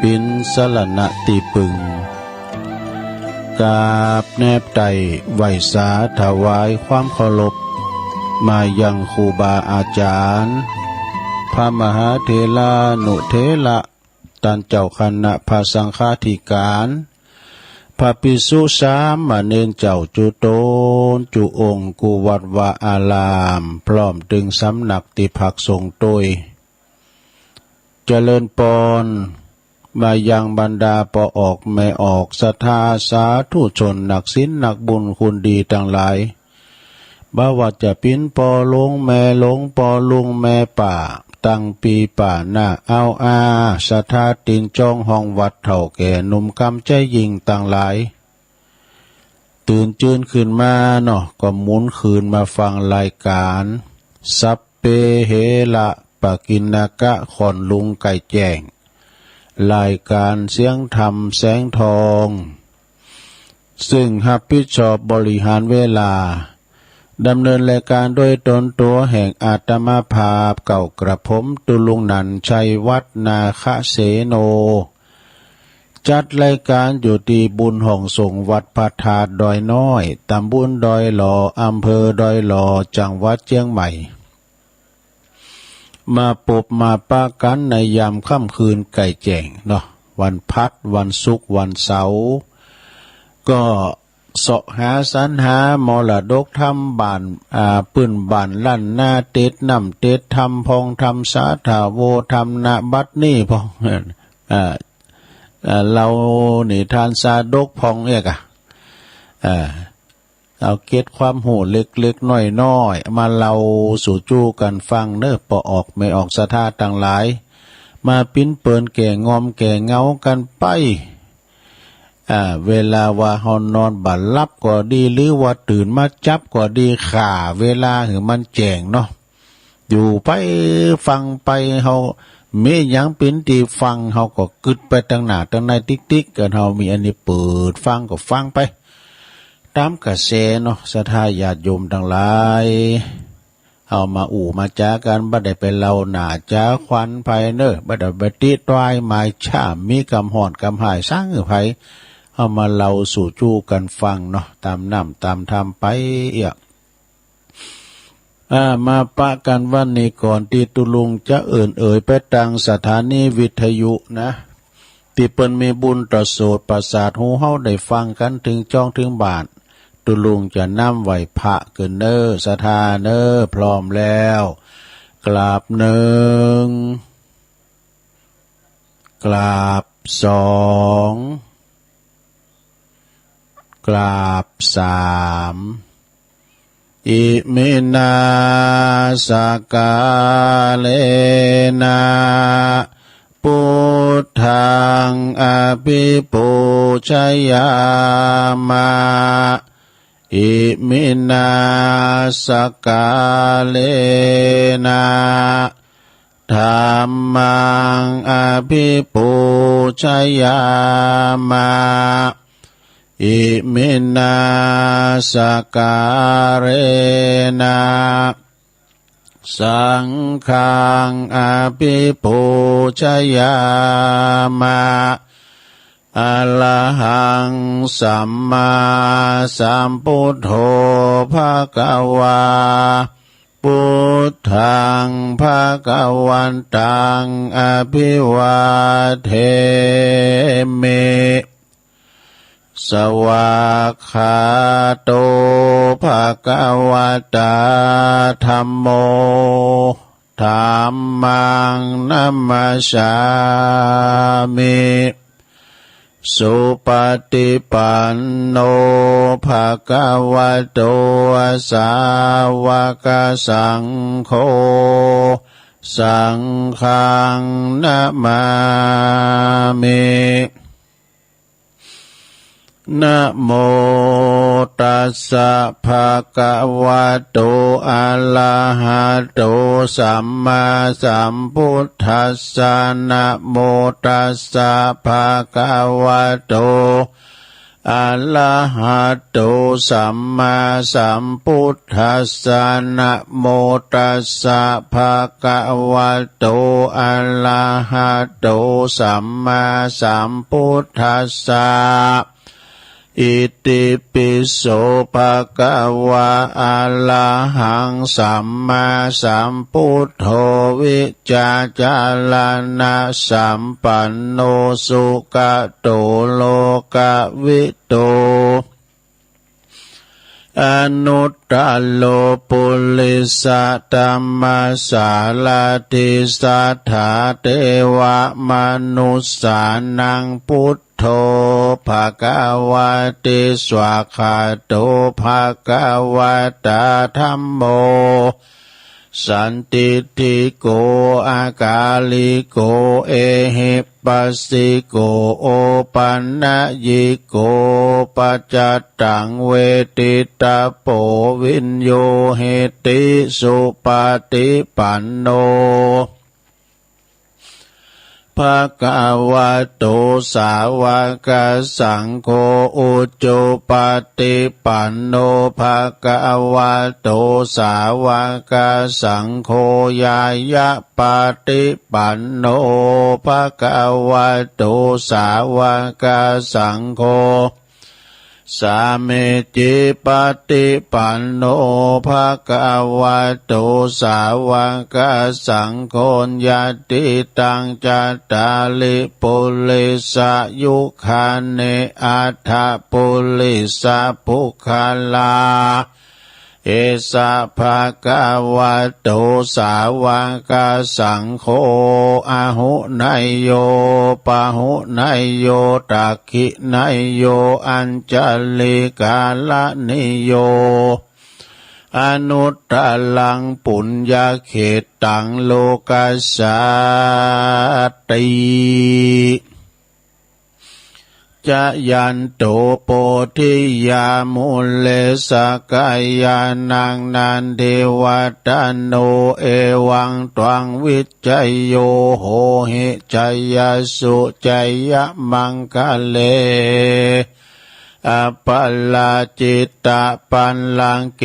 ปินสลนะตีปึงกราบแนบไตไหวสาถวายความเคารพมายังครูบาอาจารย์พระมหาเถรานุเถระท่านเจ้าคณะพระสังฆาธิการพระภิกษุสามเณรเจ้าจุโตนจุองค์กุวัดวาอารามพร้อมถึงสำนักติภักสงฆ์โดยเจริญปอนมายังบรรดาปอออกแม่ออกศรัทธาสาธุชนนักศีลนักบุญคุณดีทั้งหลายบ่ว่าจะเป็นปอลงแม่ลงปอลุงแม่ป่าตั้งปีป่าหน้าเอาศรัทธาตินจองห้องวัดเถ่าแก่หนุ่มกำใจยิงต่างหลายตื่นจืนขึ้นมาเนาะก็หมุนคืนมาฟังรายการสัพเพเหระปะกินากะขอนลุงไก่แจ้งรายการเสียงธรรมแสงทองซึ่งรับผิดชอบบริหารเวลาดำเนินรายการโดยตนตัวแห่งอาตมาภาพเก่ากระผมตุลุงนันชัยวัฒนาคเสโนจัดรายการอยู่ที่บุญห้องส่งวัดพระธาตุดอยน้อยตำบลดอยหล่ออำเภอดอยหล่อจังหวัดเชียงใหม่มาปบมาปะกันในยามค่ำคืนไก่แจ้งเนาะวันพัดวันศุกร์วันเสาร์ก็เสาะหาสรรหามรดกทำบ้านปื้นบ้านลั่นหน้าเต็ดน้ำเต็ดทำพองทำสาถาโวทำนาบัดนี่พองเรานี่ทานสาดกพองเอกเอาเก็ดความโหเล็กๆน้อยๆมาเล่าสู่จู้กันฟังเน้อปอออกไม่ออกสะท่าต่างหลายมาปิ้นเปินแก่งอมแก่เงากันไปเวลาว่าเฮานอนบัดลับก็ดีหรือว่าตื่นมาจับก็ดีข่าเวลาหือมันแจ้งเนาะอยู่ไปฟังไปเฮามีหยังเป็นที่ฟังเฮาก็กึดไปตั้งหน้าตั้งในติ๊กๆกันเฮามีอันนี้เปิดฟังก็ฟังไปตามกระแสเนาะศรัทธาญาติโยมทั้งหลายเอามามาจากันบ่ได้ไปเล่าหน้าจ้าควันไผเน้อบ่ได้ไปติตวายหมายช้ามีกำหอนกำหายสร้างไผเอามาเล่าสู่จู้กันฟังเนาะตามน้ำตามธรรมไปมาปะกันวันนี้ก่อนที่ตุลุงจะเอ่ยไปทางสถานีวิทยุนะที่เปิ้นมีบุญต่อโสดประสาทหูเฮาได้ฟังกันถึงจ้องถึงบาทตุลุงจะนำไหวพระเกินเน้อสถาเน้อพร้อมแล้วกราบหนึ่งกราบสองกราบสามอิมินาสกาเลนะพุทธังอภิปูชยามาอิมินาสกาเลนะธัมมังอภิปูชยามาอิมินาสการเรนะสังฆังอภิปูชยามาอะระหังสัมมาสัมพุทโธภะคะวาพุทธังภะคะวันตังอภิวาเทมิสวากขาโตภะคะวะตาธัมโมธัมมังนัมมัสสามิสุปฏิปันโนภะคะวะโตสาวกสังโฆสังฆังนะมามินะโมตัสสะภะคะวะโตอะระหะโตสัมมาสัมพุทธัสสะนะโมตัสสะภะคะวะโต อะระหะโตสัมมาสัมพุทธัสสะนะโมตัสสะภะคะวะโตอะระหะโตสัมมาสัมพุทธัสสะอิติปิโสภะคะวะอะระหังสัมมาสัมพุทโธวิจาจารณะสัมปันโนสุขโตโลกวิโตอนุตตโลปุริสตัมมาสาลาติสัทธาเทวมนุสสานังพุทโธภะคะวะติสวากขาโตภะคะวะตาธัมโมสันติติโกอากาลิโกเอหิปัสสิโกโอปันนะยิโกปัจจตังเวทิตาโปวินโยเหติสุปฏิปันโนภะคะวะโตสาวกสังโฆอุจจุปฏิปันโนภะคะวะโตสาวกสังโฆญายะปฏิปันโนภะคะวะโตสาวกสังโฆสาเมจิปฏิปันโนภะคะวะโตสาวกสังโฆญาติตังจัตตาลิปุริสยุคาเนอัฏฐปุริสภุคาลาเอสะภะคะวะโตสาวกสังโฆอะหุนายโยปะหุนายโยตักขินายโยอัญจลิกาลนิโยอนุตตลังปุญญเขตังโลกัสสติจะยันโตโปธิยามุเลสกายานังนันเทวตันโนเอวังตวังวิจัยโยโหหิจัยยสุจัยยมังคะเลอปัลลาจิตตะปันลังเก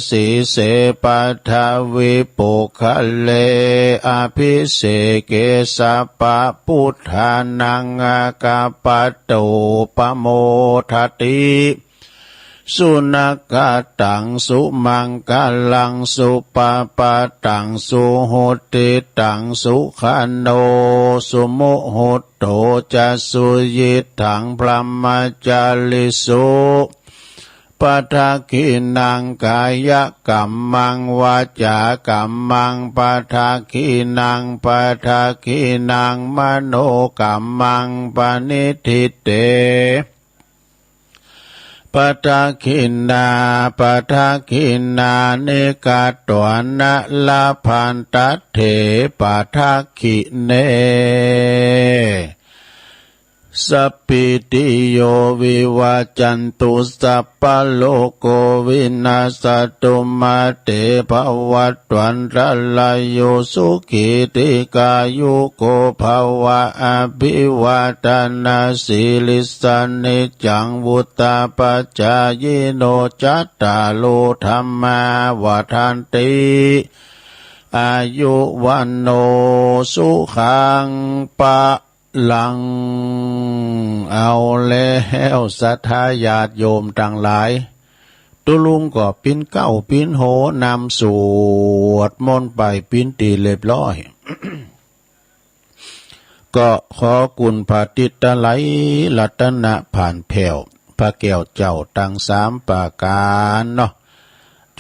สีเสปัทวิปุคะเลอภิเสเกสัปปะพุทธานังอากาปโตปโมทติสุนักตังสุมังกลังสุปปะตังสุโหติตังสุขันโนสุโมโหโตจะสุยิทังพรหมจาริสุปทาคินังกายกัมมังวาจากัมมังปทาคินังปทาคินังมโนกัมมังปณิทิเตปทาคินาปทาคินาเนกาตวนะลาพันตเถปทาคิเนสัพพิติโยวิวาจันตุสัพพโลกโควินาศตุมาเตภวัตวันตรายโยสุขิติกายุโกภวะอภิวาทนาสิลิสานิจังวุตตาปัจจายโนจัตตาโลธรรมาวาทันติอายุวันโนสุขังปะลังเอาแล้วศรัทธาญาติโยมทั้งหลายตุลุงก็ปิ้นเก้าปิ้นโหนำสวดมนต์ไปปิ้นตีเรียบร้อย ก็ขอกุณพระติตไลรัตนะผ่านแผ่วพระแก้วเจ้าตั้งสามประการเนาะ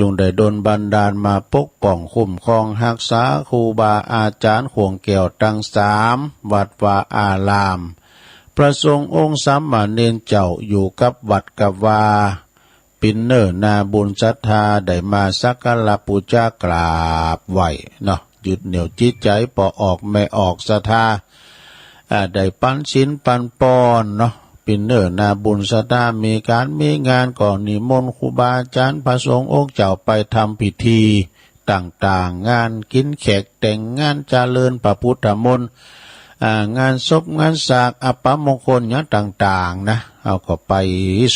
จงได้ดลบันดาลมาปกป้องคุ้มครองรักษาครูบาอาจารย์ขวงแก้วตั้งสามวัดวาอารามประสงค์องค์สามเณรเจ้าอยู่กับวัดกับวาปินเนอร์นาบุญศรัทธาได้มาสักการะบูชากราบไหวเนาะยึดเหนี่ยวจิตใจปอออกไม่ออกศรัทธาได้ปันชิ้นปันปอนเนาะปินเนอร์นาบุญศรัทธามีการมีงานก่อนนิมนต์ครูบาอาจารย์พระสงฆ์องค์เจ้าไปทำพิธีต่างๆงานกินแขกแต่งงานเจริญพระพุทธมนต์ งานศพงานสากอัปมงคลอย่างต่างๆนะเอาก็ไป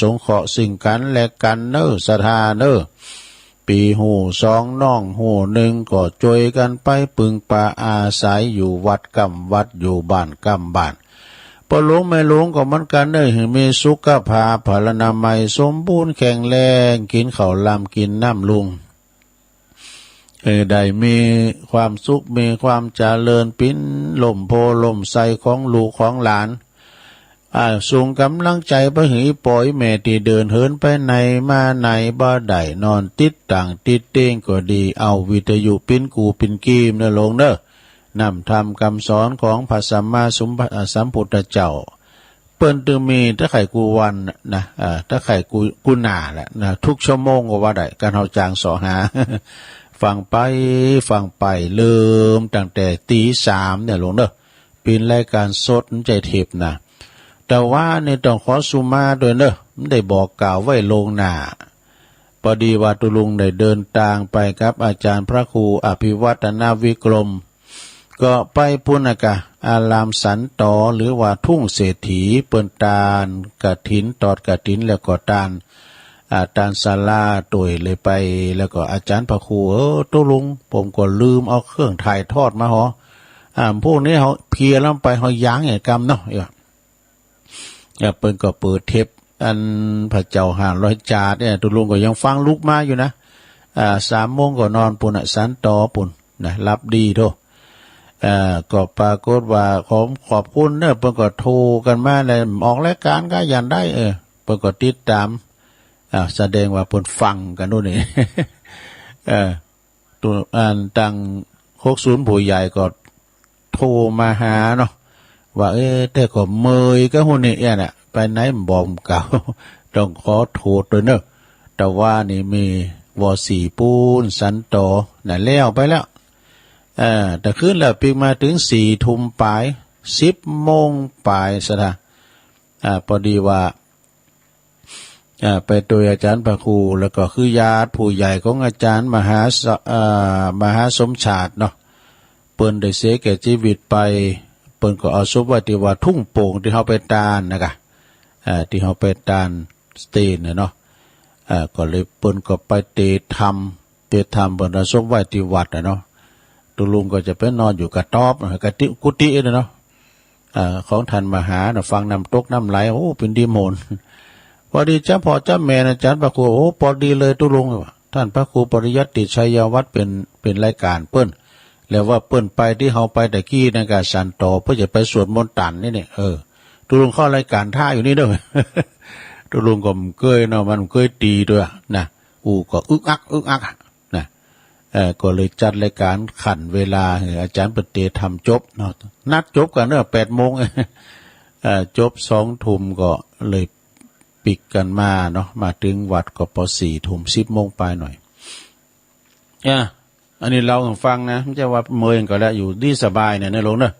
สงเคราะห์สิ่งกันและกันเนอศรัทธาเนอปีหูสองน้องหูหนึ่งก็จวยกันไปปึงป่าอาศัยอยู่วัดกำวัดอยู่บ้านกำบ้านพอหลวงไม่หลวงก็มันกันเนอให้มีสุขภาพพลานามัยสมบูรณ์แข็งแรงกินข้าวลำกินน้ำลุงได้มีความสุขมีความเจริญปิ้นล่มโพล่มใสของลูกของหลานส่งกำลังใจไปหือปล่อยแม่ที่เดินเหินไปไหนมาไหนบ่ได้นอนติดต่างติดเต้งก็ดีเอาวิทยุปิ้นกูปิ้นกีมนะลงเด้อนำธรรมคำสอนของพระสัมมาสัมพุทธเจ้าเปิ้นตึงมีถ้าไข่กูวันนะถ้าไข่กูหนาแหละนะทุกชั่วโมงก็ว่าได้การเฮาจางสอหา ฟังไปเริ่มตั้งแต่ตีสามเนี่ยลงเด้อเป็นรายการสดใจเทปนะแต่ว่าในต้องขอสุมาด้วยเนอะได้บอกกล่าวไว้ลงหน้าพอดีว่าตุลุงได้เดินทางไปครับอาจารย์พระครูอภิวัตนาวิกรมก็ไปปุณกะอารามสันตอหรือว่าทุ่งเศรษฐีเปิ้นตาลกฐินตอดกฐินแล้วก็ตาลศาลาตุยเลยไปแล้วก็อาจารย์พระครูตุลุงผมก็ลืมเอาเครื่องถ่ายทอดมาหรอพวกนี้เขาเพียแล้วไปเขาย้างอย่างกรรมเนาะเปิ้นก็เปิดเทปอันพระเจ้า500 จาดเนี่ยตุลุงก็ยังฟังลุกมาอยู่นะ3 โมงก็นอนปุ่นสันตอปุ่นนะรับดีโทก็ปรากฏว่าขอบคุณเนอะเปิ้นก็โทรกันมาเลยออกรายการก็ยันได้เปิ้นก็ติดตามแสดงว่าเปิ้นฟังกันนู่นนี่ ตัวตัง60ผู้ใหญ่ก็โทรมาหาเนาะว่าแต่ก็เมยก็หุ่นนี่น่ะไปไหนบ่มเก่า ต้องขอโทษด้วยเนอะแต่ว่านี่มีว.4 ปูนสันโตน่ะแล้วไปแล้วแต่ขึ้นแล้วปีมาถึง4 ทุ่มปลาย10 โมงปลายซะนะพอดีว่าไปโดยอาจารย์พระครูแล้วก็คือญาติผู้ใหญ่ของอาจารย์มหาสมชาติเนาะเปิ้นได้เสียแก่ชีวิตไปเปิ้นก็เอาศพไว้ที่ว่าทุ่งโป่งที่เฮาไปตานนะคะที่เฮาไปตานสเตนเนาะก็เลยเปิ้นก็ไปเตะธรรมเปิ้นเอาศพไว้ที่วัดเนาะตุลุงก็จะไปนอนอยู่กับตอบกับกุฏิเนาะของท่านมหาน่ะฟังน้ำตกน้ำไหลโอ้เป็นดีโมนพอดีเจ้าพ่อเจ้าแม่อาจารย์พระครูโอ้พอดีเลยตุลุงท่านพระครูปริยัติชัยวัฒน์เป็นรายการเปิ้นแล้วว่าเปิ้นไปที่เฮาไปตะกี้ในการสันโตเพื่อจะไปสวดมนต์ตันนี่เนี่ยตุลุงเข้ารายการท่าอยู่นี่เด้อ ตุลุงก็เคยเนาะมันเคยตีด้วยนะก็อึกอักนะก็เลยจัดรายการขันเวลาอาจารย์ปฏิธรรมจบเนาะนัดจบกันเนอะ8 โมง จบ2 ทุ่มก็เลยปิกกันมาเนาะมาถึงวัดก็พอ4 ทุ่ม10 โมงไปหน่อยอันนี้เราฟังนะไม่ใช่ว่าเมื่อยก็แล้วอยู่ดีสบายเนี่ยในโลกเนอะ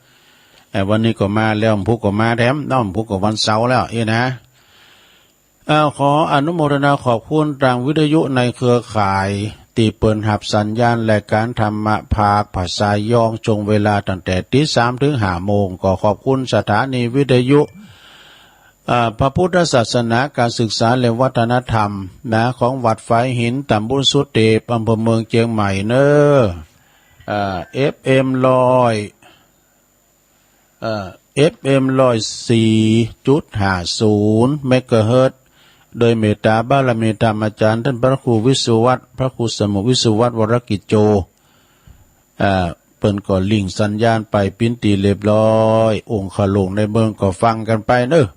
วันนี้ก็มาแล้วพุกก็มาแถมน้องพุกก็วันเสาร์แล้วนะขออนุโมทนาขอบคุณทางวิทยุในเครือข่ายตีเปิลหับสัญญาณและการธรรมภาคภาษายองจงเวลาตั้งแต่ตี 3 ถึง 5 โมงก็ขอบคุณสถานีวิทยุพระพุทธศาสนาการศึกษาและวัฒนธรรมนะของวัดฝายหินตำบลสุเทพอำเภอเมืองเชียงใหม่เนFM 104.50 เมกะเฮิรตซ์โดยเมตตาบารมีธรรมอาจารย์ท่านพระครูวิสุวัตรพระครูสมุวิสุวัตรวรกิจโจเปิ้นก็ลิงสัญญาณไปปิ้นตีเรียบร้อยองค์ขลงในเมืองก็ฟังกันไปเนอะ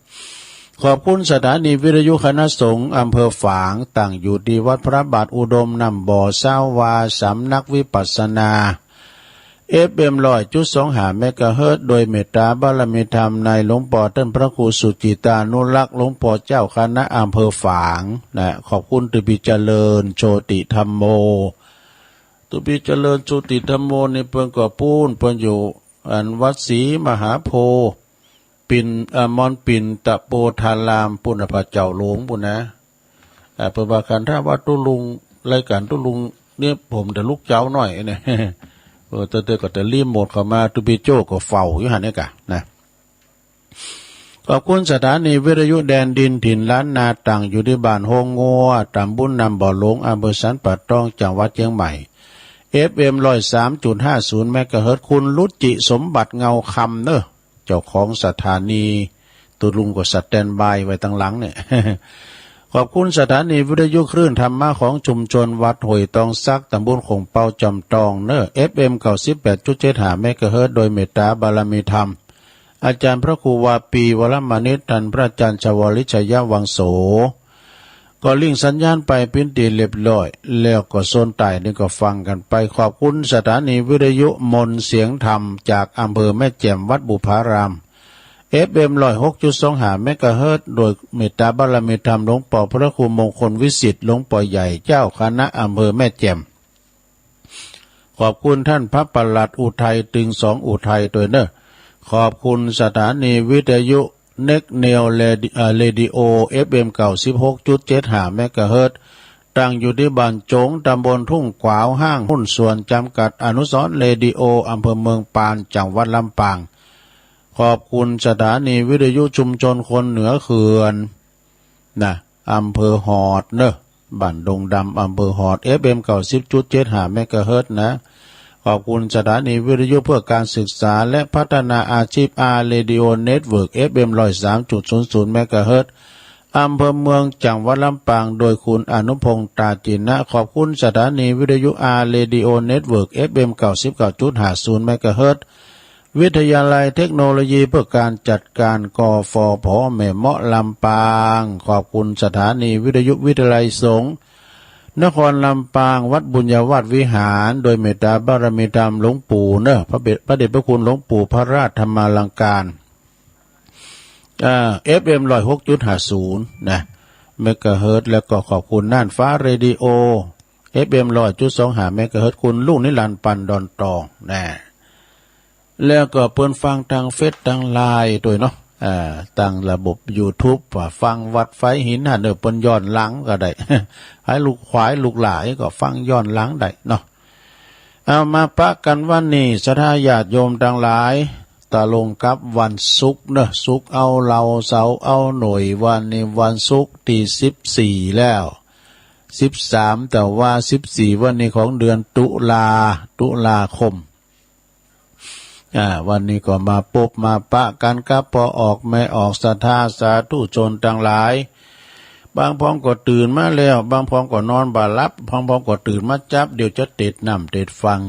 ขอบคุณสถานีวิทยุคณะสงฆ์อำเภอฝางตั้งอยู่ที่วัดพระบาทอุดมนำบ่อเศร้าวาสำนักวิปัสสนาFM 100.25 เมกะเฮิรตซ์โดยเมตตาบารมีธรรมในหลวงพ่อท่านพระครูสุจิตานุรักษ์หลวงพ่อเจ้าคณะอำเภอฝางนะขอบคุณตุบิเจริญโชติธรรมโมตุบิเจริญโชติธรรมโมนี่เพิ่นก็ปูนเพิ่นอยู่วัดศรีมหาโพธิ์ปิ่นมอนปิ่นตะโปธารามปุณพระเจ้าหลวงปุ่นนะเปิดว่ากันถ้าว่าตุลุงรายการตุลุงเนี่ยผมแต่ลูกเจ้าหน่อยเนี่ย เตอก็แต่รีบหมดเข้ามาตุปิโจก็เฝ้าอยู่หั่นนี่กะนะขอบคุณสถานีวิทยุแดนดินถิ่นล้านนาต่างอยู่ที่บ้านโฮงงัวตำบลนำบ่อหลงอำเภอสันป่าตองจังหวัดเชียงใหม่ FM 103.50 เมกะเฮิรตซ์คุณรุจิสมบัติเงาคำเนอะเจ้าของสถานีตุลุงก็สแตนบายไว้ตั้งหลังเนี่ย ขอบคุณสถานีวิทยุคลื่นธรรมะของชุมชนวัดห้วยตองซักตำบลคงเปาจำตองเนอะ FM 98.75 เมกะเฮิรตซ์โดยเมตตาบารมีธรรมอาจารย์พระครูวาปีวรมานิตท่านพระอาจารย์ชวลิชยวังโสก็ลิงสัญญาณไปพินตีเรียบร้อยแล้วก็โซนใต้นี่ก็ฟังกันไปขอบคุณสถานีวิทยุมนเสียงธรรมจากอำเภอแม่แจ่มวัดบุพาราม FM 106.25 เมกะเฮิรตซ์โดยเมตตาบารมีธรรมหลวงปู่พระครูมงคลวิสิทธิ์หลวงปู่ใหญ่เจ้าคณะอำเภอแม่แจ่มขอบคุณท่านพระปลัดอุทัยตึง2อุทัยด้วยเนอะขอบคุณสถานีวิทยุเน็กเนลเรดิโอ FM 96.75 เมกะเฮิรตซ์ตั้งอยู่ที่บ้านโจงตำบลทุ่งขวาวห้างหุ้นส่วนจำกัดอนุสรณ์เรดิโออำเภอเมืองปานจังหวัดลำปางขอบคุณสถานีวิทยุชุมชนคนเหนือเขื่อนนะอำเภอหอดเนอะบ้านดงดำอำเภอหอด FM 90.75 เมกะเฮิรตซ์นะขอบคุณสถานีวิทยุเพื่อการศึกษาและพัฒนาอาชีพอาร์เรดิโอเน็ตเวิร์ก FM 103.00 เมกะเฮิรตซ์อำเภอเมืองจังหวัดลำปางโดยคุณอนุพงษ์ตาจินะขอบคุณสถานีวิทยุอาร์เรดิโอเน็ตเวิร์ก FM 99.50 เมกะเฮิรตซ์วิทยาลัยเทคโนโลยีเพื่อการจัดการกฟผแม่เมาะลำปางขอบคุณสถานีวิทยุวิทยาลัยสงฆ์นครลำปางวัดบุญญาวาสวิหารโดยเมตตาบารมีธรรมหลวงปู่เนอะพระเดชพระคุณหลวงปู่พระราชธรรมาลังการFM 106.50 นะเมกะเฮิรตซ์แล้วก็ขอบคุณน่านฟ้าเรดิโอ FM 100.25 เมกะเฮิรตซ์คุณลูกนิรันดร์ปันดอนตองนะแล้วก็เปิ้นฟังทางเฟซทางไลน์ด้วยเนาะตั้งระบบ YouTube ว่าฟังวัดไฟหินเปิ้นย้อนหลังก็ได้ ให้ลูกขวายลูกหลายก็ฟังย้อนหลังได้เนาะเอามาปะกันวันนี้ศรัทธาญาติโยมทั้งหลายตะลงกับวันศุกร์เนอะศุกร์เอาเราเสาร์เอาหน่วยวันนี้วันศุกร์ที่14แล้ว13แต่ว่า14วันนี้ของเดือนตุลาคมวันนี้ก็มาพบมาปะกันกับพอออกไม่ออกศรัทธาสาธุชนทั้งหลายบางพร้อมก็ตื่นมาแล้วบางพร้อมก็นอนบ่หลับบางพร้อมก็ตื่นมาจับเดี๋ยวจะเต็ดน้ำเต็ดฟัง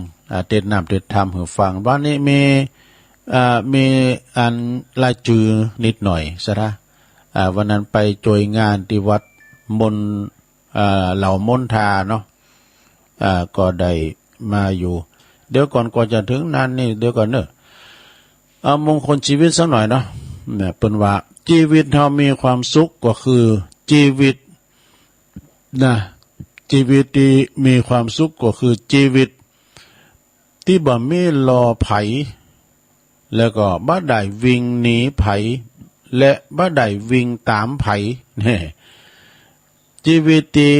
เต็ดน้ำเต็ดธรรมให้ฟังวันนี้มีอันรายจือนิดหน่อยซะนะวันนั้นไปจอยงานที่วัดมนเหล่ามนทาเนาะก็ได้มาอยู่เดี๋ยวก่อนจะถึงนั้นนี่เดี๋ยวก่อนเนอะเอามงคลชีวิตสักหน่อยเนาะเนี่ยเป็นว่าชีวิตเรามีความสุขก็คือชีวิตนะชีวิตที่มีความสุขก็คือชีวิตที่บ่มีรอไผแล้วก็บ่ได้วิ่งหนีไผและบ่ได้วิ่งตามไผเนี่ยชีวิตที่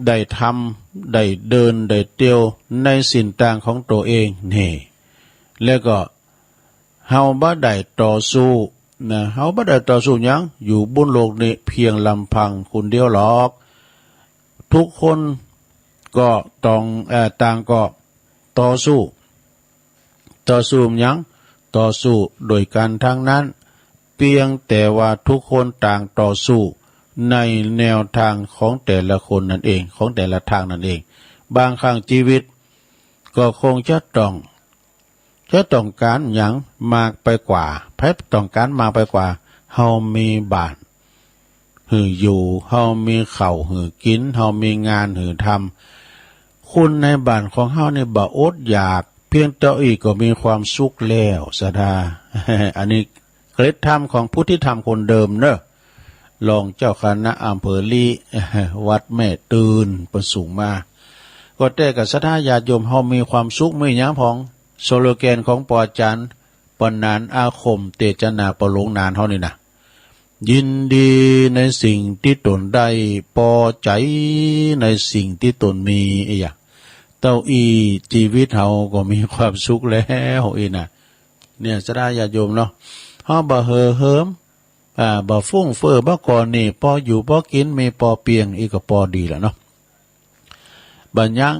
ได้ทำได้เดินได้เที่ยวในสิ่งต่างของตัวเองนี่แล้วก็เฮาบ่ได้ต่อสู้นะเฮาบ่ได้ต่อสู้หยังอยู่บนโลกนี้เพียงลำพังคนเดียวหรอกทุกคนก็ต้องต่างก็ต่อสู้หยังต่อสู้โดยการทางนั้นเพียงแต่ว่าทุกคนต่างต่อสู้ในแนวทางของแต่ละคนนั่นเองของแต่ละทางนั่นเองบางครั้งชีวิตก็คงจะต้องการหยังมากไปกว่าต้องการมากไปกว่าเฮามีบ้านหืออยู่เฮามีข้าวหือกินเฮามีงานหือทำคุณในบ้านของเฮานี่บ่อดอยากเพียงแต่อีกก็มีความสุขแล้วศรัทธา อันนี้เคล็ดธรรมของผู้ที่ทำคนเดิมเนอะรองเจ้าคณะอำเภอลีวัดแม่ตื่นประสูงมาก็แต่กับศรัทธาญาติโยมเฮามีความสุขไม่หยังพองโซโลแกนของปอจันปนานอาคมเตจนาปหลงนานเฮานี่นะยินดีในสิ่งที่ตนได้พอใจในสิ่งที่ตนมี เต้าอีชีวิตเฮาก็มีความสุขแล้วอีน่ะเนี่ยจะได้ญาติโยมเนาะเฮาบ่เห่อเหิมบ่ฟุ้งเฟ้อบ่ก่อนนี่พออยู่พอกินมีพอเพียงอีกก็พอดีแล้วเนาะบัญญัง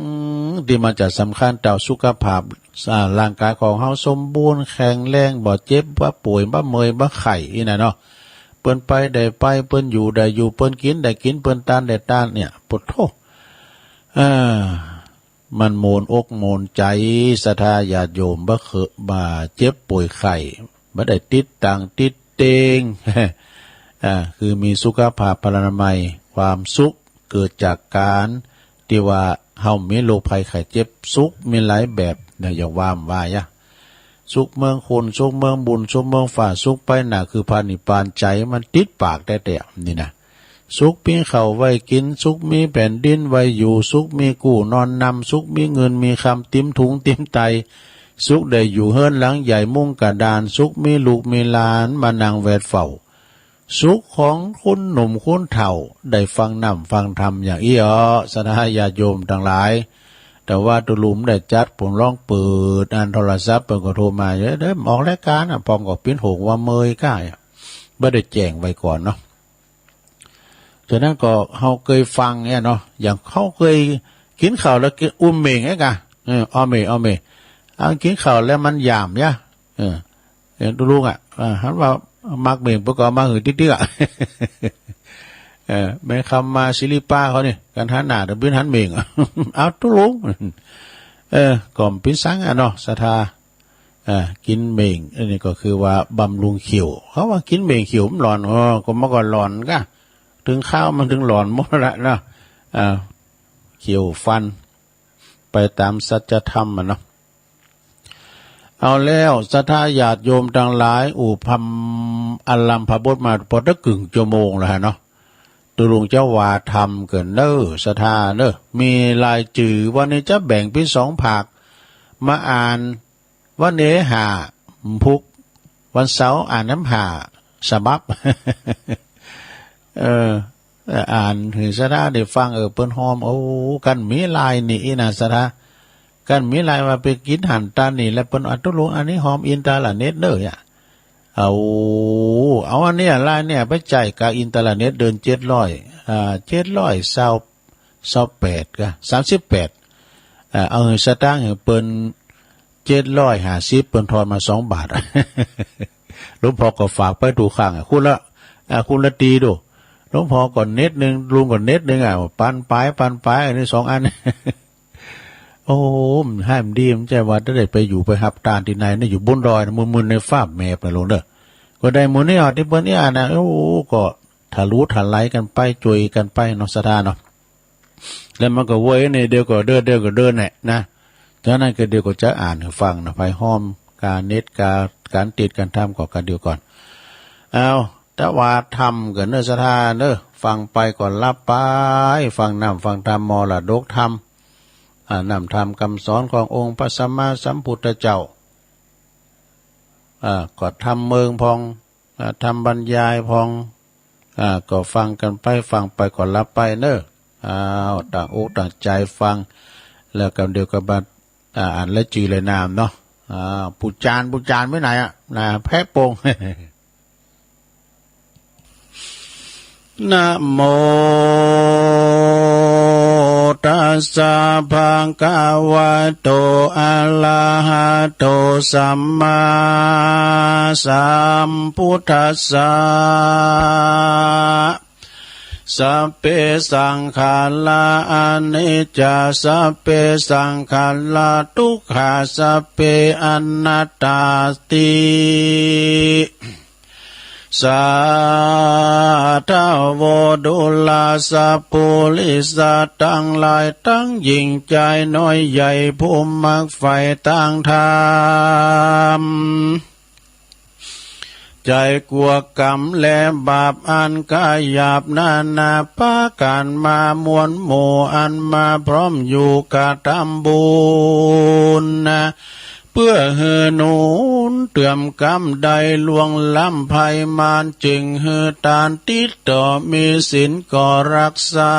ที่มันจะสำคัญต่อสุขภาพร่างกายของเฮาสมบูรณ์แข็งแรงบ่เจ็บบ่ป่วยบ่เมื่อยบ่ไข้อีน่ะเนาะเปิ้นไปได้ไปเปิ้นอยู่ได้อยู่เปิ้นกินได้กินเปิ้นทานได้ทานเนี่ยพุทโธมันโมนอกโมนใจศรัทธาญาติโยมบ่เคยบ่เจ็บป่วยไข้บ่ได้ติดต่างติดเตงคือมีสุขภาพพลานามัยความสุขเกิดจากการที่ว่าเฮามีโรคภัยไข้เจ็บสุขมีหลายแบบเนี่ยอย่าว่ายะสุขเมืองคนสุขเมืองบุญสุขเมืองฝ่าสุขไปหน้าคือพานิพพานใจมันติดปากได้แต่นี่นะสุขมีข้าวไว้กินสุขมีแผ่นดินไว้อยู่สุขมีกู้นอนนำสุขมีเงินมีคำติ้มถุงติ้มไตสุขได้อยู่เฮิรนหลังใหญ่มุ้งกระดานสุขมีลูกมีหลานมานั่งแวดเฝ้าสุขของคุณหนุ่มคุณเฒ่าได้ฟังนำฟังธรรมอย่างอี้ศรัทธาญาติโยมทั้งหลายแต่ว่าตุลุมได้จัดผมร้องเปิดอันโทรศัพท์เปิดก็โทรมาเด้อออกรายการพร้อมกับปิ้นหงว่าเมยก้าบ่ได้แจ้งไว้ก่อนเนาะฉะนั้นก็เฮาเคยฟังเนี่ยเนาะอย่างเขาเคยกินข้าวแล้วอุ้มเมงไอ้กะอ้อเมเอากินข้าวแล้วมันยามยะเห็นตุลุงหันว่ามักเมงประกอบมาหือติ๊กแม่คำมาซิลิป้าเขานี่กันหันหน้าแต่เป็นหันเมงเอาตุลุงก่อมปิ้นสังเนาะศรัทธากินเมงอันนี้ก็คือว่าบำรุงขิวเขาว่ากินเมงขิวมันหลอนก็เมื่อก่อนหลอนก็ถึงข้าวมันถึงหลอนหมดละเนาะเขียวฟันไปตามสัจธรรมเนาะเอาแล้วศรัทธาญาติโยมทั้งหลายพัมอัลลัมพบทมาพอตะกึ่งชั่วโมงแล้วเนาะตุลุงเจ้าว่าทำเกินเน้อศรัทธาเน้อมีรายจื่อวันนี้จะแบ่งเป็น2 ภาคมาอ่านวันนี้หาพุกวันเสาร์อ่านน้ำหาสบับอ่านถึงศรัทธาได้ฟังเปิ้นหอมกันมีลายนี่นะศรัทธากันมีลายว่าไปกินหันตานี่แล้วเปิ้นตุลุงอันนี้หอมอินตาละเน็ตเด้อเอาอันนี้ลายเนี่ยไปจ่ายกาอินตาละเน็ตเดิน700 728ก็38เอาสตางค์เปิ้น750เปิ้นทอนมา2 บาทหลวงพ่อก็ฝากไปถูกข้างคุณละตีดูหลวงพ่อก่อนเน็ตนึงลุงก่อนเน็ตนึงปันปลายอันนี้2 อันให้มันดีมันใจว่าได้ไปอยู่ไปหับตาที่ไหนนี่อยู่บนดอยมึนในฟ้าแมพนะลุงเด้อก็ได้หมู่นี้ที่เปิ้นนี่นะก็ทะลุทะไหลกันไปจุยกันไปเนาะศรัทธาเนาะแล้วมันก็เว้ยนี่เดียวก็เดินแหละนะฉะนั้นก็เดี๋ยวก็จะอ่านให้ฟังนะไปห้อมการเน็ตการติดการทำกันเดียวก่อนเอาแต่ว่าทำกันเนื้อศรัทธาเด้อฟังไปก่อนรับไปฟังนำฟังธรรมมรดกธรรมนำธรรมคำสอนขององค์พระสัมมาสัมพุทธเจ้าก็ทำเมืองพองทำบรรยายพองก็ฟังกันไปฟังไปก่อนรับไปเนอะต่างอกต่างใจฟังแล้วกันเดียวกับอ่านและจือเลยนามเนาะปูจานไว้ไหนแพ้โปง นะโมตัสสะภะคะวะโตอะระหะโตสัมมาสัมพุทธัสสะสัพเพสังขาราอนิจจาสัพเพสังขาราทุกขาสัพเพอนัตตาติสัทธโวดุลาสัพพุลิสัตทั้งหลายทั้งยิ่งใจน้อยใหญ่ผู้มักใฝ่ตั้งธรรมใจกลัวกรรมและบาปอันกายหยาบนานาปาการมามวลหมู่อันมาพร้อมอยู่กะทำบุญเพื่อเฮือหนุนเตื่อมกรรมใดลวงล้ำภัยมารจึงเฮือตานติดต่อมีศีลก่อรักษา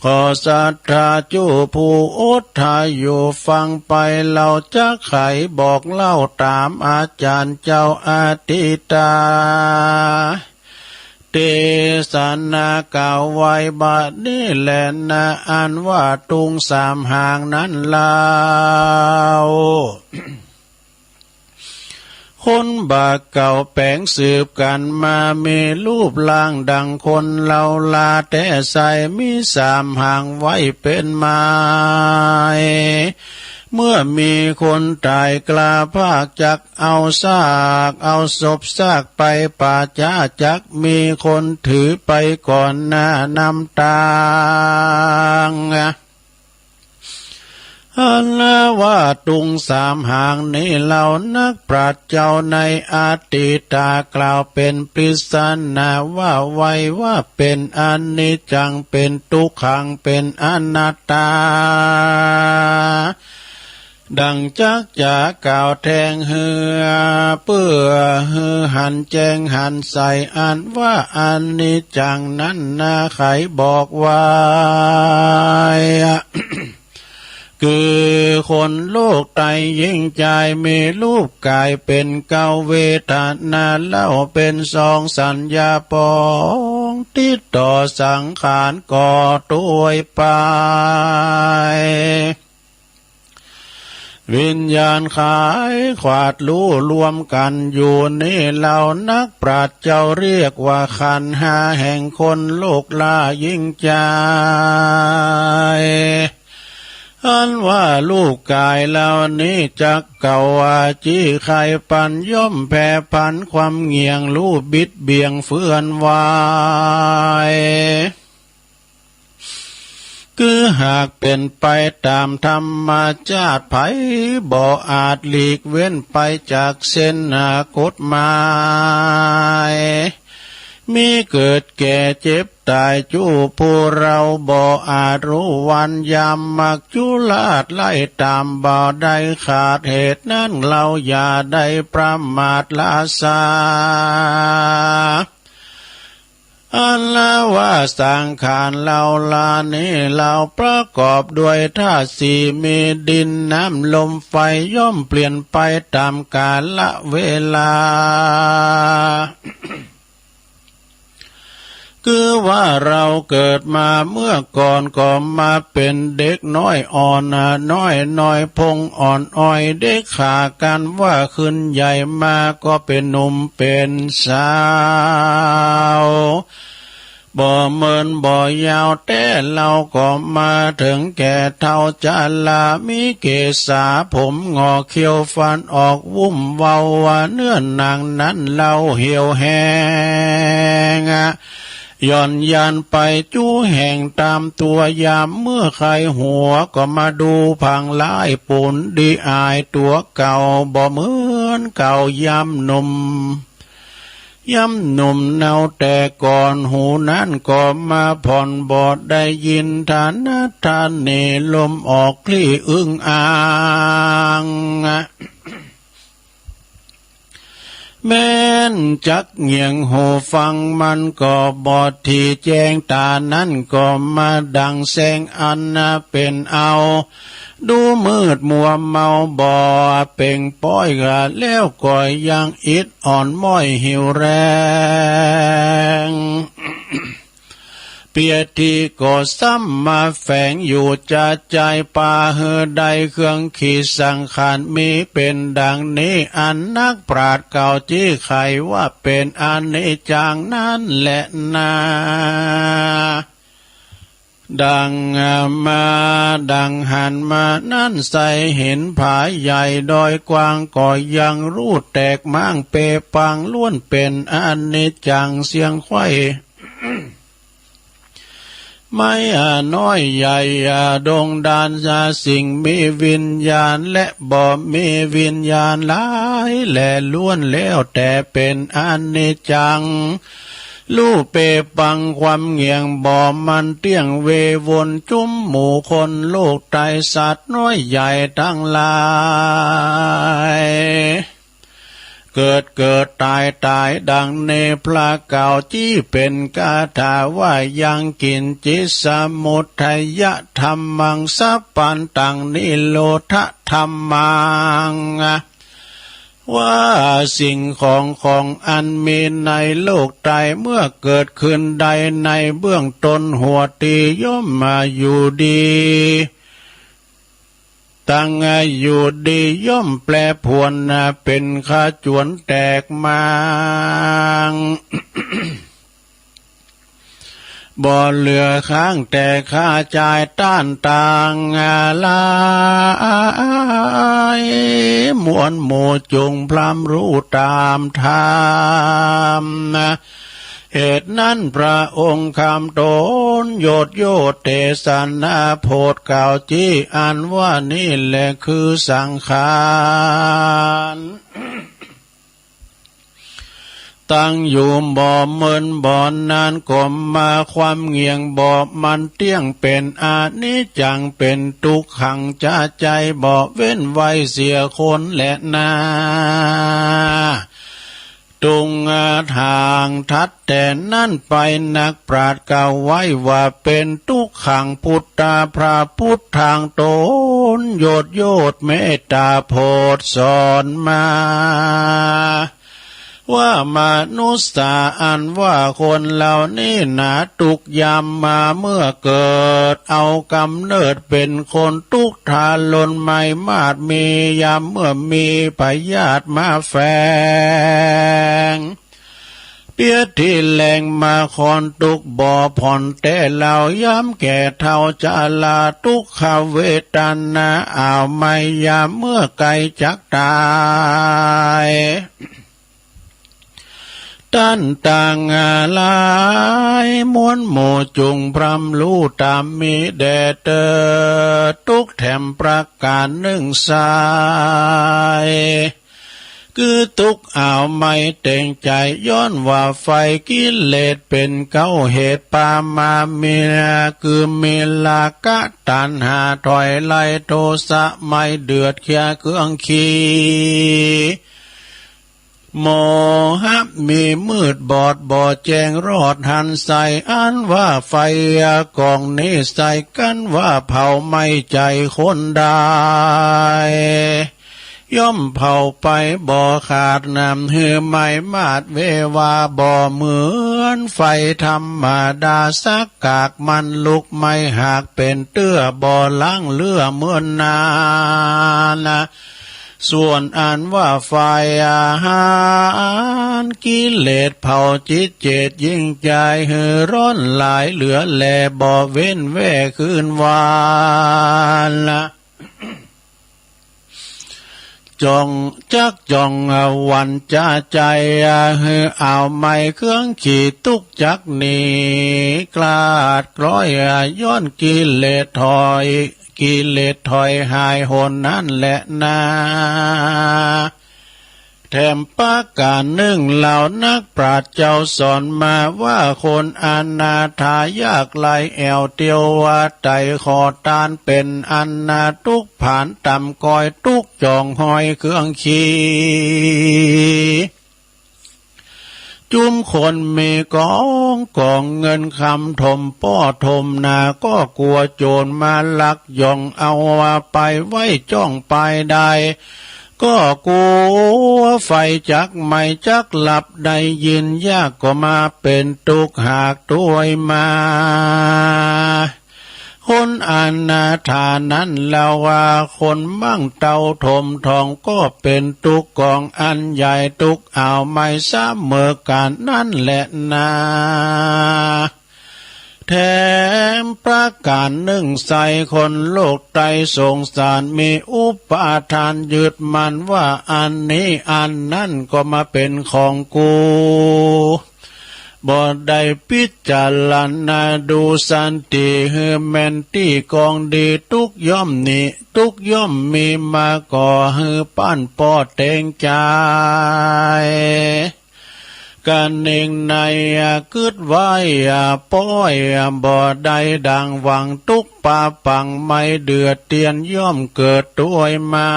ขอศรัทธาจูผู้อุทาอยู่ฟังไปเราจะไขบอกเล่าตามอาจารย์เจ้าอาทิตาเตสนาเก่าไว้บัดนี้แลนะอันว่าตุงสามหางนั้นลาวคนบาเก่าแปลงสืบกันมามีรูปร่างดังคนเราลาแต่ใส่มีสามหางไว้เป็นไม้เมื่อมีคนตายกล้าภาคจักเอาซากเอาศพซากไปป่าจ้าจักมีคนถือไปก่อนหน้านำตางอันละว่าตุงสามหางนี้เหล่านักปราชญ์เจ้าในอาติตากล่าวเป็นปริศนาว่าไว้ว่าเป็นอนิจจังเป็นทุกขังเป็นอนัตตาดังจักจาก่าวแทงเหือเปื่อหือหันแจงหันใส่อันว่าอนิจจังนั้นนาไขบอกว่า คือคนโลกไตยิ่งใจมีรูปกายเป็นเก้าเวทนาเล่าเป็นสองสัญญาปองติดต่อสังขารก่อตัวไปวิญญาณขายขวาดรู้รวมกันอยู่นี่เหล่านักปราชญ์เจ้าเรียกว่าขันธ์ห้าแห่งคนโลกลายิ่งใจอันว่าลูกกายเหล่านี้จักเก่าวาจีไข่ปันย่อมแผ่พันความเงียงลูกบิดเบียงเฟื่อนวายคือหากเป็นไปตามธรรมชาติไผบ่อาจหลีกเว้นไปจากเส้นกฎหมายมีเกิดแก่เจ็บตายจู้ผู้เราบ่อาจรู้วันยามมักจุลาดไล่ตามบ่ได้ขาดเหตุนั้นเราอย่าได้ประมาทละสาอันละว่าสังขารเราลานี้เราประกอบด้วยธาตุสี่มีดินน้ำลมไฟย่อมเปลี่ยนไปตามกาลเวลา คือว่าเราเกิดมาเมื่อก่อนก็มาเป็นเด็กน้อยอ่อนน้อยพงอ่อนอ้อยเด็กขากันว่าขึ้นใหญ่มาก็เป็นหนุ่มเป็นสาวบ่เมินบ่ยาวแต่เราก็มาถึงแก่เท่าจะลามีเกศาผมงอเขียวฟันออกวุ่มเว้าว่าเนื้อนางนั้นเราเหี่ยวแห้งย่อนยานไปจู้แห่งตามตัวยามเมื่อใครหัวก็มาดูพังลายปุ่นดีอายตัวเก่าบ่เหมือนเก่ายามหนุ่มเนาแต่ก่อนหูนั้นก็มาผ่อนบอดได้ยินฐานะทานเนลมออกคลี่อึ้งอ่างแม้นจักเงียงหูฟังมันก็บอดที่แจ้งตานั้นก็มาดังแสงอันเป็นเอาดูมืดมัวเมาบ่เป่งป้อยกะแล้วก็ยังอิดอ่อนม้อยหิวแรงเปียทีก็ซ้ำมาแฝงอยู่จะใจป่าเฮือใดเครื่องขีดสังขารมีเป็นดังนี้อันนักปราชญ์เก่าจี้ไขว่าเป็นอนิจจังนั้นแหละนาดังมาดังหันมานั่นใส่เห็นผาใหญ่ดอยกว้างก็ยังรูดแตกมั่งเปปังล้วนเป็นอนิจจังเสียงไข่ ไม่น้อยใหญ่ดงดานสิ่งมีวิญญาณและบ่มีวิญญาณหลายและล้วนแล้วแต่เป็นอนิจจังลู่เปปังความเงียงบ่มันเตี้ยงเววนจุ้มหมู่คนโลกไตสัตว์น้อยใหญ่ทั้งหลาย เกิดตายดังในพระเก่าที่เป็นคาถาว่ายังกินจิสมุทัยธรรมังสัพพันตังนิโรธธรรมังว่าสิ่งของอันมีในโลกใดเมื่อเกิดขึ้นใดในเบื้องต้นหัวตีย่อมมาอยู่ดีตั้งอยู่ดีย่อมแปรผวนเป็นขาจวนแตกมัง บ่เหลือค้างแต่ข้าจ่ายต้านต่างลายมวลหมู่จงพลัมรู้ตามธรรมเหตุนั้นพระองค์คำตนโยดเทศนาโพธิกล่าวจี้อันว่านี่แหละคือสังขารตั้งอยู่บ่เมินบ่นานก็มาความเงียงบ่มันเตี้ยงเป็นอานิจจังเป็นทุกขังจะใจบ่เว้นไว้เสียคนและนาตุงทางทัดแต่นั่นไปนักปราชญ์กล่าวไว้ว่าเป็นทุกขังพุทธาพระพุทธทางตนโยดเมตตาโพธิสอนมาว่ามนุษย์อันว่าคนเหล่านี้หนาทุกยามมาเมื่อเกิดเอากำเนิดเป็นคนทุกทาลนไม่มาดมียามเมื่อมีพยาธิมาแฝงเปียที่แหลงมาคอนทุกบ่อผ่อนแต่เหล่าย้ำแก่เท่าจะลาทุกขเวทนาอ่าวไม่ยามเมื่อไกลจักตายท่านต่างหลายมวลหมู่จุงพรำรู้ตามมีแด่เตอทุกแถมประการหนึ่งสายคือทุกอ่าวไม่เต็งใจย้อนว่าไฟกิเลสเป็นเก้าเหตุปามามีคือเมลากะตัณหาถอยไล่โทสะไม่เดือดเคียเครื่องขีโมหะมีมืดบอดบ่แจ้งรอดหันใส่อันว่าไฟกองนี้ใส่กันว่าเผาไม่ใจคนได้ย่อมเผาไปบ่ขาดน้ำเหือไม่มาดเววาบ่เหมือนไฟธรรมดาสักกากมันลุกไม่หากเป็นเตื้อบ่ล้างเลือเมื่อนานส่วนอันว่าไฟอาหารกิเลสเผาจิตเจตยิ่งใจเหือร้อนหลายเหลือแลบ่เว้นแว่คืนวานจ้องวันจะใจเหือเอาไม่เครื่องขี่ตุกจักหนีกลาดกร้อยย้อนกิเลสถอยหายหนนั่นแหละนาแถมประการหนึ่งเหล่านักปราชญ์เจ้าสอนมาว่าคนอนาถายากไร้แอวเตียวว่าใจขอตานเป็นอันนาทุกผ่านต่ำกอยทุกจองหอยเครื่องขี้จุ้มคนมีกองเงินคำถมป้อถมนาก็กลัวโจรมาลักย่องเอาไปไว้จ้องไปได้ก็กลัวไฟจักไม่จักหลับได้ยินยากก็มาเป็นทุกข์หากด้วยมาคนอนาถานั้นเล่าว่าคนมั่งเตาถมทองก็เป็นทุกกองอันใหญ่ทุกเอาไม่เสมอกันนั่นแหละนาแถมประการหนึ่งใส่คนโลกใจสงสารมีอุปาทานยึดมันว่าอันนี้อันนั่นก็มาเป็นของกูบ่ได้พิจารณาดูสันติเฮือแมนที่กองดีทุกย่อมนี่ทุกย่อมมีมาก่อเฮือปั้นปอเตงใจกันเองในคืดไว้ป้อยบ่ได้ดังหวังทุกป่าปังไม่เดือดเตียนย่อมเกิดด้วยมา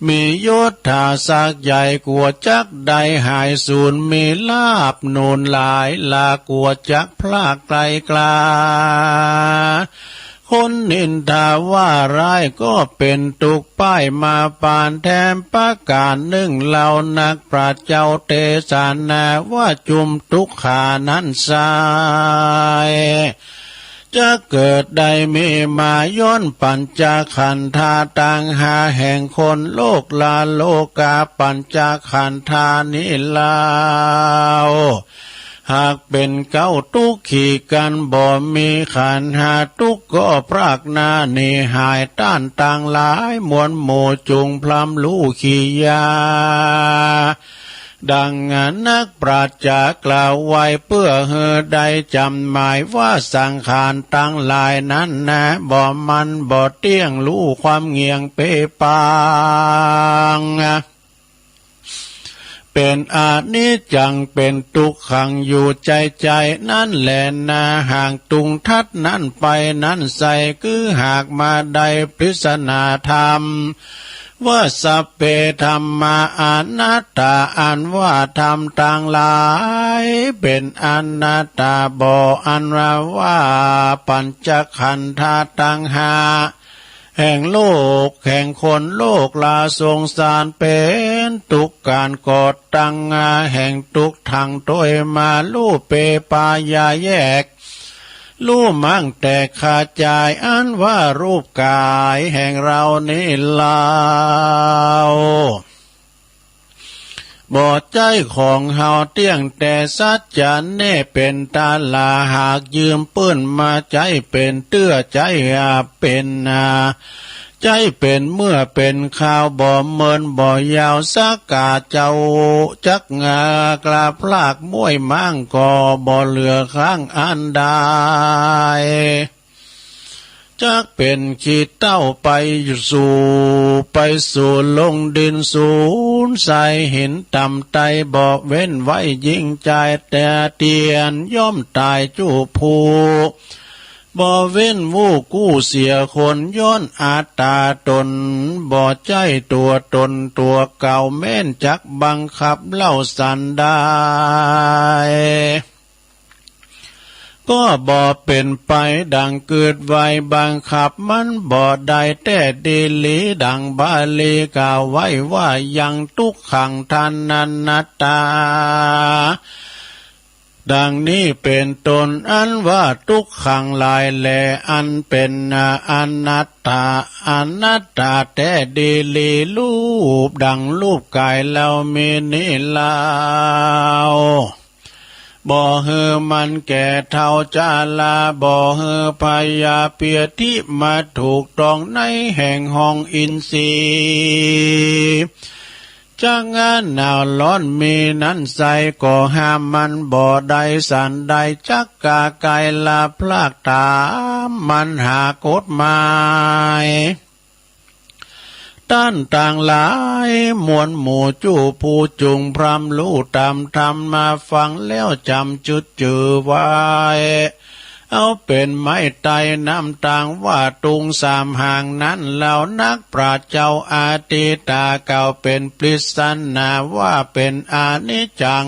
มียศถาศักดิ์ใหญ่กว่าจักใดหายสูญมีลาภโนนหลายลากว่าจักพลากไกลกลาคนนินทาว่าร้ายก็เป็นตุกป้ายมาปานแถมประกาศหนึ่งเหล่านักปราชญ์เจ้าเตสานาว่าจุมทุกขานั้นสายจะเกิดใดมีมาย้อนปัญจขันธาตังหาแห่งคนโลกลาโลกาปัญจขันธานิลาวหากเป็นเก้าทุกขี่กันบ่มีขันหาทุกก็พรากนาเนหายต้านต่างหลายมวลหมู่จุงพลัมลู่ขี่ยาดังนักปราชญ์กล่าวไว้เพื่อเฮอได้จำหมายว่าสังขารตั้งหลายนั้นนะบ่มันบ่เตี้ยงรู้ความเงียงเปปางเป็นอานิจจังเป็นทุกขังอยู่ใจใจนั่นแหละนาห่างตุงทัดนั่นไปนั่นใส่คือหากมาได้พิศนาธรรมว่าสัพเพธรรมาอนัตตาอันว่าธรรมต่างหลายเป็นอนัตตาบ่อันว่าปัญจขันธาตังหาแห่งโลกแห่งคนโลกลาสงสารเป็นทุกการกอดตังแห่งทุกทางโดยมาลู่เปปายาแยกลู่มั่งแต่ขาดใจอันว่ารูปกายแห่งเรานี่ลาวบ่ใจของเฮาเตี้ยงแต่สัจจะเน่เป็นตาลาหากยืมปื้นมาใจเป็นเตื้อใจเป็นใจเป็นเมื่อเป็นข่าวบ่เมินบ่ยาวสักกาเจ้าจักงากลาพลากมวยมั่งก็บ่เหลือข้างอันใดจักเป็นขีดเต้าไปสู่ลงดินสูญใส่หินต่ำไตบ่เว้นไว้ยิ่งใจแต่เตียนย่อมตายจูผูบ่เว้นวู้กู้เสียคนย้อนอาตาตนบ่ใจตัวตนตัวเก่าแม่นจักบังคับเล่าสันได้ก็บ่เป็นไปดังเกิดไว้บังคับมันบ่ได้แต่ดีลีดังบาลีกล่าวไว้ว่ายังทุกขังทันนันนัตตาดังนี้เป็นตนอันว่าทุกขังหลายแลอันเป็นอนัตตาแต่ดีลีรูปดังรูปกายแล้วมีนิลาวบ่เฮอมันแก่เท่าจาลาบ่เฮอพยาเปียที่มาถูกต้องในแห่งห้องอินทรีย์จังงานหนาวร้อนมีนั้นใส่ก็ห้ามมันบ่ได้สันใดจักกาไกลาพลากตามมันหากฎหมายต้านต่างหลายมวลหมู่จู้ผู้จุงพรำรู้ตามธรรมมาฟังแล้วจำจุดจือไว้เอาเป็นไม้ไตน้ำต่างว่าตุงสามห่างนั้นเหล่านักปราชญ์เจ้าอาติตาเก่าเป็นปริศนาว่าเป็นอานิจจัง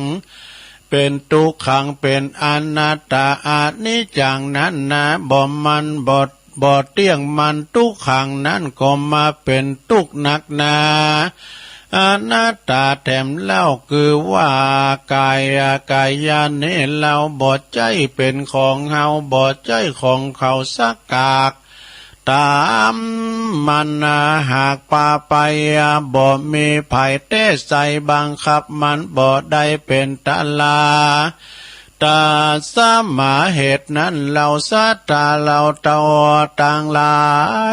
เป็นทุกขังเป็นอนัตตาอานิจจังนั้นนะบ่มันบ่เตี้ยงมันทุกขังนั้นก็มาเป็นทุกข์หนักหนาอนัตตาแถมเล่าคือว่ากายานี้เราบ่ใจเป็นของเฮาบ่ใจของเขาสักกากตามมันหากปาไปบ่มีไผเต้ใส่บังคับมันบ่ได้เป็นตาลาตาสมาเหตุนั้นเราสัตตาเราเตาต่างหลา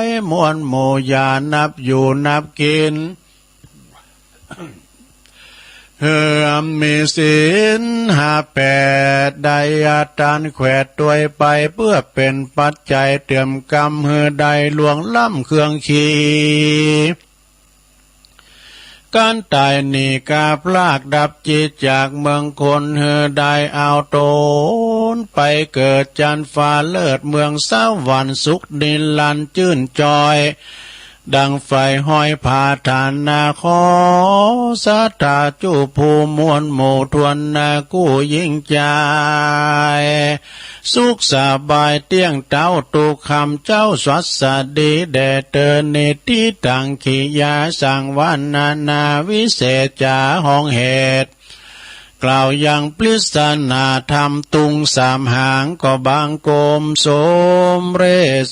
ยมวลหมู่ยานับอยู่นับกินมีศีล58ได้อาจารย์แขวดตัวไปเพื่อเป็นปัจจัยเตรียมกรรมใดหลวงล่ำเครื่องขีการตายนี่กาพลากดับจิตจากเมืองคนได้เอาตนไปเกิดจันฟ้าเลิศเมืองสวรรค์สุขนิรันดร์จื่นจอย ดังไฟห้อยผาฐานนาขอสัทธาจุภูมวลหมู่ทวนนากู้ยิ่งใจสุขสบายเตี้ยงเต้าตุคำเจ้าสวัสดีแด่เตอเนติตังขียาสังวานาวิเศษจาห้องเหตุกล่าวยังปริศนาธรรมตุงสามหางก็บางโกมสมเร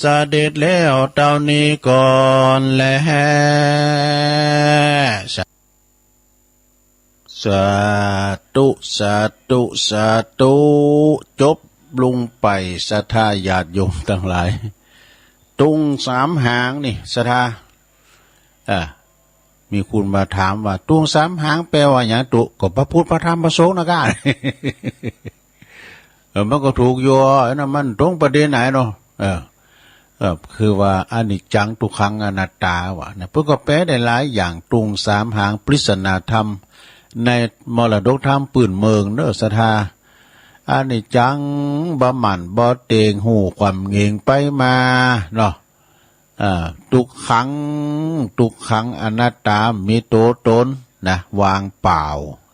สเด็จแล้วเต่านี้ก่อนแลสาธุสาธุสาธุจบลุงไปศรัทธาญาติโยมทั้งหลายตุงสามหางนี่ศรัทธามีคุณมาถามว่าตุงสามหางแปลว่าอย่างตุก็พระพุทธพระธรรมพระสงฆ์นะกันมันก็ถูกโยนะมันตรงประเด็นไหนเนาะคือว่าอนิจจังทุกขังอนัตตาวะนะเพื่อก็แปลได้หลายอย่างตุงสามหางปริศนาธรรมในมรดกธรรมปืนเมืองเนอศรัทธาอนิจจังบะหมั่นบ่เตงหูความเงงไปมาเนาะทุกขังอนัตตามีตัวตนนะวางเปล่า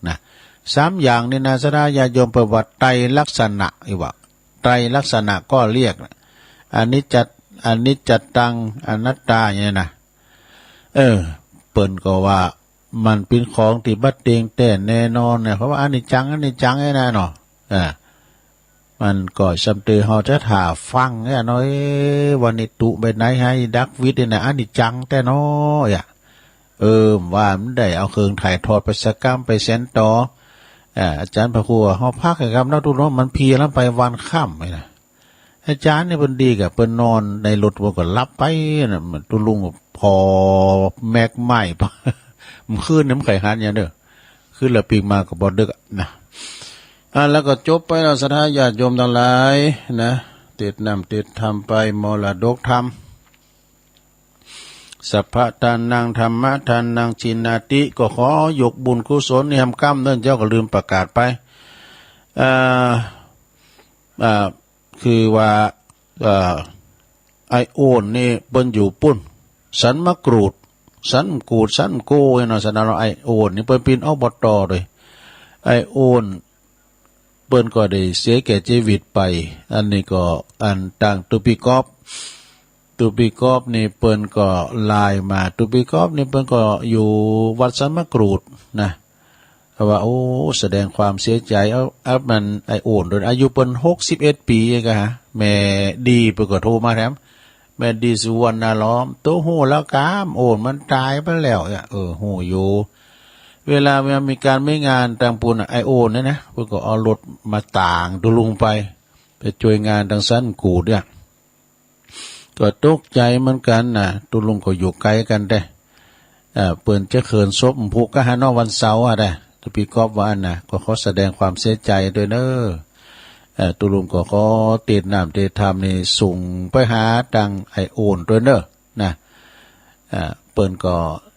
นะสามอย่างนี่นะศรัทธาญาโยมประวัติไตรลักษณะอีว่าไตรลักษณะก็เรียกอนิจจตังอนัตตาอย่างนี้นะเปิ้นก็ว่ามันเป็นของที่บัดเตงแต่แน่นอนเนี่ยเพราะว่าอนิจจังไอ้นะเนาะมันก็จำเตอเฮาจะถ่าฟังเนี่ยน้อยวันนี้ตุไปไหนให้ดักวิทย์เนี่ยอนิจจังแต่น้อยว่ามันได้เอาเครื่องถ่ายทอดไปสักกรรมไปเซ็นต่ออาจารย์พระครูเฮาพักให้ครับนักตุนมันเพียแล้วไปวันค่ำนะอาจารย์เนี่ยเพิ่นดีกับเพิ่นนอนในรถบ่ก็หลับไปน่ะตุลุงพอแมกไหม้มันคืนน้ำไข่หันอย่างเด้อคืนละปีมาก็บ่ดึกนะแล้วก็จบไปแล้วศรัทธาญาติโยมทั้งหลายนะติดนำติดธรรมไปมรดกธรรมสัพพะทานังธรรมะทานังชินาติก็ขอยกบุญกุศลนี่ทำกรรมเนื่องเจ้าก็ลืมประกาศไปคือว่าไอโอนนี่เปิ้นอยู่ปุ่นสันมะกรูดสันกูดสันโก้เนาะสันเราไอโอนนี่เปิ้นปีนอบตเลยไอโอนเปิ้นก็ได้เสียแก่ชีวิตไปอันนี้ก็อันต่างตุปิกอบนี่เปิ้นก็ลายมาตุปิกอบนี่เปิ้นก็อยู่วัดสันมะกรูดนะว่าโอ้แสดงความเสียใจเอามันไอโอนโดยอายุเปิ้น61 ปีเองฮะแม่ดีเปิ้นก็โทรมาแถมแม่ดีสุวรรณล้อมโตฮู้แล้วกามโอนมันตายไปแล้วฮู้อยู่เวลามีการไม่งานต่างปุ่นไอโอนนะเพิ่นก็เอารถมาต่างตุลุงไปช่วยงานทางสั้นกูดเนี่ยก็ตกใจเหมือนกันน่ะตุลุงก็อยู่ไกลกันได้เปิ้นจะเขินศพผูกกะหานอวันเสาร์ได้ตุปีกอบว่าน่ะก็ขอแสดงความเสียใจด้วยเด้อตุลุงก็ขอติดน้ำติดธรรมนี่ส่งไปหาดังไอโอนด้วยเด้อนะเปิ้นก็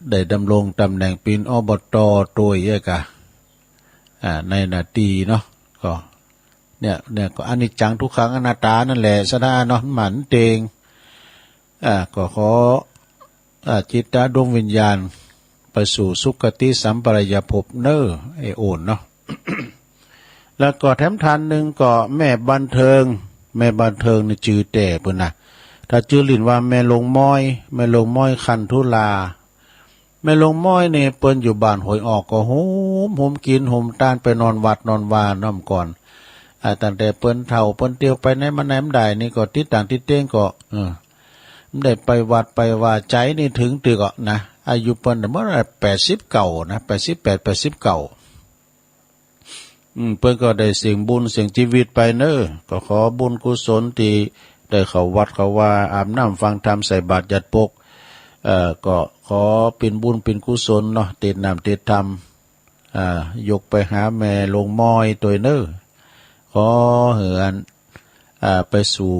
ได้ดำรงตำแหน่งเป็นอบตตัวเยอะกะในนาทีเนาะก็เนี่ยก็อนิจจังทุกขังอนัตตานั่นแหละศรัทธาเนาะหมันเตงก็ขอจิตดวงวิญญาณไปสู่สุคติสัมปรายภพเน้อไอโอนเนาะ แล้วก็แถมทานหนึ่งก็แม่บันเทิงนี่จื่อแต่เพิ่นน่ะถ้าจื่อลิ้นว่าแม่ลงม้อยคันธุลาแม่ลงม้อยนี่เปิ้นอยู่บ้านหอยออกก็โหมกินโหมต้านไปนอนวัดนอนวาน้ำก่อนตั้งแต่เปิ้นเฒ่าเปิ้นเตียวไปไหนมาไหนได้นี่ก็ติดต่างติดเต้งก็ได้ไปวัดไปว่าใจนี่ถึงตึกนะอายุเปิ้นเมื่อ80เก่านะ88 89เพิ่นก็ได้เสียงบุญเสียงชีวิตไปเนอก็ขอบุญกุศลที่ได้เข้าวัดเข้าว่าอาบน้ำฟังธรรมใส่บาตรยัดปกก็ขอเป็นบุญเป็นกุศลเนาะติดน้ำติดธรรมยกไปหาแม่ลงม้อยตัวเนอขอเหือนไปสู่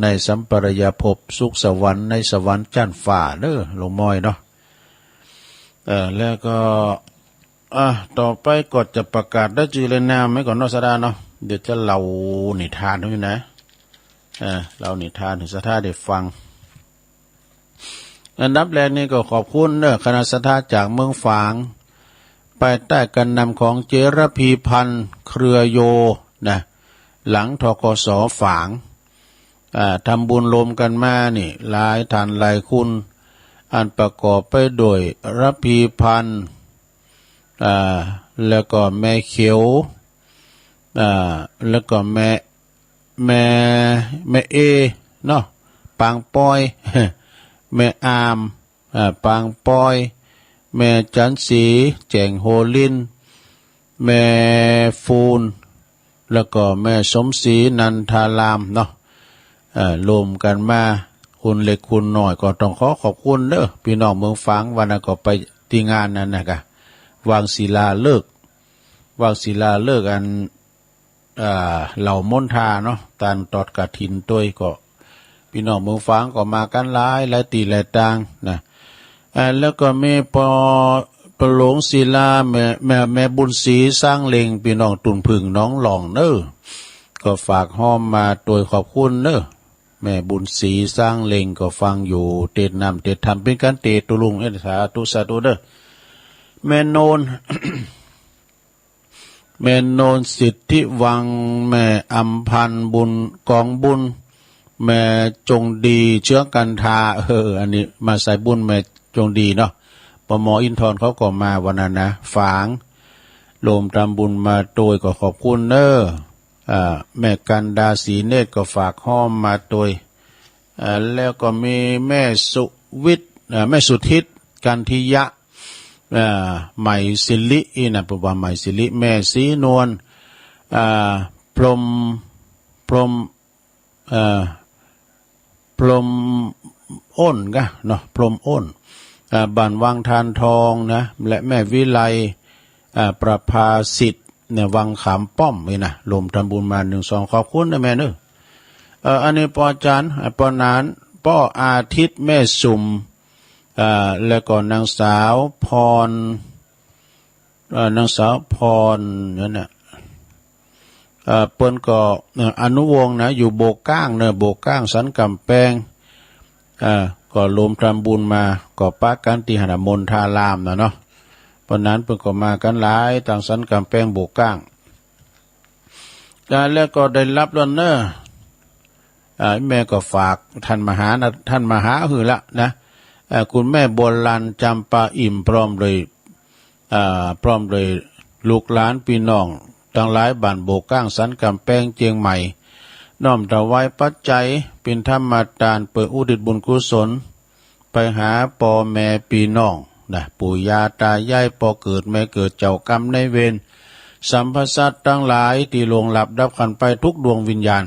ในสัมปรายภพสุขสวรรค์ในสวรรค์จันทร์ฟ้าเนอลงม้อยเนาะแล้วก็ต่อไปก็จะประกาศได้จื่อเลยนามไม่ก่อนเนาะศรัทธาเนาะเดี๋ยวจะเล่านิทานด้วยนะเล่านิทานถึงศรัทธาได้ฟัง อันดับแรกนี่ก็ขอบคุณเนอะคณะสัตยาจากเมืองฝางไปใต้การนำของเจรพีพันธ์เครือโยนะหลังทกสฝางทำบุญรวมกันมานี่หลายทานหลายคุณอันประกอบไปโดยระพีพันธ์แล้วก็แม่เขียวแล้วก็แม่เอเนาะปางปอยแม่อามปางปอยแม่จันสีแจงโฮลินแม่ฟูนแล้วก็แม่สมศรีนันทารามเนาะรวมกันมาคุณเล็กคุณน้อยก็ต้องขอบคุณเด้อพี่น้องเมืองฝางวันนั้นก็ไปที่งานนั้นนะกะวางศิลาฤกษ์อันเหล่ามนทาเนาะตานตอดกฐินตัวก็พี่น้องเมืองฝางก็มากันหลายตีหลายต่างนะแล้วก็มีประหลงศิลาแม่บุญศรีสร้างเลงพี่น้องตุนพึ่งน้องหลองเน้อก็ฝากห้อมมาโดยขอบคุณเน้อแม่บุญศรีสร้างเลงก็ฟังอยู่เตดนำเตดทำเป็นการเตดตุลุงสาธุเด้อแม่โนน แม่โนนสิทธิวังแม่อำพันธ์บุญกองบุญแม่จงดีเชื้อกันทาอันนี้มาใส่บุญแม่จงดีเนาะปมอินทร์เขาก็มาวันนั้นนะฝางโลมทำบุญมาโดยก็ขอบคุณเนอแม่กันดาสีเนตรก็ฝากห้อมมาโดยแล้วก็มีแม่สุวิทย์แม่สุทิศกันทิยะใหม่ศิลินะปว่าใหม่ศิลิแม่สีนวลพรมอ้นกะเนาะพรมอ้นบ้านวังทานทองนะและแม่วิไลประภาสิทธิ์เนี่ยวังขามป้อมนี่นะรวมทำบุญมา1-2ขอบคุณนะแม่เนอะอันนี้ปอจันปอนานป้ออาทิตย์แม่สุ่มแล้วก็นางสาวพรนั่นน่ะเปิ้นก็อนุวงศ์นะอยู่โบกก้างเนอะโบกก้างสันกำแพงก็รวมทำบุญมาก็ปะกันที่หนมนทารามนะเนาะเพราะนั้นเพิ่นก็มากันหลายต่างสันกำแพงโบกก้างแล้วก็ได้รับแล้วเนอะแม่ก็ฝากท่านมหาหือละนะคุณแม่โบราณจำปาอิ่มพร้อมเลยลูกหลานพี่น้องทั้งหลายบ้านโบกก้างสันกำแพงเจียงใหม่น้อมถวายปัจจัยเป็นธรรมทานเปิดอุทิศบุญกุศลไปหาพ่อแม่พี่น้องนะปู่ย่าตายายพ่อเกิดแม่เกิดเจ้ากรรมในเวรสัมภสัตทั้งหลายที่ลงหลับดับขันไปทุกดวงวิญญาณ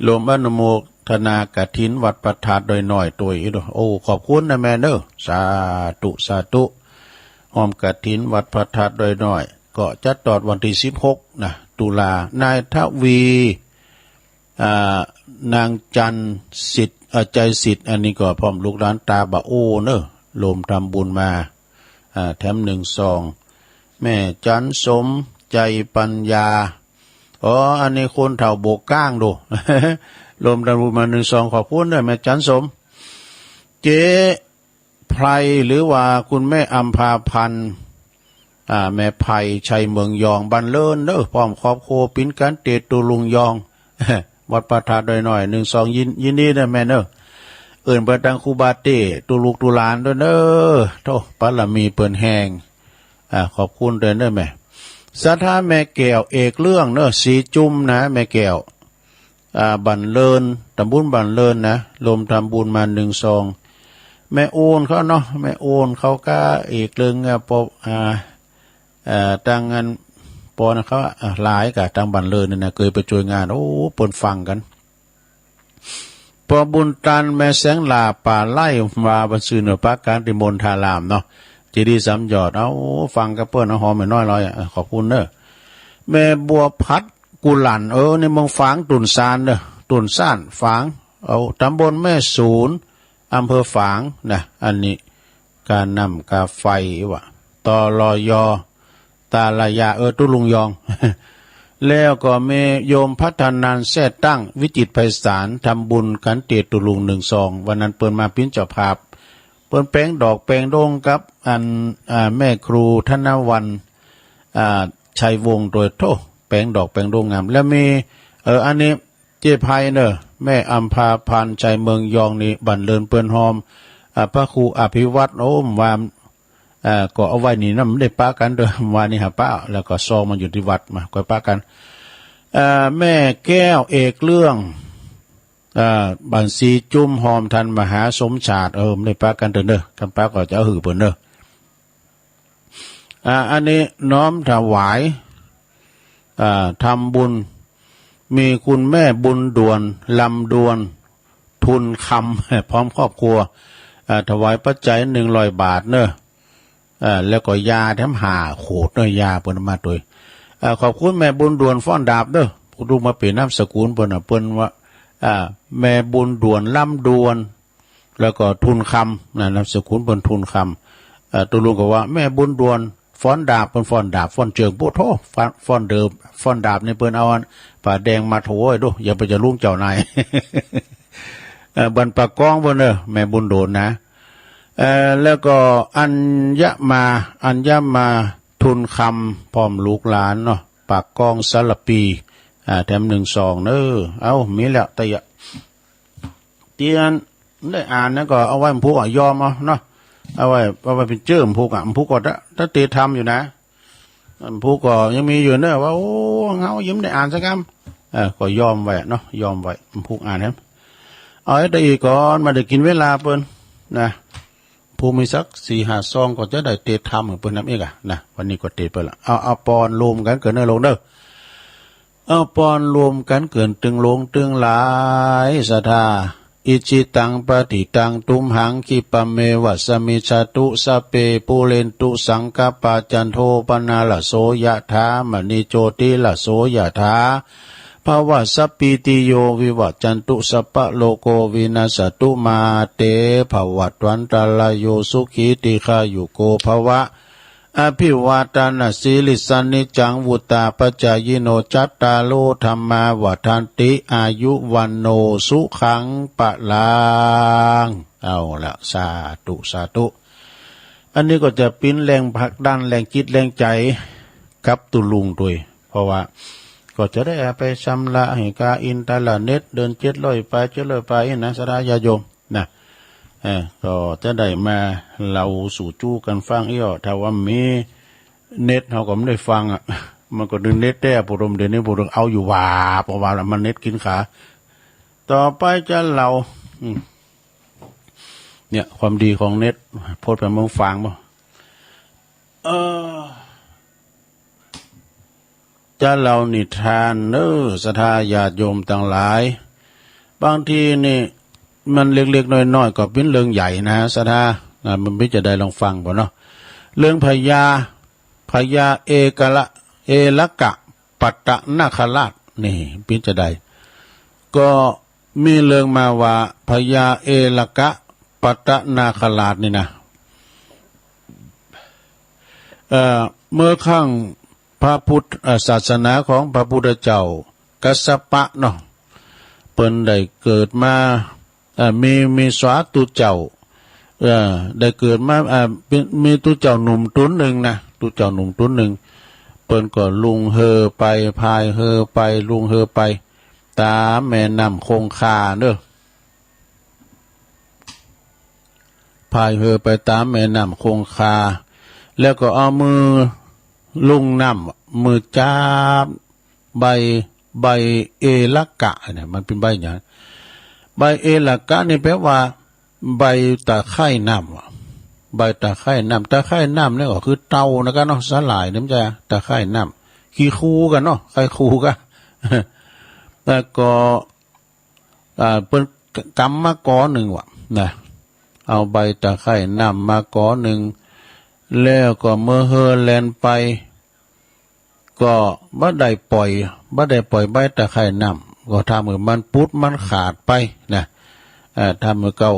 รวมอนุโมทนากฐินวัดประทาดโดยหน่อยตัวอีกโอ้ขอบคุณนะแม่เนอะสาธุหอมกฐินวัดประทาดโดยหน่อยก็จะตอดวันที่16นะตุลานายทวีนางจันสิทธิ์ใจสิทธิ์อันนี้ก็พร้อมลูกหลานตาบะโอเนอะรวมทำบุญมาแถม1-2แม่จันสมใจปัญญาอันนี้คนเฒ่าโบกก้างดู รวมทำบุญมา1-2ขอบคุณด้วยแม่จันสมเจ๊ไพรหรือว่าคุณแม่อัมพาพันธ์แม่ไผ่ชัยเมืองยองบันเลินเนอะพร้อมครอบครัวปิ้นกันเตตุลุงยอง วัดประทาโดยหน่อย1-2ยินดีนะแม่เนอะเอิ่นเปิดดังคูบาเต้ตุลูกตุลานด้วยเนอะโธ่ปะละมีเปิ้นแหงขอบคุณด้วยเนอะแม่สัทธาแม่แก้วเอกเรื่องเนอะสีจุ่มนะแม่แก้วบันเลินตำบุญบันเลินนะรวมทำบุญมา1-2แม่โอนเขาเนาะแม่โอนเขาก็เอกเรื่องปอตั้งงานปอนะเขาหลายกับตั้งบันเลินนี่นะเคยไปช่วยงานโอ้เปิ่นฟังกันปอบุญตันแม่แสงลาป่าไล่มาบรรซือเหนือปาการติมนทารามเนาะจีดีสามยอดฟังกับเปิ้นหอมไม่น้อยลอยขอบคุณเนอะแม่บัวพัดกุหลันในเมืองฝางตุนซานเนอะตุนซ่านฝางตำบลแม่ศูนย์อำเภอฝางนะอันนี้การนำกาไฟวะตอลอยอตาลายาตุลุงยอง แล้วก็มีโยมพัฒนานแท้ตั้งวิจิตรไพศาลทำบุญกันเตตุลุง12วันนั้นเปิ้นมาปิ้นเจ้าภาพเปิ้นแป้งดอกแป้งโด่งกับอันแม่ครูธนวันชัยวงศ์โดยโทแป้งดอกแป้งโด่งงามแล้วมีอันนี้เจ๊ไพเนอะแม่อัมพาพันธ์ใจเมืองยองนี่บันเลินเปิ้นหอมพระครูอภิวัตรโอ้มวามก็เอาไว้นี่นะมันได้ป้ากันเด้อวานี่หาป้าแล้วก็ซองมันอยู่ที่วัดมาก็ป้ากันแม่แก้วเอกเรื่องบัญชีจุ้มหอมทันมหาสมชาติไม่ได้ป้ากันเด้อกันป้าก็จะเอาหือเปิ้นเด้ออันนี้น้อมถวายทำบุญมีคุณแม่บุญด่วนลำดวนทุนคำพร้อมครอบครัวถวายปัจจัย100 บาทเนอะแล้วก็ยาแถมหาโขดเนอะยาเปิ้นมาโดยขอบคุณแม่บุญด่วนฟ้อนดาบเด้อผู้ดูมาเปลี่ยนนามสกุลเปิ้นว่าแม่บุญด่วนลำดวนแล้วก็ทุนคำนามสกุลเปิ้นทุนคำตัวลุงก็ว่าแม่บุญด่วนฟ้อนดาบเปิ้นฟ้อนดาบฟ้อนเจิงโพโทฟ้อนเดิมฟ้อนดาบนี่เปิ้นเอาอันป่าแดงมาโถยดูอย่าไปจะลุงเจ้านายบันปากกองเปิ้นเด้อแม่บุญโดนนะแล้วก็อัญมาทุนคำพร้อมลูกหลานเนาะปากกองสารปีแถม12เนอะเอามีแล้วแต่อย่าเตียนได้อ่านนะก็เอาไว้ผูกยอมเอาเนาะเอาไว้เป็นเจิมผูกผูกก็ถ้าเตทำอยู่นะผูกก็ยังมีอยู่เนอะว่าโอ้เงายิ้มได้อ่านสักคำก็ยอมไว้เนาะยอมไว้ผูกอ่านครับเอาไอ้ตะอีก่อนมาได้กินเวลาเปิ้นนะผู้มีสัก4-5 ซองก็จะได้เตะทำเหมือนเปิ้นน้ำเอกนะวันนี้ก็เตะเปิ้นละเอาปอนรวมกันเกินเนอลงเด้อเอาปอนรวมกันเกินตึงลงตึงหลายศรัทธาอิจิตังปฏิตังตุมหังคิปะเมวะสมิชาตุสเปปูเรนตุสังกปาจันโทปนาละโสยะถามณีโจติละโสยะถาภาวะสัพพิติโยวิวัจจันตุสัพพะโลโกวินาศตุมาเตภวัตวันตรายโยสุขีติขายุโกภวะอภิวาทานาสีลิสานิจังวุตาปัจจายโนจัตตาโลธรรมาวัฏันติอายุวันโนสุขังปะลังเอาละสาธุสาธุอันนี้ก็จะปิ้นแรงผลักดันแรงจิตแรงใจกับตุลุงด้วยเพราะว่าก็จะได้ไปชำระให้กาอินตลาเน็ตเดิน700 ไป700 ไปนะสดายาโยมนะก็จะได้มาเราสู่จู้กันฟังอีกถ้าว่ามีเน็ตเขาก็ไม่ได้ฟังมันก็ดึงเน็ตได้ปุรมเดี๋ยวนี้ปุรมเอาอยู่ว่าเพราะว่ามันเน็ตกินขาต่อไปจะเราเนี่ยความดีของเน็ตพูดไปมึงฟังบ่จะเรานิทานเนอศรัทธาญาติโยมต่างหลายบางทีนี่มันเล็กๆน้อยๆก็เป็นเรื่องใหญ่นะศรัทธามันไม่จะได้ลองฟังบ่เนาะเรื่องพญาเอละกะปัตตนาคราชนี่เป็นจะได้ก็มีเรื่องมาว่าพญาเอละกะปัตตนาคราชนี่นะเมื่อครั้งพระพุทธศาสนาของพระพุทธเจ้ากัสสปะเนาะเปิ้นได้เกิดมามีสวาตุเจ้าได้เกิดมามีตุเจ้าหนุ่มตุนหนึ่งนะตุเจ้าหนุ่มตุนหนึ่งเปิ้นก็ลุงเฮอไปพายเฮอไปลุงเฮอไปตามแม่น้ำคงคาเด้อพายเฮอไปตามแม่น้ำคงคาแล้วก็เอามือลุงน้ำมือจับใบเอละกะเนี่ยมันเป็นใบอย่างใบเอละกะนี่แปลว่าใบตะไคร่น้ำใบตะไคร่น้ำนี่ก็คือเตานะกันเนาะสลายน้ำใจตะไคร่น้ำขี้คูกันเนาะไข่คูกันแต่ก็เป็นกำมะกอหนึ่งว่ะนะเอาใบตะไคร่น้ำมากอหนึ่งแล้วก็เมื่อเฮอแลนไปก็บ่ได้ปล่อยใบตะไคร่น้ำก็ทำเหมือนมันพุดมันขาดไปนะทำเหมือนเก้า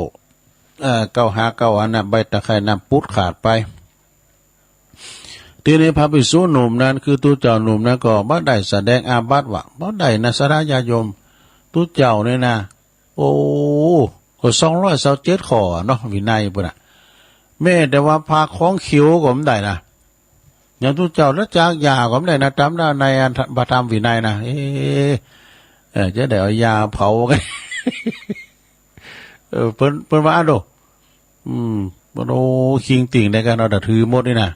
อันน่ะใบตะไคร่น้ำพุดขาดไปท ทีนี้พระภิกษุหนุ่มนั้นคือตู้เจ้าหนุ่มนั้นก็บ่ได้แสดงอาบัติว่าบ่ได้นะสระญาติโยมตู้เจ้าเนี่ยนะโอ้ก็227ข้อเนาะวินัยพุ่นน่ะแม้แต่ว่าพาของคิ้วก็บ่ได้นะอย่างตู้เจ้าแล้วจากยาก็บ่ได้นะตามในพระธรรมวินัยนะจะได้เอายาเผากันเพิ่นว่าโดโอ้คิงติ่งในการเอาแต่ถือหมดนี่นะ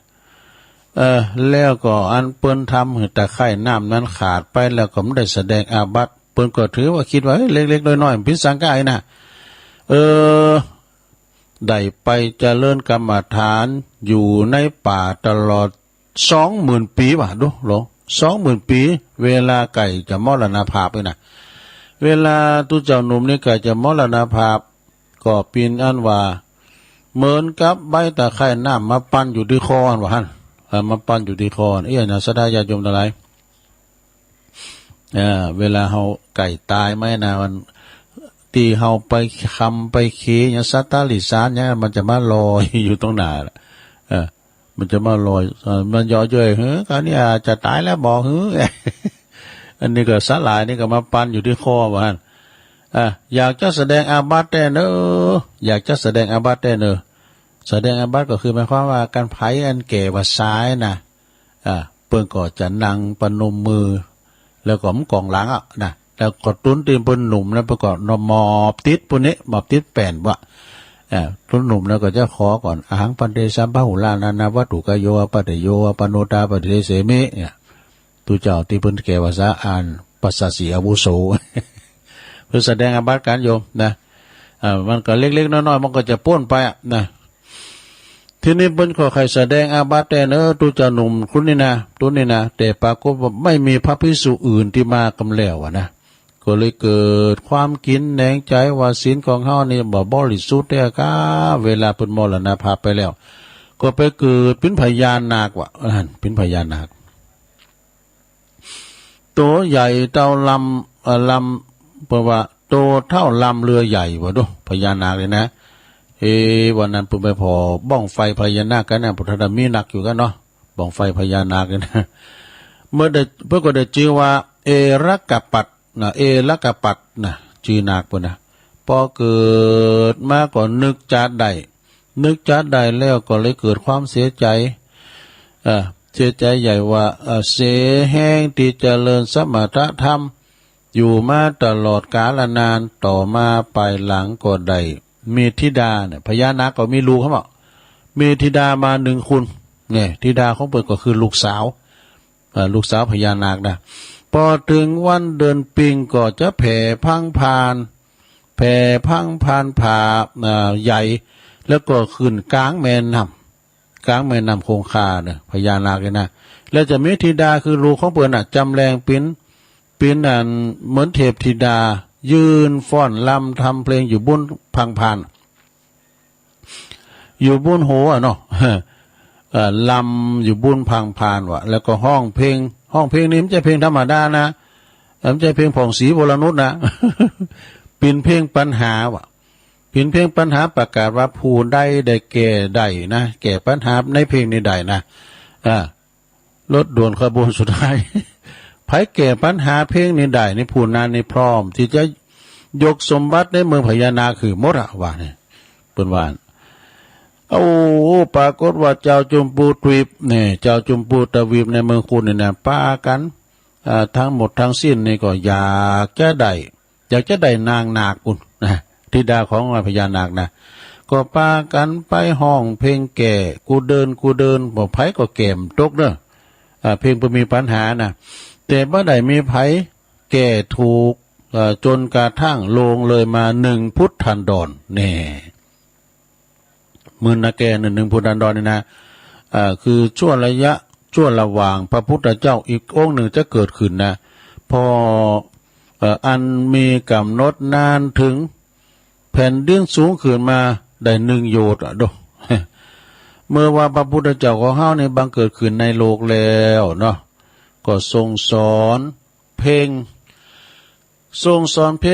แล้วก็อันเปิ้นทำให้ตะไคร่น้ำนั้นขาดไปแล้วก็ไม่ได้แสดงอาบัติเปิ้นก็ถือว่าคิดว่าเล็กๆน้อยๆพิสังกายนะได้ไปเจริญกรรมฐานอยู่ในป่าตลอด 20,000 ปีว่ะดูหลง 20,000 ปีเวลาไก่จะมรณภาพเลยนะเวลาตุเจ้าหนุ่มนี่ไก่จะมรณภาพก็ปีนอันว่าเหมือนกับใบตะไคร่น้ำมาปั้นอยู่ที่คออันว่าหั่นมาปั้นอยู่ที่คอนะสดาญาติโยมทั้งหลายเวลาเฮาไก่ตายไหมนะมันตีเฮาไปคำไปขี้อย่างสัตตาลิสานเนี่ยมันจะมาลอยอยู่ตรงหน้ามันจะมาลอยมันย่อเย้ยคราวนี้จะตายแล้วบอกอันนี้ก็สลายนี่ก็มาปั้นอยู่ที่คอว่าหั่นอยากจะแสดงอาบัติแต่เนออยากจะแสดงอาบัติแต่เนอแสดงอาบัติก็คือหมายความว่าการไผอันแก่ว่าซ้ายนะเปิ้นก็จะนั่งปนมมือแล้วก็มกองหลังนะแล้วก็ตุ้นตีนเปิ้นหนุ่มแล้วประกอบหมอบติดปุ่นนี้หมอบติดแป้นว่าตุ้นหนุ่มแล้วก็จะขอก่อนอาหังปันเดสัมภหุลานานาวัตถุกโยปะเตโยปโนตาปะเทเสมิเนี่ยตุเจ้าที่เปิ้นแก่ว่าซะอ่านปัสสสีอาวุโสเพื่อแสดงอาบัติการโยมนะมันก็เล็กๆน้อยๆมันก็จะป้นไปนะทีนี้เปิ้นขอใครแสดงอาบัติแต่เนอตุเจ้าหนุ่มคุณนี่นะตุนี่นะแต่ปรากฏว่าไม่มีพระภิกษุอื่นที่มากำแล้วนะก็เลยเกิดความกินแหนงใจว่าศีลของเฮานี่บ่บริสุทธิ์แท้กะเวลาเพิ่นมรณภาพไปแล้วก็ไปเกิดเป็นพญานาคว่าเป็นพญานาคตัวใหญ่เท่าลำเพราะว่าโตเท่าลำเรือใหญ่ว่าดูพญานาคเลยนะวันนั้นเพิ่นไปพอบ้องไฟพญานาคกันนะพุทธธรรมมีหนักอยู่กันเนาะบ้องไฟพญานาคกันนะเมื่อได้เพิ่นก็ได้ชื่อว่าเอรักกปัตนะเอรักกปัตนะชื่อนาคเพิ่นนะพอเกิดมาก็นึกจัดได้แล้วก็เลยเกิดความเสียใจเสียใจใหญ่ว่าเสแห้งที่เจริญสมถะธรรมอยู่มาตลอดกาลนานต่อมาไปหลังก็ได้มีธิดาเนี่ยพญานาคก็มีลูกเขาบอกมีธิดามา1คนเนี่ยธิดาของเปิดก็คือลูกสาวพญานาคนะพอถึงวันเดือนปิงก็จะแผ่พังพานผ่าใหญ่แล้วก็ขึ้นกลางแม่น้ำคงคาเนี่ยพญานาคเลยนะแล้วจะมีธิดาคือลูกของเปิดจำแรงปิ้นอันเหมือนเทพธิดายืนฟ้อนลำทำเพลงอยู่บนพังพานอยู่บนโหเนาะลำอยู่บนพังพานวะแล้วก็ห้องเพลงนี้ไม่ใช่เพลงธรรมดานะไม่ใช่เพลงผ่องศรีวรนุชนะเป็นเพลงปัญหาวะเป็นเพลงปัญหาประกาศว่าผู้ใดได้แก่ได้นะแก่ปัญหาในเพลงนี้ได้นะรถด่วนขบวนสุดท้ายไผแก่ปัญหาเพลงนี้ได้ในผู้นั้นในพร้อมที่จะยกสมบัติในเมืองพญานาคคือหมดว่าเนี่ยเป็นว่าปรากฏว่าเจ้าจุมพูทวีปเนี่ยเจ้าจุมพูทวีปในเมืองคุณเนี่ยป้ากันทั้งหมดทั้งสิ้นนี่ก็อยากจะได้นางนาคคุณนะธิดาของพญานาคนะก็ป้ากันไปห้องเพลงแก่กูเดินบอกไผก็แก่มตกเด้อเพลงบ่มีปัญหานะแต่บ่ได้มีไผแก่ถูกจนกระทั่งลงเลยมา1 พุทธันดรแน่มือนะแก่1 พุทธันดรนี่นะคือช่วงระหว่างพระพุทธเจ้าอีกองค์หนึ่งจะเกิดขึ้นนะพออันมีกำหนดนานถึงแผ่นดินสูงขึ้นมาได้1 โยชน์ดูเมื่อว่าพระพุทธเจ้าของเฮาในบังเกิดขึ้นในโลกแล้วเนาะก็ทรงสอนเพล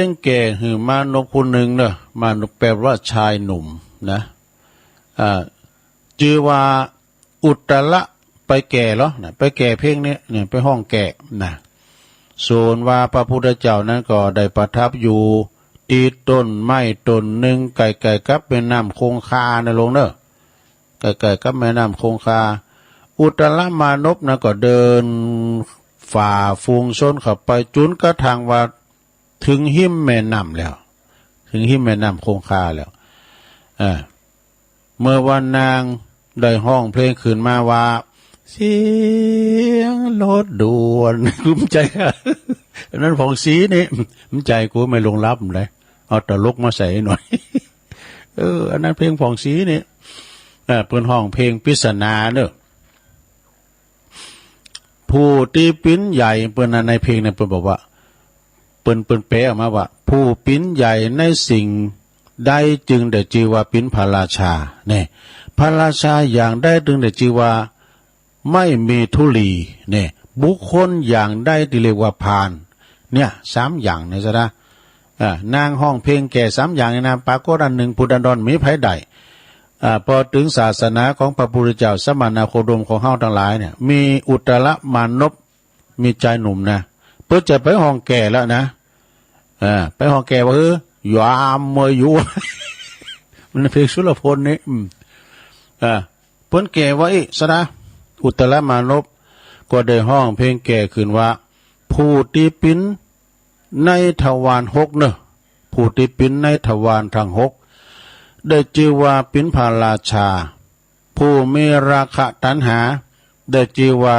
งแก่หือมานพคนหนึ่งเนาะมานพแปลว่าชายหนุ่มนะชื่อว่าอุตตระ ไปแก่เหรอนะไปแก่เพลงนี้เนี่ยไปห้องแก่นะส่วนว่าพระพุทธเจ้านั้นก็ได้ประทับอยู่ตีต้นไม้ต้นหนึ่งไก่ๆกับแม่น้ำคงคาในลงเนอะไก่ๆกับแม่น้ำคงคาอุตรมานพนะก็เดินฝ่าฟูงชนเข้าไปจุนกระทั่งว่าถึงหิมแม่น้ำแล้วถึงหิมแม่น้ำคงคาแล้วเมื่อวันนางได้ห้องเพลงขึ้นมาว่าเสียงรถด่วนคุ้มใจอันนั้นของสีนี่คุ้มใจกูไม่ลงรับเลยเอาตลกมาใส่หน่อยอันนั้นเพลงของสีนี่เป็นห้องเพลงปริศนาเนอะผู้ตีปิ้นใหญ่เปิ้นในเพลงเนี่ยเปิ้นบอกว่าเปิ้นแปลออกมาว่าผู้ปิ้นใหญ่ในสิ่งได้จึงได้ชื่อว่าปิ้นพระราชาเนี่ยพระราชาอย่างได้จึงได้ชื่อว่าไม่มีทุลีเนี่ยบุคคลอย่างได้ที่เรียกว่าพานเนี่ย3อย่างเนี่ยซะนะนางห้องเพลงแก่3อย่างในนามปรากฏอันหนึ่งพุทธันดรมีไผใดพอถึงศาสนาของพระพุทธเจ้าสมณโคดมของเฮาทั้งหลายเนี่ยมีอุตรมานพมีใจหนุ่มนะเพื่อจะไปห้องแก่แล้วนะไปห้องแก่ว่าอยู่อามเมยอยู่ มันเพลงสุรพลนี่เพิ่นแก่ไว้ซะนะอุตรมานพก็ได้ห้องเพลงแก่ขึ้นว่าผู้ที่ปิ้นในทวาร6เนอะผู้ที่ปิ้นในทวารทั้ง6ได้ชื่อว่าปิ้นพระราชาผู้มีราคะตัณหาได้ชื่อว่า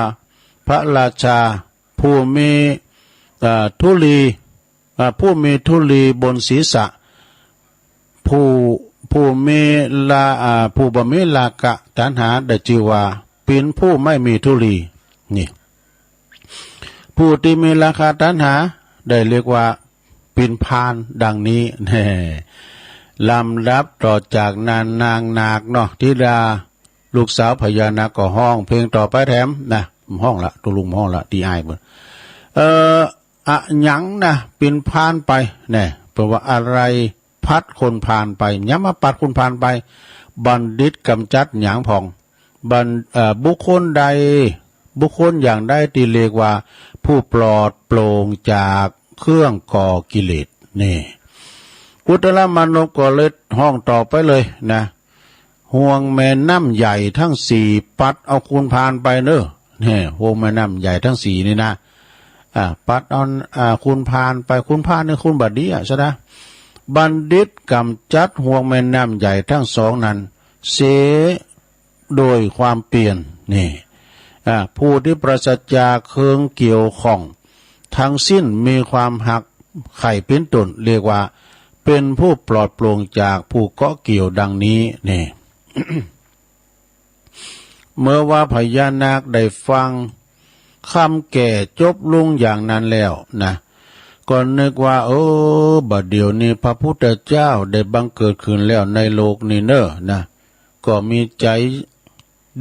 พระราชาผู้มีทุลีผู้มีทุลีบนศีรษะผู้มีผู้บ่มีราคะตัณหาได้ชื่อว่าเป็นผู้ไม่มีทุลีนี่ผู้ที่มีราคะตัณหาได้เรียกว่าเป็นพานดังนี้แน่ลำดับต่อจากนางนาคเนาะธิดาลูกสาวพญานาคก็ห้องเพลงต่อไปแถมนะห้องละตัวลุงห้องละตีอายเบิ่นหยังนะเป็นพานไปแน่แปลว่าอะไรพัดคนผ่านไปย้ำมาปัดคนผ่านไปบัณฑิตกำจัดหยางผ่องบุคคลใดบุคคลอย่างได้ตีเรียกว่าผู้ปลอดโปร่งจากเครื่องก่อกิเลสนี่อุตรมานพก็เลยห้องต่อไปเลยนะห่วงแม่น้ำใหญ่ทั้ง4ปัดเอาคุณพานไปเนอะเนี่ยห่วงแม่น้ำใหญ่ทั้ง4นี่นะปัดเอาคุณพานไปคุณพานนี่คุณบัดนี้ใช่ไหมบัณฑิตกำจัดห่วงแม่น้ำใหญ่ทั้ง2นั้นเสียโดยความเปลี่ยนนี่ผู้ที่ปราศจากเครื่องเกี่ยวข้องทั้งสิ้นมีความหักไข่เป็นต้นเรียกว่าเป็นผู้ปลอดโปร่งจากผู้เกาะเกี่ยวดังนี้นี่ เมื่อว่าพญานาคได้ฟังคำแก่จบลงอย่างนั้นแล้วนะก็นึกว่าบัดเดี๋ยวนี้พระพุทธเจ้าได้บังเกิดขึ้นแล้วในโลกนี้เนอะนะก็มีใจ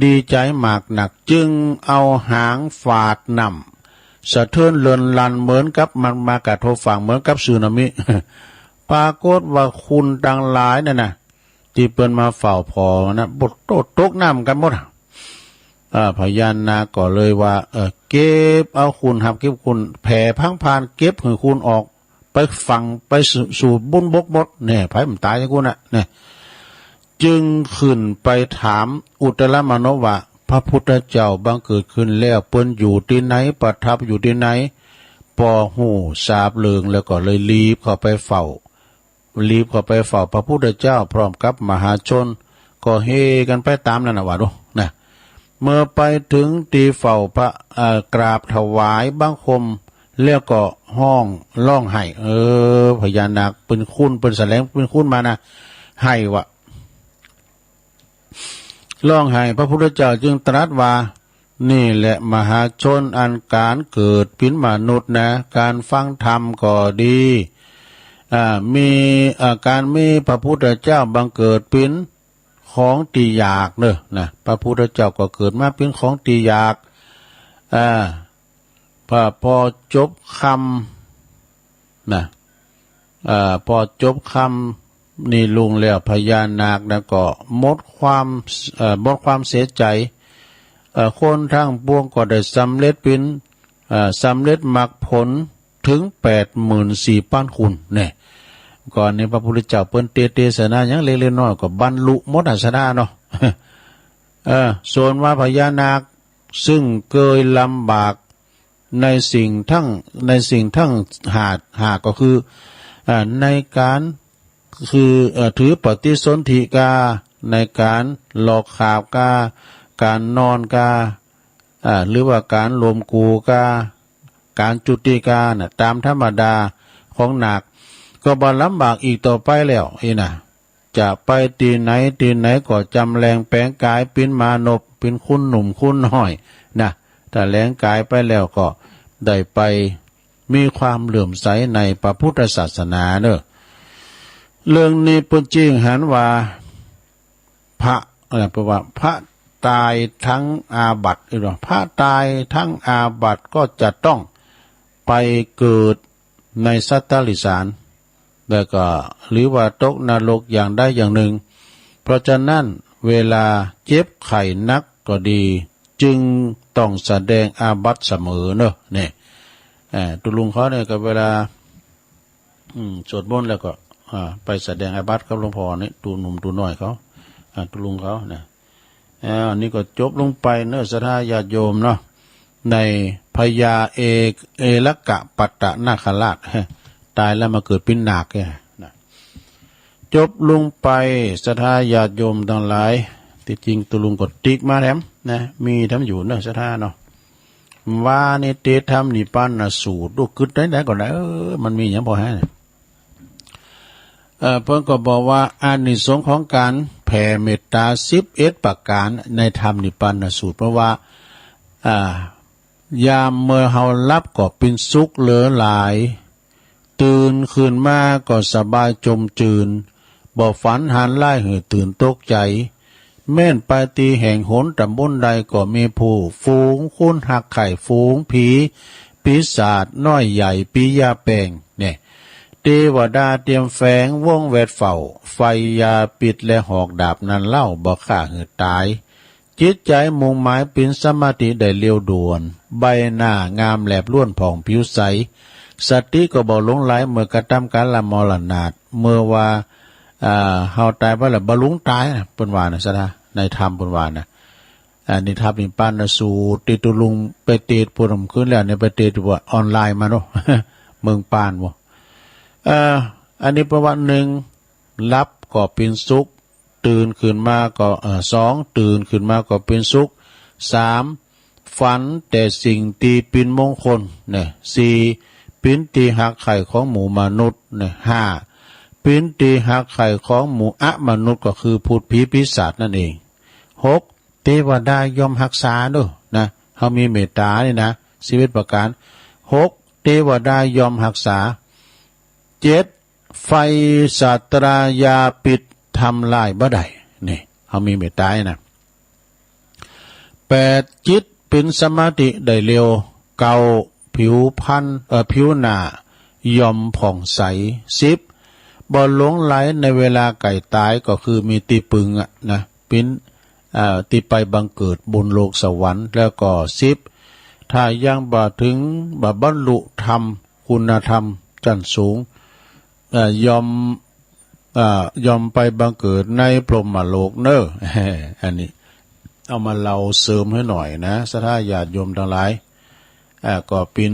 ดีใจมากหนักจึงเอาหางฝาดนำสะเทือนเลินลันเหมือนกับมันมากระทบฝั่งเหมือนกับสึนามิ ปรากฏว่าคุณดังหลายนั่นนะที่เปิ้นมาเฝ้าพอนะบทโตตกน้ำกันหมดพญานาคก็เลยว่าเก็บเอาคุณหับเก็บคุณแผ่พังพานเก็บให้คุณออกไปฝังไปสู่บุญบกบดเนี่ยไผมันตายจังคุณน่ะเนี่ยจึงขึ้นไปถามอุตรมานพว่าพระพุทธเจ้าบังเกิดขึ้นแล้วเปิ้นอยู่ที่ไหนประทับอยู่ที่ไหนปอหูทราบเลืองแล้วก็เลยรีบเข้าไปเฝ้าพระพุทธเจ้าพร้อมกับมหาชนก็เฮกันไปตามนั่นน่ะว่าดูนะเมื่อไปถึงตีเฝ้าพระกราบถวายบังคมแล้วก็ห้องร้องไห้พญานาคเป็นคุณเป็นแสลงเป็นคุณมานะให้วะร้องไห้พระพุทธเจ้าจึงตรัสว่านี่แหละมหาชนอันการเกิดเป็นมนุษย์นะการฟังธรรมก็ดีมีการมีพระพุทธเจ้าบังเกิดเป็นของตีอยากเนอะนะพระพุทธเจ้าก็เกิดมาเป็นของตีอยากพอจบคำนะพอจบคำนี่ลุงแล้วพญานาคนะก็หมดความเสียใจ คนทั้งปวงก็ได้สำเร็จเป็นสำเร็จมรรคผลถึง84,000 คุณเนี่ยก่อนนี้พระพุทธเจ้าเปิ้นเทศนาอย่างเล็กๆน้อยๆก็บรรลุหมดอาสนะเนาะส่วนว่าพญานาคซึ่งเคยลำบากในสิ่งทั้งหาก็คือในการคือถือปฏิสนธิกาในการหลอกข่าวกาการนอนกาหรือว่าการรวมกูกาการจุติกาน่ะตามธรรมดาของนาคก็บ่ลำบากอีกต่อไปแล้วนะจะไปตีไหนก็จำแรงแปลงกายเป็นมานพเป็นคุณหนุ่มคุณน้อยนะแต่แรงกายไปแล้วก็ได้ไปมีความเหลื่อมใสในพระพุทธศาสนาเนอะเรื่องนี้เป็นจริงหันว่าพระอะไรแปลว่าพระตายทั้งอาบัติหรือพระตายทั้งอาบัติก็จะต้องไปเกิดในสัตตลิสารแล้วก็หรือว่าตกนรกอย่างใดอย่างหนึ่งเพราะฉะนั้นเวลาเจ็บไข้นักก็ดีจึงต้องแสดงอาบัติเสมอเนอะเนี่ยตุลุงเขาเนี่ยก็เวลาสวดมนต์แล้วก็ไปแสดงอาบัติกับหลวงพ่อนี่ตูหนุ่มตูน้อยเขาตุลุงเขาเนี่ยนี่ก็จบลงไปเนอะศรัทธาญาติโยมเนาะในพญาเอลกะปัตตนาคราชตายแล้วมาเกิดเป็นนาคแกนะจบลงไปศรัทธาญาติโยมทั้งหลายที่จริงตุลุงก็ติ๊กมาแถมนะมีทำอยู่เนอะศรัทธาเนาะว่านี่เตธรรมนิพพานสูตรดูกึดได้ก่อนนะมันมีอย่างพอให้เพิ่นก็บอกว่าอานิสงส์ของการแผ่เมตตา11ประการในธรรมนิพพานสูตรเพราะว่ายามเมื่อเฮารับก็เป็นสุขเหลือหลายตื่นขึ้นมาก็สบายจมจืนบ่ฝันหันไล่หือตื่นตกใจแม่นไปตีแห่งหนตำบลใดก็มีผู้ฝูงคุ้นหักไข่ฝูงผีปีศาจน้อยใหญ่ปียาแปงเนี่ยเทวดาเตรียมแฝงวงแวดเฝ้าไฟยาปิดและหอกดาบนั้นเล่าบ่ฆ่าหือตายจิตใจมุ่งหมายเป็นสมาธิได้เร็วด่วนใบหน้างามแหลบล้วนผ่องผิวใสสติก็บ่หลงไหลเมื่อกระทำการละมรณาตเมื่อว่าเฮาตายไปแล้วบ่หลงตายนะเพิ่นว่านะซะนะในธรรมเพิ่นว่านะนี่ธรรมนิพพานสูตรติตุลุงไปเตดปุ่นขึ้นแล้วเนี่ยไปเตดว่าออนไลน์มาเนาะ เมืองปานบ่อันนี้ประวัติหนึ่งรับก็เป็นสุขตื่นขึ้นมาก็2ตื่นขึ้นมาก็เป็นสุข3ฝันแต่สิ่งที่เป็นมงคลเนี่ย4เป็นที่หักไข่ของหมู่มนุษย์เนี่ย5เป็นที่หักไข่ของหมู่มนุษย์ก็คือพูดผีปีศาจนั่นเอง6เทวดายอมรักษาด้วยนะเฮามีเมตตานี่นะ11ประการ6เทวดายอมรักษา7ไฟศาสตรายาปิดทำลายบ่ได้นี่เฮามีเมตตานะ8จิตเป็นสมาธิได้เร็วเก่าผิวหน้ายอมผ่องใส10บ่หลงไหลในเวลาไก่ตายก็คือมีตีปึงนะเป็นที่ไปบังเกิดบนโลกสวรรค์แล้วก็10ถ้ายังบ่ถึงบ่บรรลุธรรมคุณธรรมชั้นสูงยอมไปบังเกิดในพรหมโลกเนอะอันนี้เอามาเราเสริมให้หน่อยนะศรัทธาญาติโยมทั้งหลายก็เป็น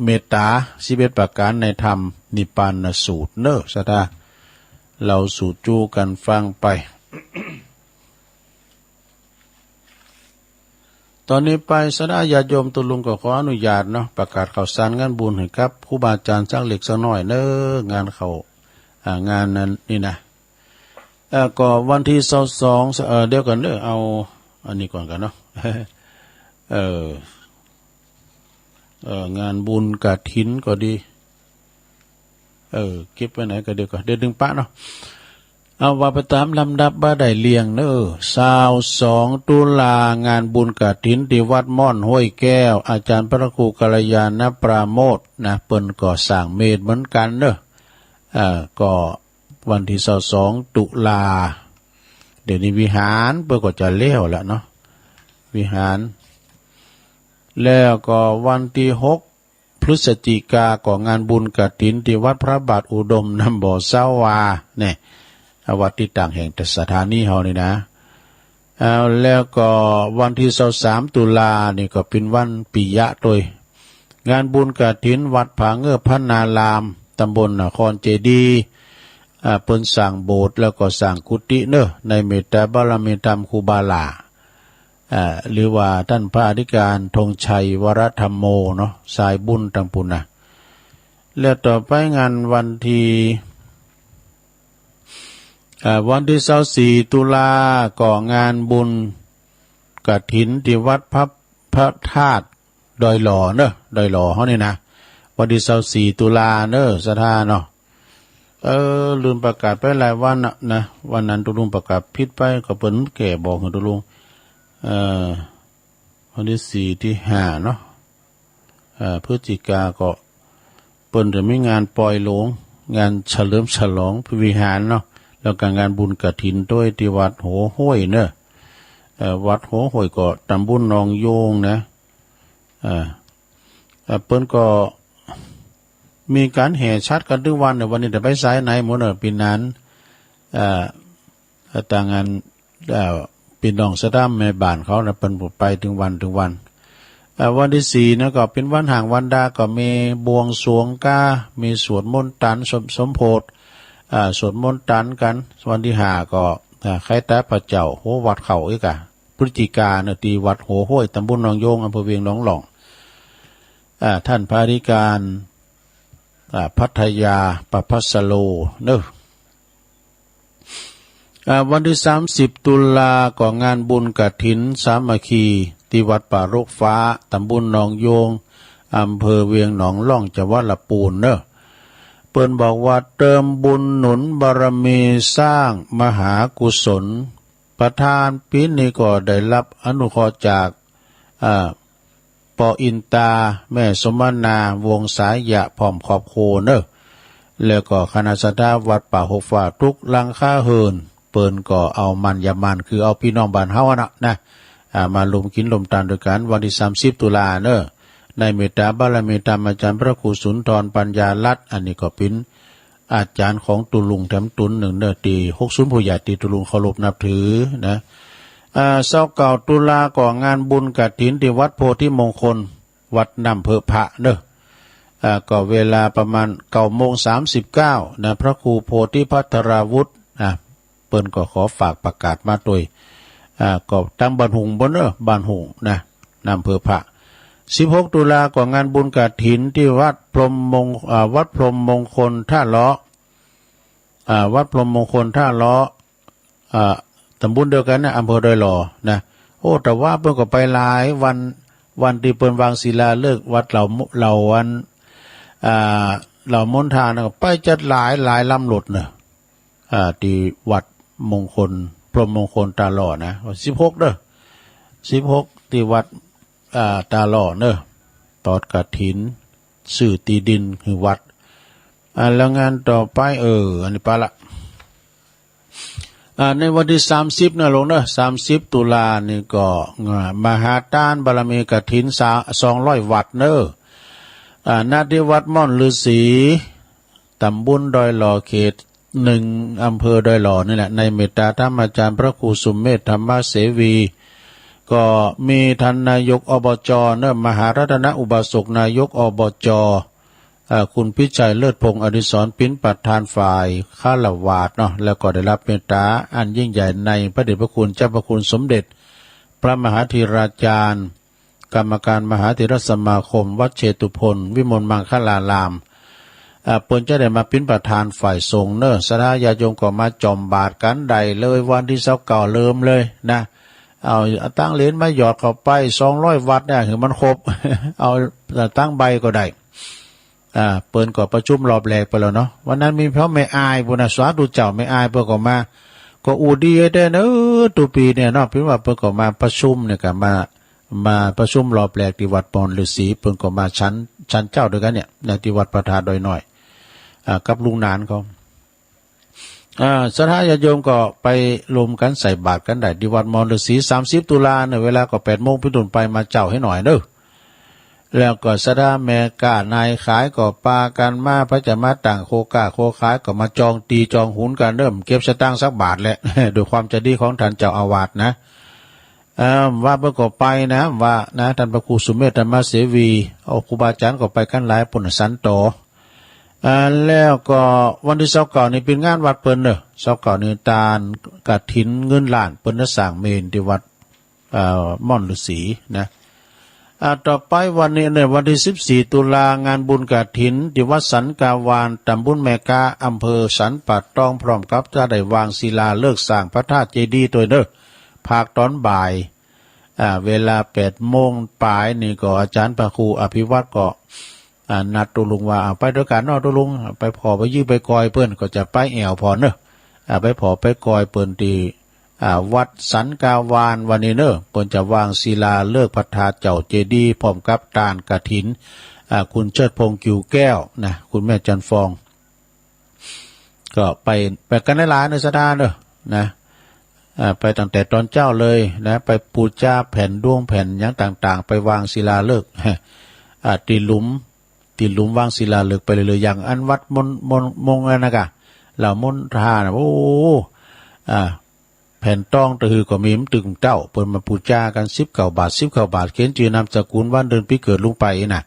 เมตตา11ประการในธรรมนิพพานสูตรเนอะศรัทธาเราสู่จูกันฟังไป ตอนนี้ไปศรัทธาญาติโยมตุลุงก็ขออนุญาตเนาะประกาศข่าวสารงานบุญให้ครับครูบาอาจารย์สักเล็กสักน้อยเนอะงานเขางานนั้นนี่นะก็วันที่22เดี๋ยวกันเด้อเอาอันนี้ก่อนกันเนาะ งานบุญกฐินก็ดีเก็บไปไหนก็เดี๋ยวก่อนเดี๋ยวดึงปะเนาะเอาว่าไปตามลำดับบ่ได้เลี้ยงเนอะ22ตุลางานบุญกฐินที่วัดม่อนห้วยแก้วอาจารย์พระครูกัลยาณปราโมทย์นะเปิ้นก็สร้างเมตเหมือนกันเนอะก็วันที่22ตุลา เดี๋ยวนี้วิหารเปิ่นก็จะเลี้ยวแล้วเนาะวิหารแล้วก็วันที่6 พฤศจิกาก็งานบุญกฐินที่วัดพระบาทอุดมน้ำบ่อเสาวาเนี่ยวัดที่ต่างแห่งสถานีเฮานี่นะแล้วก็วันที่23 ตุลานี่ก็เป็นวันปิยะโดยงานบุญกฐินวัดผาเงือพัฒนารามตำบลนครเจดีย์เปิ้นสร้างโบสถ์แล้วก็สร้างกุฏิเนอะในเมตตาบารมีธรรมครูบาลาหรือว่าท่านพระอธิการธงชัยวรธรรมโมเนาะสายบุญตังปุณนะแล้วต่อไปงานวันที่24 ตุลาก็งานบุญกฐินที่วัดพระธาตุดอยหล่อเนอะดอยหล่อเฮานี่นะวันที่24 ตุลาเนอะสถานเนาะลืมประกาศไปหลายวันนะวันนั้นตุลุงประกาศผิดไปก็เปิ้นแก่บอกให้ตุลุงวันที่4 ที่ 5เนาะพฤศจิกาก็เปิ้นจะมีงานปล่อยหลวงงานเฉลิมฉลองพระวิหารเนาะแล้วก็งานบุญกฐินด้วยที่วัดโหห้วยเนอะวัดโหห้วยก็ตำบลหนองโยงนะเปิ้นก็มีการแห่ชัดกันทุกวันเนี่ยวันนี้จะไปสายไหนหมดเนี่ยปีนั้นต่างงานปีน้องสะดามแม่บ้านเขานะเปิ้นไปถึงวันวันที่4นะก็เป็นวันห่างวันดาก็มีบวงสรวงก้ามีสวดมนต์ตันสมโพธิสวดมนต์ตันกันวันที่5ก็ใครแต่พระเจ้าโหวัดเขาอีกอะพฤศจิกาเนี่ยที่วัดโหห้วยตำบลหนองโยงอำเภอเวียงหนองหลองท่านพระอธิการพัทยาประภัสโลเนอะวันที่30 ตุลาก็งานบุญกฐินสามัคคีที่วัดป่ารกฟ้าตำบลหนองโยงอำเภอเวียงหนองล่องจังหวัดลำพูนเนอะเปิ้นบอกว่าเติมบุญหนุนบารมีสร้างมหากุศลประธานปีนี้ก็ได้รับอนุเคราะห์จากปออินตาแม่สมนาวงสายะพร้อมครอบครัวเนอะแล้วก็คณะสัตยาวัดป่าหกฝ่าทุกลังค่าเฮินเปิ้นก็เอามันยามันคือเอาพี่น้องบ้านเฮานะมาลมกินลมตานด้วยกันวันที่30 ตุลาเนอะในเมตตาบารมีธรรมอาจารย์พระครูสุนทรปัญญาลัตน์อันนี้ก็เป็นอาจารย์ของตุลุงแถมตุนหนึ่งเนอะตี60ผู้ใหญ่ตีตุลุงเคารพนับถือนะ29 ตุลาก็งานบุญกฐินที่วัดโพธิมงคลวัดน้ำเพอพระเนอะก็เวลาประมาณ9:39นะพระครูโพธิพัทราวุฒิเปิ้นก็ขอฝากประกาศมาโดยก็ตั้งบ้านหุงบนเนอะบ้านหุงนะน้ำเพอพระ16 ตุลาก็งานบุญกฐินที่วัดพรหมมงคลท่าล้อวัดพรหมมงคลท่าล้อตำบลเดียวกันนะอำเภอดอยหล่อนะโอ้แต่ว่าเพิ่นก็ไปหลายวันที่เปิ้นวางศิลาฤกษ์วัดเหล่าวันเหล่ามณฑานะไปจัดหลายลำหลดเนอะที่วัดมงคลพรหมมงคลตาหล่อนะ16เด้อ16ที่วัดตาหล่อเนอะตอดกฐินสื่อตีดินคือวัดแล้วงานต่อไปอันนี้ไปละในวันที่30นะลงเนอะ30 ตุลานี่ก็มหาทานบารมีกฐิน200 วัดเนอะณที่วัดม่อนฤาษีตำบลดอยหล่อเขต1อำเภอดอยหล่อนี่แหละในเมตตาธรรมอาจารย์พระครูสุมเมธธรรมเสวีก็มีท่านนายกอบจเนอะมหารัตนอุบาสกนายกอบจคุณพิชัยเลิศพงศ์อดิศรปิ้นประธานฝ่ายข้าละวาดเนาะแล้วก็ได้รับเมตตาอันยิ่งใหญ่ในพระเดชพระคุณเจ้าพระคุณสมเด็จพระมหาธีราจารย์กรรมการมหาเถรสมาคมวัดเชตุพนวิมลมังคลารามเปิ้นจะได้มาปิ้นประธานฝ่ายสงฆ์เนอะสดาญาโยมก็มาจอมบาทกันใดเลยวันที่29เริ่มเลยนะเอาตั้งเหรียญมาหยอดเข้าไป200 วัดเนี่ยถึงมันครบ เอาตั้งใบก็ได้เปิ้นก็ประชุมรอบแรกไปแล้วเนาะวันนั้นมีพระแม่อายบุญสาธุเจ้าแม่อายเปิ้นก็มาก็อูดีได้เนอะตุปีเนี่ยเนาะเพิ่นว่าเปิ้นก็มาประชุมเนี่ยก็มาประชุมรอบแรกที่วัดปอนฤาษีเปิ้นก็มาชั้นเจ้าด้วยกันเนี่ยที่วัดประธานดอยน้อยกับลุงนานเขา สถาญาติโยมก็ไปรวมกันใส่บาตรกันได้ที่วัดมอญฤาษี30 ตุลาเนี่ยเวลาก็8 โมงเป็นต้นไปมาเจ้าให้หน่อยเด้อแล้วก็สถาแม่กานายขายก็ปากันมาพระจะมาต่างโคกาโคขายก็มาจองตีจองหุนกันเริ่มเก็บสตางค์สักบาทแหละ โดยความใจดีของท่านเจ้าอาวาสนะว่าเมื่อก็ไปนะว่านะท่านพระครูสุเมธธรรมเสวีเอาครูบาอาจารย์ก็ไปกันหลายปุณสันโตแล้วก็วันที่29นี่เป็นงานวัดเปิ้นเด้อ29นี่ตาลกฐินเงินล้านเปิ้นสร้างเมนที่วัดม่อนฤาษีนะต่อไปวันนี้เนี่ยวันที่14 ตุลางานบุญกฐินที่วัดสันกาวานตำบลแมกาอำเภอสันป่าตองพร้อมกับจะได้วางศิลาฤกษ์สร้างพระธาตุเจดีย์ตัวเด้อภาคตอนบ่ายเวลา8 โมงปลายนี่ก็อาจารย์พระครูอภิวัตรก็นัดตุลุงว่าไปด้วยกันเนาะตุลุงไปพอไปยื้อไปกอยเปิ้นก็จะไปแอวพอเนอะไปพอไปกอยเปิ้นที่วัดสันกาวานวันนี้เนอะเปิ้นจะวางศิลาฤกษ์พระธาตุเจ้าเจดีย์พร้อมกับตาลกฐินคุณเชิดพงษ์กิวแก้วนะคุณแม่จันฟองก็ไปกันหลายๆในสถานเนอะนะไปตั้งแต่ตอนเจ้าเลยนะไปปูชาแผ่นดวงแผ่นอย่างต่างๆไปวางศิลาฤกษ์ตีหลุมวางศิลาฤกษ์ไปเลยอย่างอันวัดมงนะกะเหล่ามนทานะโอ้แผ่นต้องตะฮือก็มีมตึงเจ้าเปิ้นมาปูชากัน19 บาทเขียนชื่อนามสกุลวันเดือนปีเกิดลงไปนะ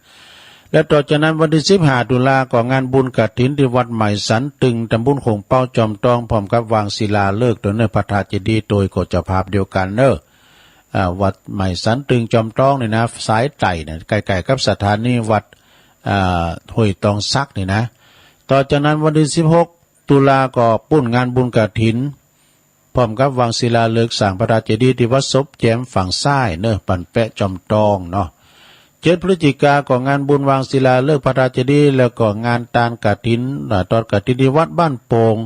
และต่อจากนั้นวันที่15 ตุลาก็งานบุญกฐินที่วัดใหม่สันตึงตำบลคงเป้าจอมตองพร้อมกับวางศิลาฤกษ์ตัวเนื้อพระธาตุเจดีย์โดยก็เจ้าภาพเดียวกันเนอะวัดใหม่สันตึงจอมตองนี่นะสายไต่เนี่ยใกล้ๆกับสถานีวัดห้วยตองซักนี่นะต่อจากนั้นวันที่16 ตุลาก็ปุ้นงานบุญกฐินพร้อมกับวางศิลาฤกษ์สร้างพระธาตุเจดีย์ที่วัดศพแจ่มฝั่งซ้ายเนอะปันแปะจอมตองเนาะ7 พฤศจิกาก็งานบุญวางศิลาฤกษ์พระธาตุเจดีย์แล้วก็งานตาลกฐินตอนกฐินที่วัดบ้านโป่ง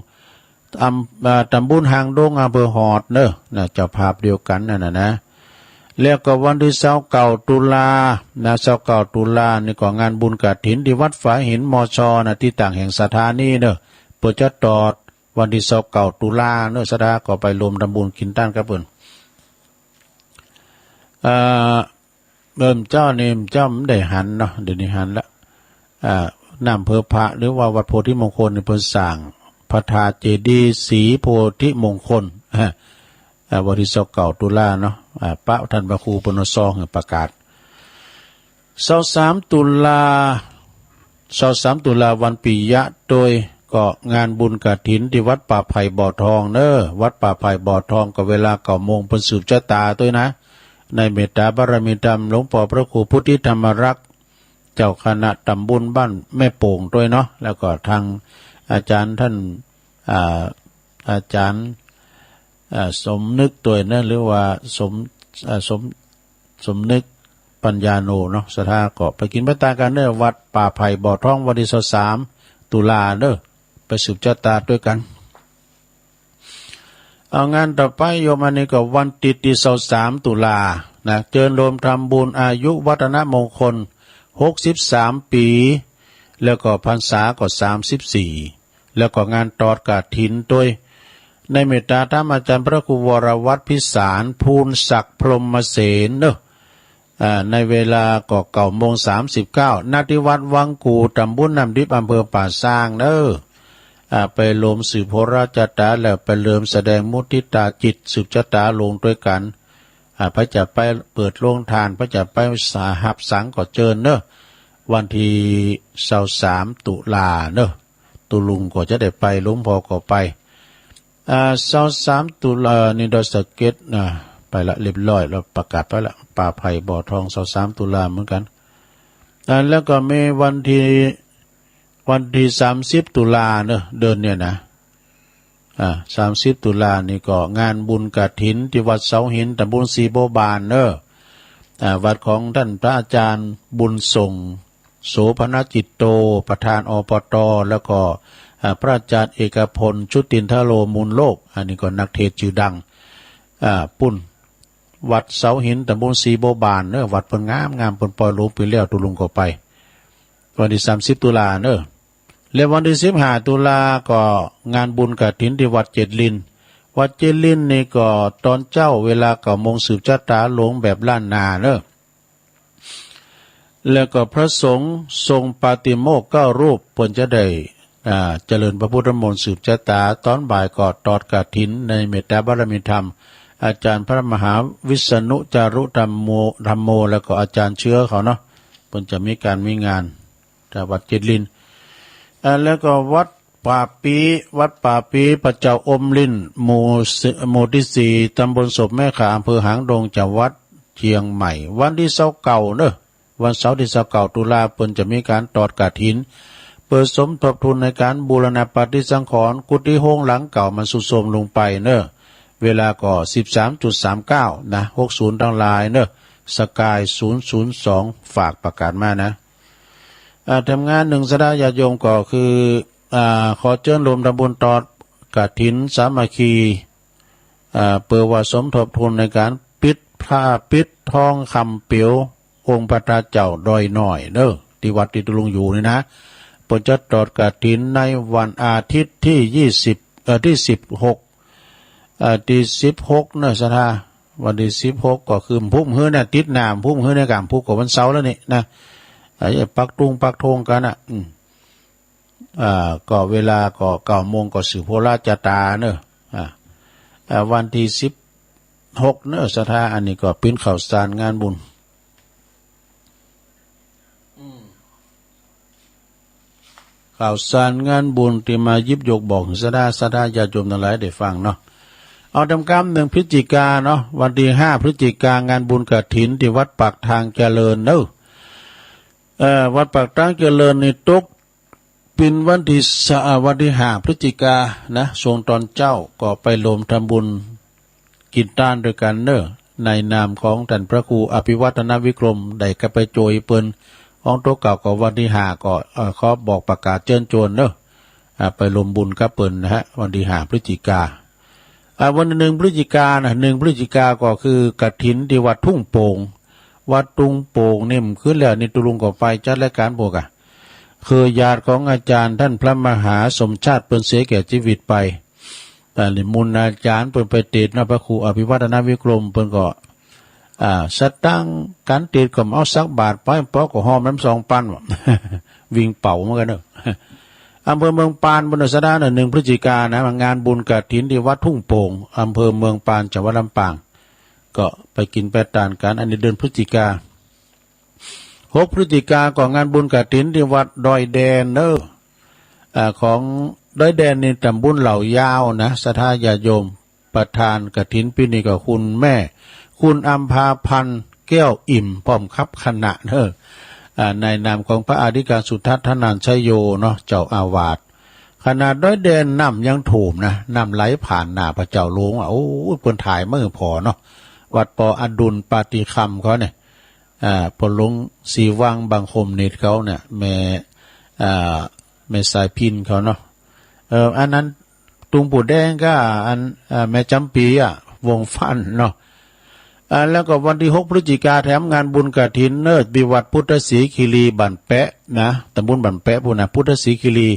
ตำบลหางดงอำเภอหอดเนอะเจ้าภาพเดียวกันนั่นนะแล้วก็วันที่29 ตุลา29 ตุลานี่ก็งานบุญกฐินที่วัดฝาหินมชนะที่ต่างแห่งสถานีเนอะเปิดจะตอดวันที่29 ตุลาเนอะสถาก็ไปรวมทำบุญกินต้านกับเพิ่นเจ้านี่เจ้าไม่ได้หันเนาะเดี๋ยวนี้หันละน้ำเพอพระหรือว่าวัดโพธิมงคลในเพิ่นสร้างพระธาตุเจดีย์ศรีโพธิมงคลวันที่29 ตุลาเนาะพระท่านพระครูปนซองประกาศ23 ตุลาวันปิยะโดยก็งานบุญกฐินที่วัดป่าไผ่บ่อทองเนอะวัดป่าไผ่บ่อทองก็เวลา9 โมงเพิ่นสืบชะตาด้วยนะในเมตตาบารมีธรรมหลวงพ่อพระครูพุทธิธรรมรักษ์เจ้าคณะตำบลบ้านแม่โป่งด้วยเนาะแล้วก็ทางอาจารย์ท่านอาจารย์สมนึกตัวนั่นหรือว่าสมนึกปัญญาโนเนาะสถาก็ไปกินพระตากันเนอะวัดป่าไผ่บ่อทองวันที่23 ตุลาเนอะไปสืบชะตาด้วยกันเอางานต่อไปโยมอันนี้ก็วันติดที่23 ตุลานะเจิญรวมทำบุญอายุวัฒนมงคล63 ปีแล้วก็พรรษาก็34แล้วก็งานตอดกฐินด้วยในเมตตาธรรมอาจารย์พระครูวรวัฒน์พิสารภูลศักดิ์พรหมเสนเนอะในเวลาก็9 โมง 39ณที่วัดวังกูตำบลน้ำดิบอำเภอป่าซางเนอะไปรวมสืบโหราชตาแล้วไปเริ่มแสดงมุทิตาจิตสืบชะตาลงด้วยกันพระจะไปเปิดโรงทานพระจะไปสาหับสังก็เจิญเนอะวันที่23 ตุลาเนอะตุลุงก็จะได้ไปหลวงพ่อก็ไป23 ตุลานี่ดอยสะเก็ดไปละเรียบร้อยแล้วประกาศไปละป่าไผ่บ่อทอง23 ตุลาเหมือนกันแล้วก็มีวันที่30 ตุลาเนอะเดือนเนี่ยนะ30 ตุลานี่ก็งานบุญกฐินที่วัดเสาหินตำบลศรีโบบานเนอะวัดของท่านพระอาจารย์บุญส่งโสภณจิตโตประธานอปตแล้วก็พระอาจารย์เอกพลชุตินทโลมูลโลกอันนี้ก็นักเทศชื่อดังปุ้นวัดเสาหินตำบลศรีโบบานเนอะวัดเพิ่นงามเพิ่นปล่อยลงไปแล้วตุลุงก็ไปวันที่30 ตุลาเนอะ และวันที่15 ตุลาก็งานบุญกฐินที่วัดเจ็ดลินวัดเจ็ดลินนี่ก็ตอนเจ้าเวลา9 โมงสืบชะตาหลวงแบบล้านนาเนอะแล้วก็พระสงฆ์ทรงปาติโมกข์9 รูปเพิ่นจะได้เจริญพระพุทธมนต์สืบชะตาตอนบ่ายก็ตอดกฐินในเมตตาบารมีธรรมอาจารย์พระมหาวิษณุจารุธรรมโมแล้วก็อาจารย์เชื้อเขาเนาะเพิ่นจะมีการมีงานที่วัดเจ็ดลินแล้วก็วัดป่าปีพระเจ้าอมลิ้นหมู่ที่4ตำบลศพแม่ขาอำเภอหางดงจังหวัดเชียงใหม่วันที่29เนอะวันเสาร์ที่29 ตุลาเพิ่นจะมีการตอดกฐินเปิดสมทบทุนในการบูรณะปฏิสังขรณ์กุฏิโฮงหลังเก่ามันสุดโทรมลงไปเนอะเวลาก็ 13.39 นะ60ทั้งหลายเนอะสกาย002ฝากประกาศมานะทำงาน1สดาญาติโยมก็คือขอเชิญรวมทำบุญตอดกฐินสามัคคีเปิดว่าสมทบทุนในการปิดทองคำเปียวองค์พระตาเจ้าดอยน้อยเด้อที่วัดที่ตุลุงอยู่นี่นะเปิดจะตอดกฐินในวันอาทิตย์ที่16เนอะสถาวันที่16ก็คือพุ่มเฮือเนี่ยติดน้ำพุ่มเฮือในกลางพุ่มกับวันเสาร์แล้วนี่นะไอ้ปักธงกันอ่ะก็เวลาก็9 โมงก็สืบโพราชตาเนอะวันที่16เนอะสถาอันนี้ก็ปิ้นข่าวสารงานบุญข่าวสารงานบุญที่มายิบยกบอกสดาญาติโยมทั้งหลายได้ฟังเนาะเอาทำกรรม1 พฤศจิกาเนาะวันที่5 พฤศจิกางานบุญกฐินที่วัดปากทางเจริญเนอะวัดปากทางเจริญนี่ตกเป็นวันที่5 พฤศจิกานะช่วงตอนเจ้าก็ไปรวมทำบุญกินต้านด้วยกันเนอะในนามของท่านพระครูอภิวัฒนวิกรมได้ก็ไปโจยเปิ้นของตัวเก่าก็วันที่5ก็เขาบอกประกาศเชิญชวนเนอะไปรวมบุญกับเปิ้นนะฮะวันที่5 พฤศจิกาวัน1 พฤศจิกานะ1 พฤศจิกาก็คือกฐินที่วัดทุ่งโป่งวัดทุ่งโป่งนี่มขึ้นแล้วนี่ตุลุงก็ไปจัดรายการพวกคือญาติของอาจารย์ท่านพระมหาสมชาติเปิ้นเสียแก่ชีวิตไปแต่นิมนต์อาจารย์เปิ้นไปเทศน์นะพระครูอภิวัฒนวิกรมเปิ้นก็สตั้งการเทศน์ก็เอาสักบาทไปเพราะก็หอมน้ำ2 ปันวิ่งเป่าเหมือนกันเนอะอำเภอเมืองปานบนสดา1 พฤศจิกายนนะงานบุญกฐินที่วัดทุ่งโป่งอำเภอเมืองปานจังหวัดลำปางก็ไปกินไปทานกันอันนี้เดือนพฤศจิกา6 พฤศจิกาก็งานบุญกฐินที่วัดดอยแดนเนอะของดอยแดนนี่ตำบลเหล่ายาวนะสถาญาติโยมประธานกฐินปีนี้ก็คุณแม่คุณอัมพาพันธ์แก้วอิ่มพร้อมครับคณะเนอะในนามของพระอธิการสุทัศน์ธนานชัยโยเนาะเจ้าอาวาสขนาดด้อยแดนน้ำยังถูมนะน้ำไหลผ่านหน้าพระเจ้าหลวงโอ้เพิ่นถ่ายเมื่อพอเนาะวัดปออดุลปาติคำเขาเนี่ยพลงสีวังบางคมเนตรเขาเนี่ยแม่สายพินเขาเนาะอันนั้นตุงปู่แดงก็อันแม่จำปีวงฟันเนาะแล้วก็วันที่6 พฤศจิกาแถมงานบุญกฐินเนิดบิวัดพุทธศรีคีรีบันแปะนะตำบลบันแปะพูนะพุทธศรีคีรี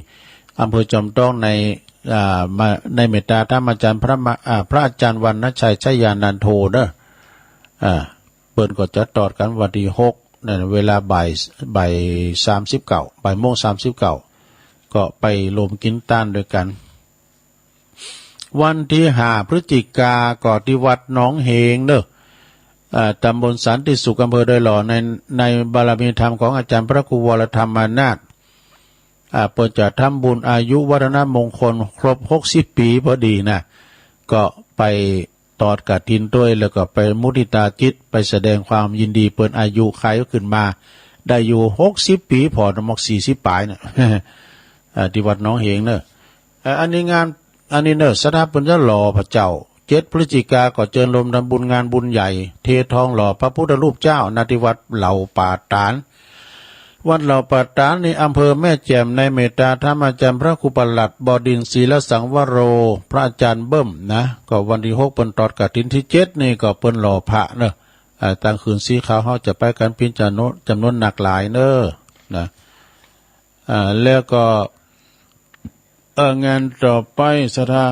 อำเภอจอมต้องในเมตตาธรรมอาจารย์พระอาจารย์วรรณชัยชัยยานันโทเด้อเปิดก็จะตอดกันวันที่6นั่นเวลาบ่าย39 บ่ายโมง39ก็ไปรวมกินต้านด้วยกันวันที่5 พฤศจิกาก็ที่วัดหนองเฮงเด้อตำบลสันติสุขอำเภอดอยหล่อในบารมีธรรมของอาจารย์พระครูวรธรรมานาถเปิดจะทำบุญอายุวัฒนมงคลครบ60 ปีพอดีนะก็ไปตอดกฐินด้วยแล้วก็ไปมุทิตาจิตไปแสดงความยินดีเปิดอายุใครก็ขึ้นมาได้อยู่60 ปีพอนมก40 ปลายเนี่ยที่วัดหนองเฮงเนอะอันนี้เนอะสถาปัตยหล่อพระเจ้า7 พฤศจิกาก็เจิญลมทำบุญงานบุญใหญ่เททองหล่อพระพุทธรูปเจ้าณที่วัดเหล่าป่าตานวัดเหล่าป่าตานในอำเภอแม่แจ่มในเมตตาธรรมอาจารย์พระครูปลัดบดินทร์ศีลสังวโรพระอาจารย์เบิ้มนะก็วันที่6เปิ้นตอดกฐินที่7นี่ก็เปิ้นหล่อพระเนอะตั้งคืนสีขาวเฮาจะไปกันพิจารณาจำนวนหนักหลายเนอะนะแล้วก็ งานต่อไปสถา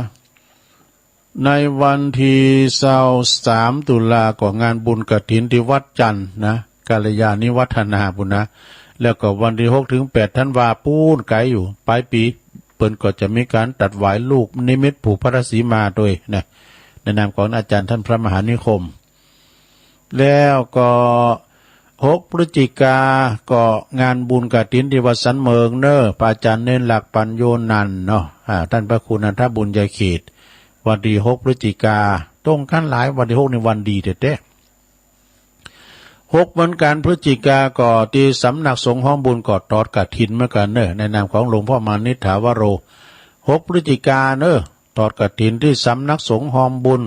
ในวันที่23 ตุลาก็งานบุญกฐินที่วัดจันทร์นะกาลยาณิวัฒนาบุญนะแล้วก็วันที่6 ถึง 8 ธันวาปูนไกลอยู่ปลายปีเปิ้นก็จะมีการตัดหวายลูกนิมิตผูกพระศรีมาโดยนะในนามของอาจารย์ท่านพระมหานิคมแล้วก็6 พฤศจิกาก็งานบุญกฐินที่วัดสันเมืองเนอพระอาจารย์เน้นหลักปัญโยนันท์เนาะท่านพระครูนันทบุญญาเขตวันที่6 พฤศจิกาตรงกันหลายวันที่6ในวันดีเด้6 วันการพฤศจิกาก็ที่สำนักสงฆ์ห้องบุญก็ทอดกฐินเหมือนกันเนอในนามของหลวงพ่อมานิษฐาวโร6 พฤศจิกาเนอทอดกฐินที่สำนักสงฆ์ห้องบุญ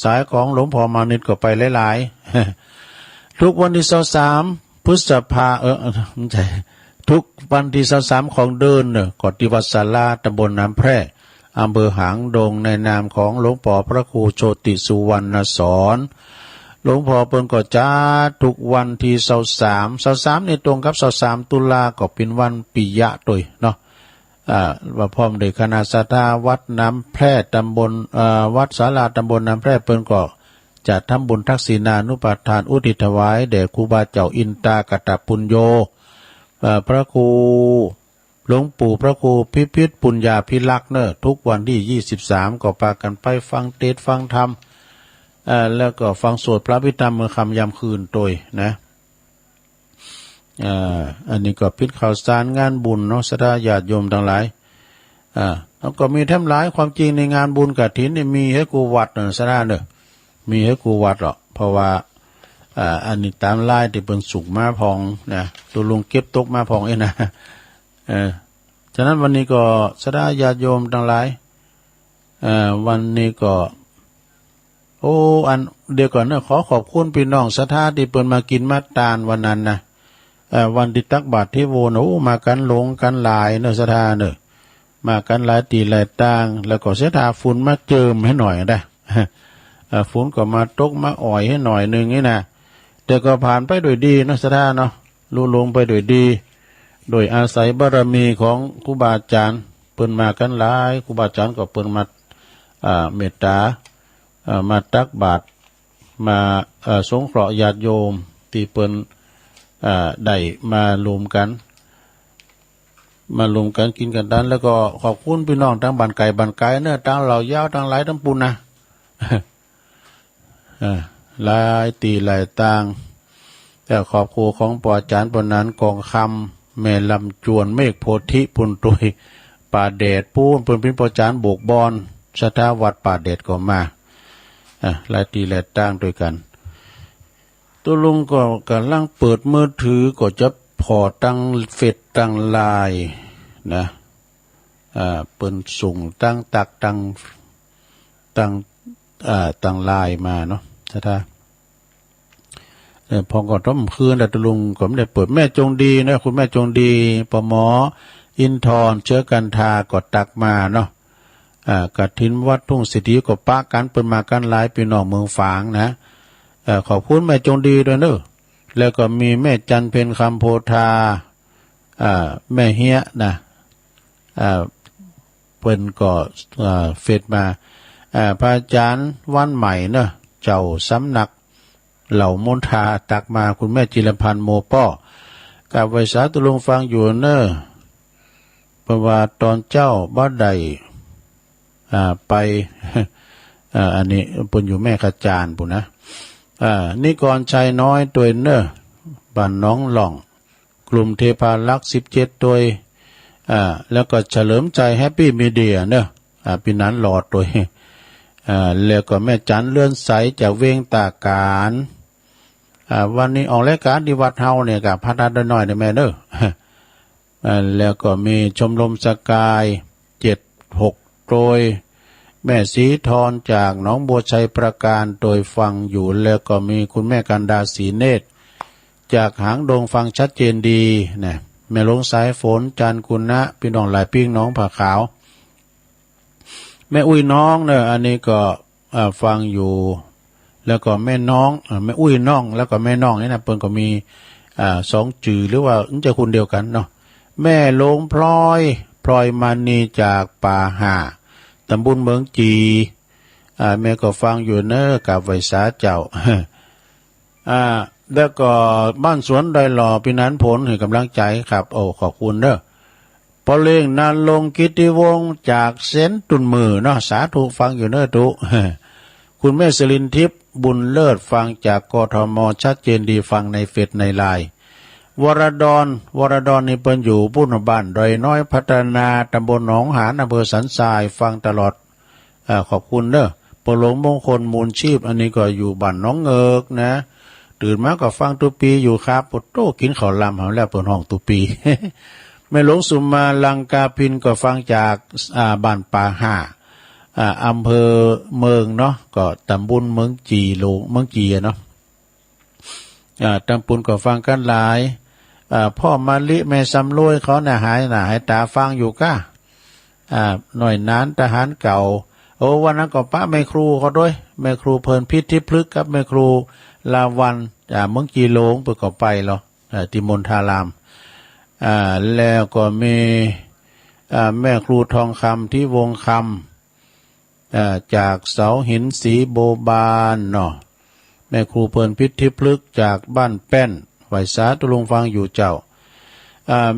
สายของหลวงพ่อมานิษก็ไปหลายๆทุกวันที่23 พฤษภาไม่ใช่ทุกวันที่23ของเดือนเนอก็ที่วัดศาลาตำบลน้ำแพร่อำเภอหางดงในนามของหลวงพ่อพระครูโชติสุวรรณสอนหลวงพ่อเปิ้นก็จัดทุกวันที่23นี่ตรงกับ23 ตุลาก็เป็นวันปิยะด้วยเนาะว่าพร้อมด้วยคณะศรัทธาวัดน้ำแพร่ตำบลวัดศาลาตำบลน้ำแพร่เปิ้นก็จะทำบุญทักษิณานุปทานอุทิศถวายแด่ครูบาเจ้าอินตากตปุญโญพระครูหลวงปู่พระครูพิพิธปุญญาภิลักษ์เนอะทุกวันที่23ก็พากันไปฟังเทศน์ฟังธรรมแล้วก็ฟังสวดพระพิธรรมเมื่อค่ำยามคืนโดยนะอันนี้ก็พิธีข่าวสารงานบุญเนาะศรัทธาญาติโยมทั้งหลายแล้วก็มีแถมหลายความจริงในงานบุญกฐินนี่มีให้กูวัดเนอะศรัทธาเนอะมีให้กูวัดหรอกเพราะว่าอันนี้ตามไล่ที่เป็นสุกมาพองนะตัวลุงเก็บตกมาพองเองนะฉะนั้นวันนี้ก็ศรัทธาญาติโยมทั้งหลายวันนี้ก็อันเดียวก่อนนะขอขอบคุณพี่น้องศรัทธาที่เปิดมากินมาตานวันนั้นนะวันที่ตักบาตรที่โวนะมากันหลงกันหลายเนอะศรัทธาเนอะมากันหลายตีหลายต่างแล้วก็ศรัทธาฝุ่นมาเจิมให้หน่อยได้ฝุ่นก็มาตกมาอ่อยให้หน่อยนึงนี่นะแต่ก็ผ่านไปโดยดีเนอะศรัทธาเนาะลุลงไปโดยดีโดยอาศัยบารมีของครูบาอาจารย์เปิ่นมากันหลายครูบาอาจารย์ก็เปิ่นมาเมตตามาตักบาตรมาสงเคราะห์ญาติโยมที่เปิ่นได้มารวมกันกินกันดันแล้วก็ขอบคุณพี่น้องทั้งบ้านไก่เนื้อทั้งเหล่ายาวทั้งหลายทั้งปุนนะหลายตีหลายต่างแต่ขอบครูของปออาจารย์ปนั้นกองคำแม่ลำจวนเมฆโพธิปุนตุยป่าเดชปูนเป็นปออาจารย์โบกบอนศรัทธาวัดป่าเดชก็มาหลายตีหลายต่างด้วยกันตัวลุงก็กำลังเปิดมือถือก็จะพอตั้งเฟซตั้งไลน์นะเปิ่นส่งตั้งตักตั้งไลน์มาเนาะท่านพอก่อนต้มคืนแต่ตัวลุงก็ไม่ได้เปิดแม่จงดีนะคุณแม่จงดีปหมออินทร์เชื้อกันทาก็ตักมาเนาะกฐินวัดทุ่งสิทธิก็ปะกันเปิ่นมากันหลายพี่น้องเมืองฝางนะขอบคุณแม่จงดีด้วยเนอะแล้วก็มีแม่จันเพ็ญคำโพธาแม่เฮียนะเปิ้นก็เฟซมาพระอาจารย์วันใหม่เนอะเจ้าสำนักเหล่ามนทาตักมาคุณแม่จิรพันธ์โมป้อกับไวสาตุลุงฟังอยู่เนอะเพราะว่าตอนเจ้าบ้านใดไปอันนี้เปิ้นอยู่แม่ขจารปุ่นนะนิกรชัยน้อยตัวเนอบ้านน้องหล่องกลุ่มเทพาลักษณ์17ตัวแล้วก็เฉลิมใจแฮปปี้มีเดียเนอะปีนั้นหลอดตัวแล้วก็แม่จันเลื่อนใสจากเวงตาการวันนี้ออกรายการที่วัดเฮาเนี่ยกับพัฒนาหน่อยได้แม่เนอะแล้วก็มีชมรมสกาย76โดยแม่ศรีธรจากหนองบัวชัยประการโดยฟังอยู่แล้วก็มีคุณแม่กันดาศรีเนตรจากหางดงฟังชัดเจนดีนะแม่ลงสายฝนจันคุณนะพี่น้องหลายปิ้งน้องผาขาวแม่อุ้ยน้องเนี่ยอันนี้ก็ฟังอยู่แล้วก็แม่น้องแม่อุ้ยน้องแล้วก็แม่น้องนี่นะเพิ่นก็มี2 จื่อหรือว่าจะคุณเดียวกันเนาะแม่ลงพลอย พลอยมานีจากป่าห่าตำบลเมืองจีแม่ก็ฟังอยู่เนอกับไวสาเจ้า แล้วก็บ้านสวนดอยหล่อปีนั้นผลให้กำลังใจครับโอ้ขอบคุณเด้อพอเล่งนานลงกิติวงศ์จากเซนตุนมือเนาะสาธุฟังอยู่เนอตุ คุณแม่สลินทิพย์บุญเลิศฟังจากกทมชัดเจนดีฟังในเฟซในไลน์วรดรนี่เปิ้นอยู่บุญบ้านดอยน้อยพัฒนาตำบลหนองหานอำเภอสันทรายฟังตลอดขอบคุณเด้อปหลงมงคลมูลชีพอันนี้ก็อยู่บ้านน้องเอิกนะตื่นมาก็ฟังตุปีอยู่ครับปดโตกินข้าวลำหาแล้วเปิดห้องตุปี แม่หลวงสุมาลังกาพินก็ฟังจากบ้านป่าห้าอำเภอเมืองเนาะก็ตำบลเมืองจีโลเมืองจีเนาะตำบลก็ฟังกันหลายพ่อมาลิแม่สำรวยเขาหายตาฟังอยู่ก้าหน่อยนานทหารเก่าโอ้วันนั้นก็ป้าแม่ครูเขาด้วยแม่ครูเพลินพิษทิพลึกกับแม่ครูลาวันเมืองจีโลงไปก็ไปหรอติมนทารามแล้วก็มีแม่ครูทองคำที่วงคำจากเสาหินสีโบบานเนาะแม่ครูเพลินพิษทิพลึกจากบ้านแป้นไหวสาตุลงฟังอยู่เจ้า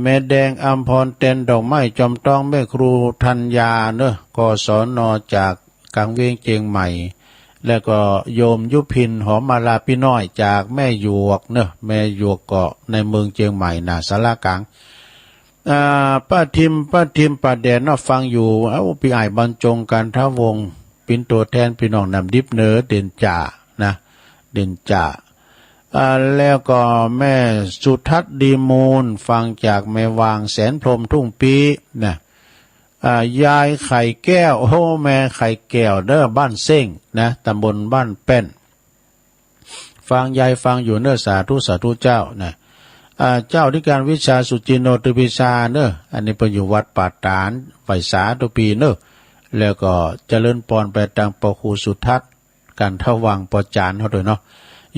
แม่แดงอัมพรเต็นดอกไม้จอมต้องแม่ครูธัญญาเนอะกศนจากกังเวียงเจียงใหม่แล้วก็โยมยุพินหอมมาลาพี่น้อยจากแม่หยวกเนอะแม่หยวกเกาะในเมืองเจียงใหม่นาสารกลางป้าทิมป้าแดนน่ะฟังอยู่พี่ไอ้บรรจงการท่าวงเป็นตัวแทนพี่น้องนำดิบเนอเด่นจ่านะเด่นจ่าแล้วก็แม่สุทัศน์ดีมูลฟังจากแม่วางแสนพรหมทุ่งปีนะยายไข่แก้วโอ้แม่ไข่แก้วเด้อบ้านเซ้งนะตำบลบ้านแป้นฟังยายฟังอยู่เน้อสาธุเจ้านะเจ้าที่การวิชาสุจินโนตุปิชาเน้ออันนี้เป็นอยู่วัดป่าตานไฟสาตุปีเน้อแล้วก็เจริญปอนไปทางปครูสุทัศน์การทวังปจานเขาด้วยเนาะ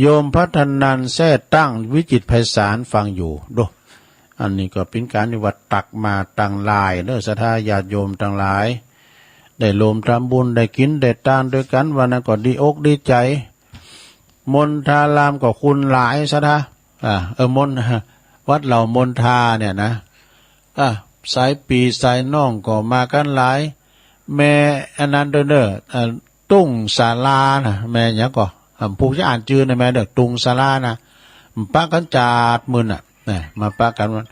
โยมพัฒนันแท้ตั้งวิจิตรไพศาลฟังอยู่ดูอันนี้ก็เป็นการนิวัดตักมาต่างหลายเน้อศรัทธาญาติโยมต่างหลายได้รวมทำบุญได้กินได้ทานด้วยกันวันนั้นก็ดีอกดีใจมนทารามก็คุณหลายศรัทธามนวัดเหล่ามนทาเนี่ยนะสายปีสายน้องก็มากันหลายแม่อันนั้นเด้อตุ้งศาลานะแม่เนี่ยก็ผู้จะอ่านจื่อนะแม่เด้อตุ้งศาลานะป้ากันจาดมือน่ะมาป้ากันวัน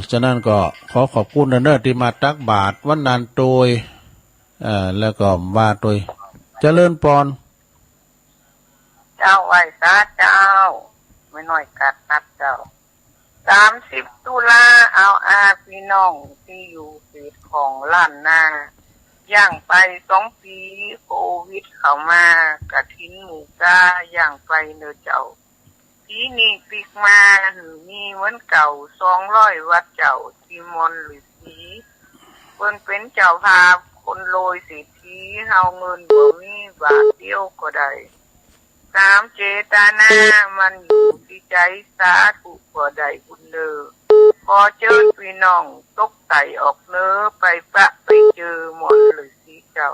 ฉะนั้นก็ขอขอบคุณเนอที่มาตักบาตรวันนั้นโดยแล้วก็ว่าโดยเจริญปอนเจ้าไหวสาเจ้าไม่น้อยกัดนัดเจ้า30 ตุลาเอาพี่น้องที่อยู่เขตของล้านนาย่างไป2 ปีโควิดเข้ามากระทิ้นหมูกาย่างไปเนอเจ้าปีนี้ปีกมาหือมีเหมือนเก่า200 วัดเจ้าที่มนหรือสีเพิ่นเป็นเจ้าภาพคนโรยเศรษฐีเฮาเงินบ่มีบาทเดียวก็ได้เจตนามันอยู่ที่ใจสาธุก็ได้บุญเด้อขอเชิญพี่น้องตกไต่ออกเนอไปไปเจอหมดเลยสิเจ้า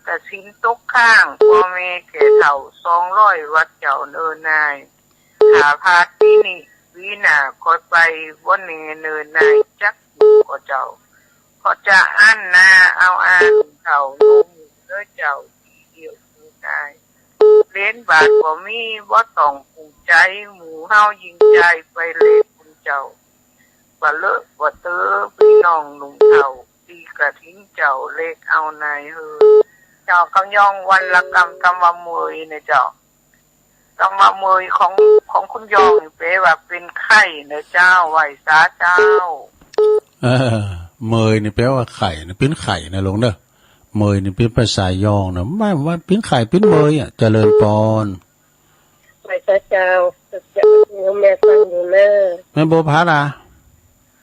กระสินตกข้างพ่อแม่แก่เฒ่า200 วัดเจ้าเนินนายขาพาที่นี่วินาคอยไปวันเนินนายจักก็เจ้าขอจะอันนาเอาเฒ่าลงเด้อเจ้าทีเดียวคือได้เล่นบาทบ่มีบ่ต้องผูกใจหมู่เฮายิงใจไปเลยคุณเจ้าบ่เลอะบ่เตอพี่น้องหนุ่มเฒ่าตีกระทิ้งเจ้าเลขเอานายเฮอเจ้ากำยองวันละกำว่ามือเนี่ยเจ้ากำว่ามือของคุณยองเปว่าเป็นไข่เนอะเจ้าไหวสาเจ้าเมยนี่แปลว่าไข่นะเป็นไข่นะลงเด้อเมยนี่เป็นภาษายองนะไม่ว่าเป็นไข่เป็นเมยเจริญปอนไหวสาเจ้าแม่ฟังอยู่เนอแม่โบพัด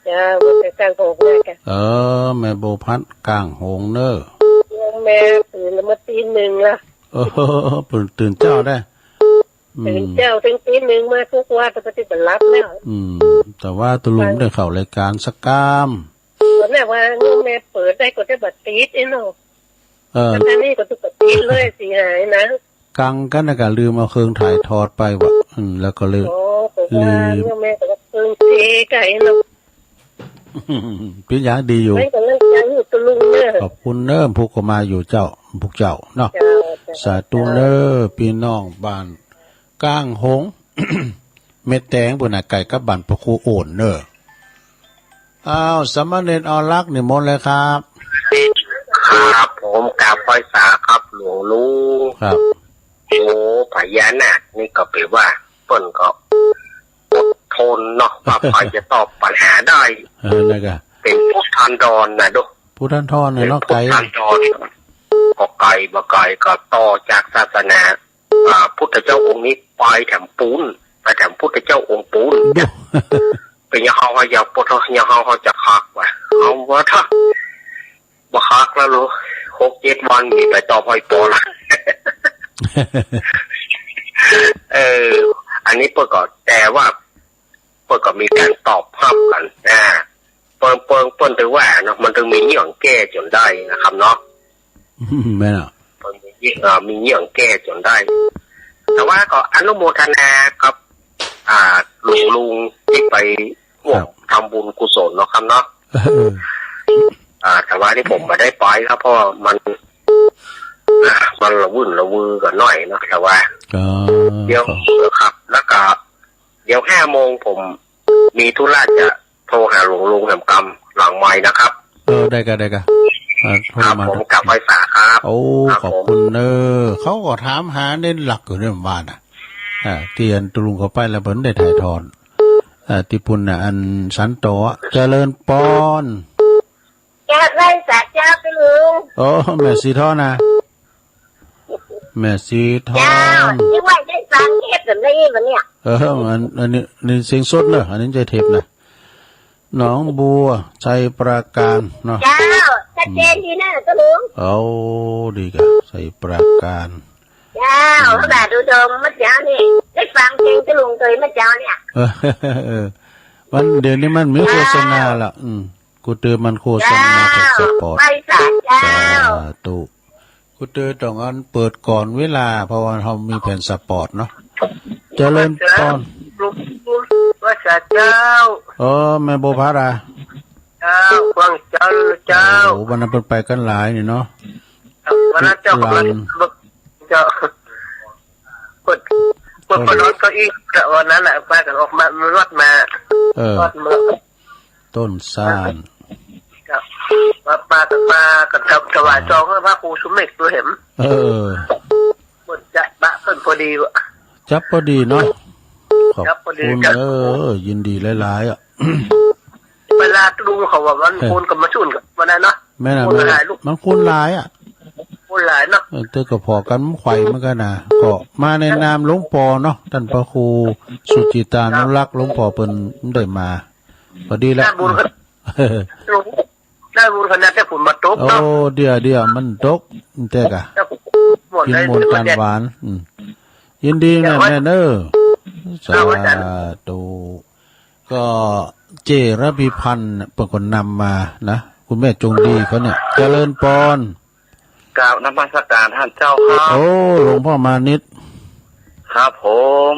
จ้าแม่กลางหงเนอกันแม่โบพัดกลางหงเนอแม่ตื่นแล้วมาตีหนึ่งละตื่นเจ้าได้ตื่นเจ้าถึงตีหนึ่งมาทุกวันปฏิบัติรับแล้วแต่ว่าตุลุมได้เข้ารายการสักกาม แม่ว่าแม่เปิดได้ก็จะบัดตีดไอ้เนาะแต่นี่ก็ตุกตีดเลยสิหายนะกังกันนะก็ลืมเอาเครื่องถ่ายทอดไปว่ะแล้วก็ลืมแม่ก็เครื่องเทไก่เนาะเป็นอย่างดีอยู่ไม่ก็เลิกยังอยู่ตะลุงเนอะขอบคุณเนิ่มผู้ก็มาอยู่เจ้าพวกเจ้าเนาะสาธุเน้อพี่น้องบ้านก้างหง เม็ดแตงบนน่ะไก่กับบ้านพระครูโอนเน้ออ้าวสมณเณรอรักนิมนต์เลยครับครับผมกราบไหว้สาครับหลวงลุงครับโอ้พญานาคนี่ก็แปลว่าเปิ้นก็อดทนเนาะว่าพอจะตอบปัญหาได้นั่นก็เป็นพุทธันดรนะดูพุทธันดรเนี่ยเนาะไก่พุทธันดรก็ไก่บ่ไก่ก็ต่อจากศาสนาพุทธเจ้าองค์นี้ไปแถมปูนไปแถมพุทธเจ้าองค์ปูนเป็นยังเขาอยากพุทธยังเขาจะคักว่ะเอาว่าถ้าบ่คักแล้วลูก6-7 วันมีไปต่อพอยปอละอันนี้เปิดก่อนแต่ว่าเปิดก็มีการตอบภาพกันเปิ้นถือว่าเนาะมันถึงมีเงื่อนแก้จนได้นะครับเนาะแม่น่ะมีเงื่อนแก้จนได้แต่ว่าก็อนุโมทนากับลุงที่ไปร่วมทำบุญกุศลเนาะครับเนาะแต่ว่าที่ผมไม่ได้ไปครับเพราะมันระวุ่นระวือกันหน่อยเนาะแต่ว่าเดี๋ยวครับแล้วก็เดี๋ยว5 โมงผมมีธุระจะโทรหาลุงแหมกำหลังไม้นะครับได้กันครับผมกลับไปสาครับโอ้ขอบคุณเขาก็ถามหาเน้นหลักอยู่เรื่องบ้านเตียนตุลุงเขาไปแล้วเพิ่นได้ถ่ายทอดที่ปุ่นน่ะอันสันโตเจริญปอนจะได้สักเจ้าไปลุงโอ้แม่สีทอนะแม่สีทอนนี่ว่าได้ฟังเทปแบบนี้วันเนี้ยอันนี้เสียงสดเนอะอันนี้ใจเทปนะหนองบัวชัยปราการเนาะเจ้าชัดเจนดีนะตุลุงเอาดีกันชัยปราการเจ้าเขาแบบดูดมเมื่อเช้านี่ได้ฟังเพลงตุลุงเคยเมื่อเช้าเนี่ยวันเดี๋ยวนี้มันมีโฆษณาละกูเตือนมันโฆษณาแผ่นสปอร์ตไปสาเจ้าตุกูเตือนต้องอันเปิดก่อนเวลาเพราะว่าเขามีแผ่นสปอร์ตเนาะเจริญปอนว่าสาเจ้าแม่โบพาราฟังเจ้าโอ้วันนั้นเป็นไปกันหลายนี่เนาะวันนั้นเจ้าเปิดรถก็อีกแต่วันนั้นแหละไปกันออกมารถมารถมือต้นซ่านมากันถวายจองให้พระครูสุเมฆตัวเห็นหมดจะบะเพิ่นพอดีวะจับพอดีเนาะขอบคุณยินดีหลายๆเวลาลุงเขาว่ามันคุณกับมาชุ่นกับวันนั้นเนาะแม่น่ะมันคุณหลายคุณหลายเนาะเธอก็พอกันไข่เหมือนกันนะก็มาในนามหลวงปู่เนาะท่านพระครูสุจิตานุรักษ์หลวงปู่เพิ่นได้มาพอดีแล้วได้บุญขนาดแต่ฝนมาตกเนาะโอ้เดี๋ยวมันตกแต่กะกินหมดกันหวานยินดีแม่เน้อสาธุก็เจรพิพันธ์เป็นคนนำมานะคุณแม่จงดีเขาเนี่ยเจริญปอนกล่าวนมัสการท่านเจ้าครับโอ้หลวงพ่อมานิดครับผม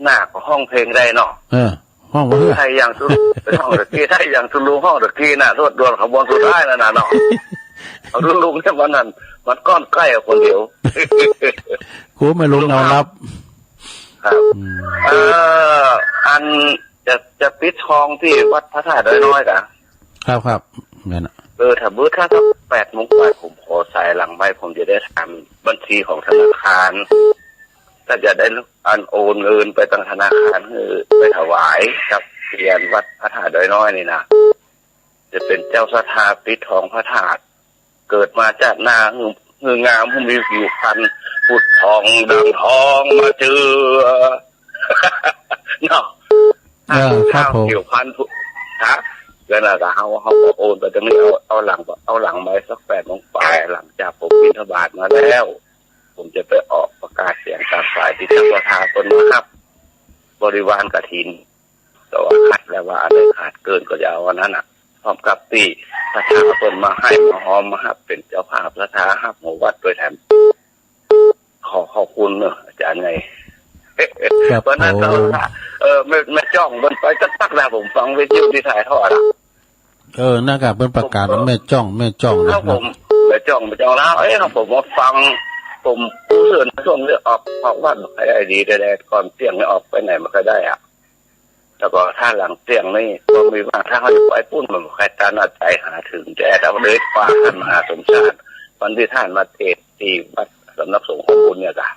หน้าของห้องเพลงได้เนาะห้องว่าไทยอย่างสุดห้องตะกี้ไทยอย่างสุดลุงห้องตะกี้น่ะรถด่วนขบวนสุดท้ายแล้วนะเนาะเอาลุงเนี่ยวันนั้นมันก้อนใกล้คนเดียวครูไม่ลุงเอารับครับอันจะปิดทองที่วัดพระธาตุดอยน้อยกะครับนั่นน่ะถ้าเบอร์ถ้าสัก8 โมงไปผมขอใส่หลังใบผมจะได้ทำบัญชีของธนาคารถ้าจะได้โอนเงินไปทางธนาคารไปถวายกับเรียนวัดพระธาตุดอยน้อยนี่นะจะเป็นเจ้าศรัทธาปิดทองพระธาตุเกิดมาจากหน้าเงืองามผู้มีผิวพรรณพุดทองดังทองมาเจอเนาะครับผมผิวพรรณครับแล้วนะก็เขาโอนไปตรงนี้เอาหลังไว้สัก8 โมงไปหลังจากผมบิณฑบาตมาแล้วผมจะไปออกประกาศเสียงตามสายที่เจ้าศรัทธาตนนะครับบริวารกฐินแต่ว่าคัดแล้ว ว่าอะไรขาดเกินก็จะเอาวันนั้นอ่ะพร้อมกับตีพระธาตุมาให้มาหอมมาฮับเป็นเจ้าภาพพระธาตุฮับหมู่วัดโดยแถมขอบคุณเนอะอาจารย์ไงเพราะนั้นเราไม่จ้องบนไปก็ตักแล้วผมฟังวิทยุที่ถ่ายทอดอ่ะหน้ากากเป็นประกาศแม่จ้องนะครับผมแม่จ้องแล้วครับผมมาฟังผมผู้เสื่อช่วงเลือกออกเพราะว่าใครไอดีแต่ก่อนเสี่ยงไม่ออกไปไหนมันก็ได้อ่ะแล้วก็ถ้าหลังเสี่ยงนี่ก็มีว่าถ้าเขาไปปุ้นมันใครตาหน้าใจหาถึงแต่ถ้าเลยฟ้าท่านมหาสมชาติวันที่ท่านมาเทศที่วัดสำนักสงฆ์ของบุญเนี่ยจ้ะ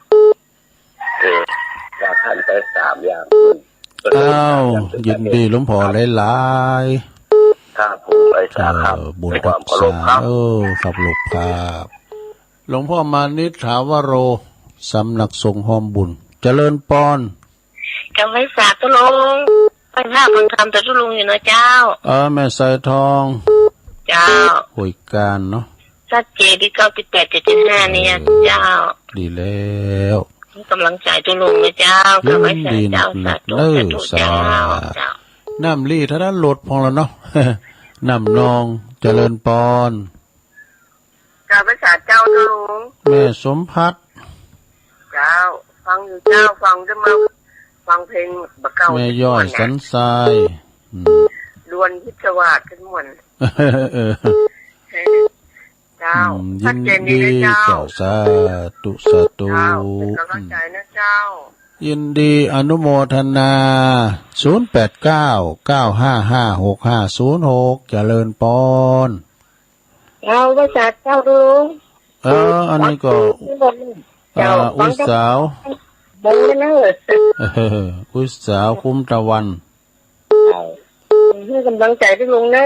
ว่าท่านไป3 อย่างยินดีหลวงพ่อหลายถ้าผมไปสาครับบุญความเคารพครับครับหลวงครับหลวงพ่อมานิถาวโรสำนักสงฆ์หอมบุญเจริญปอนกำไว้ฝากตุลงฟังภาพฟังธรรมแต่ตุลงอยู่นะเจ้าแม่สายทองเจ้าห่วยการเนาะชัดเจนที่9.8.5เนี่ยเจ้าดีแล้วกำลังใจตุลงนะเจ้ากำไว้ฝากเจ้าสาธุเจ้าน้ำลี่ถ้าด้านโหลดพองแล้วเนาะน้ำนองเจริญปอนกาพระศาเจ้าตุลงแม่สมพัฒน์เจ้าฟังอยู่เจ้าฟังจะมาฟังเพลงบะเก่าแม่ย่อยสันทรายลวนพิศวาสขึ้นมวนเจ้ายินดีเจ้าสาธุสาธุเป็นกำลังใจนะเจ้ายินดีอนุโมทนา0899556506เจริญปอนเราภาษาเจ้าลุงอันนี้ก็อุตสาวบุญนะอุตสาวคุ้มตะวันให้กำลังใจที่ลุงเนอ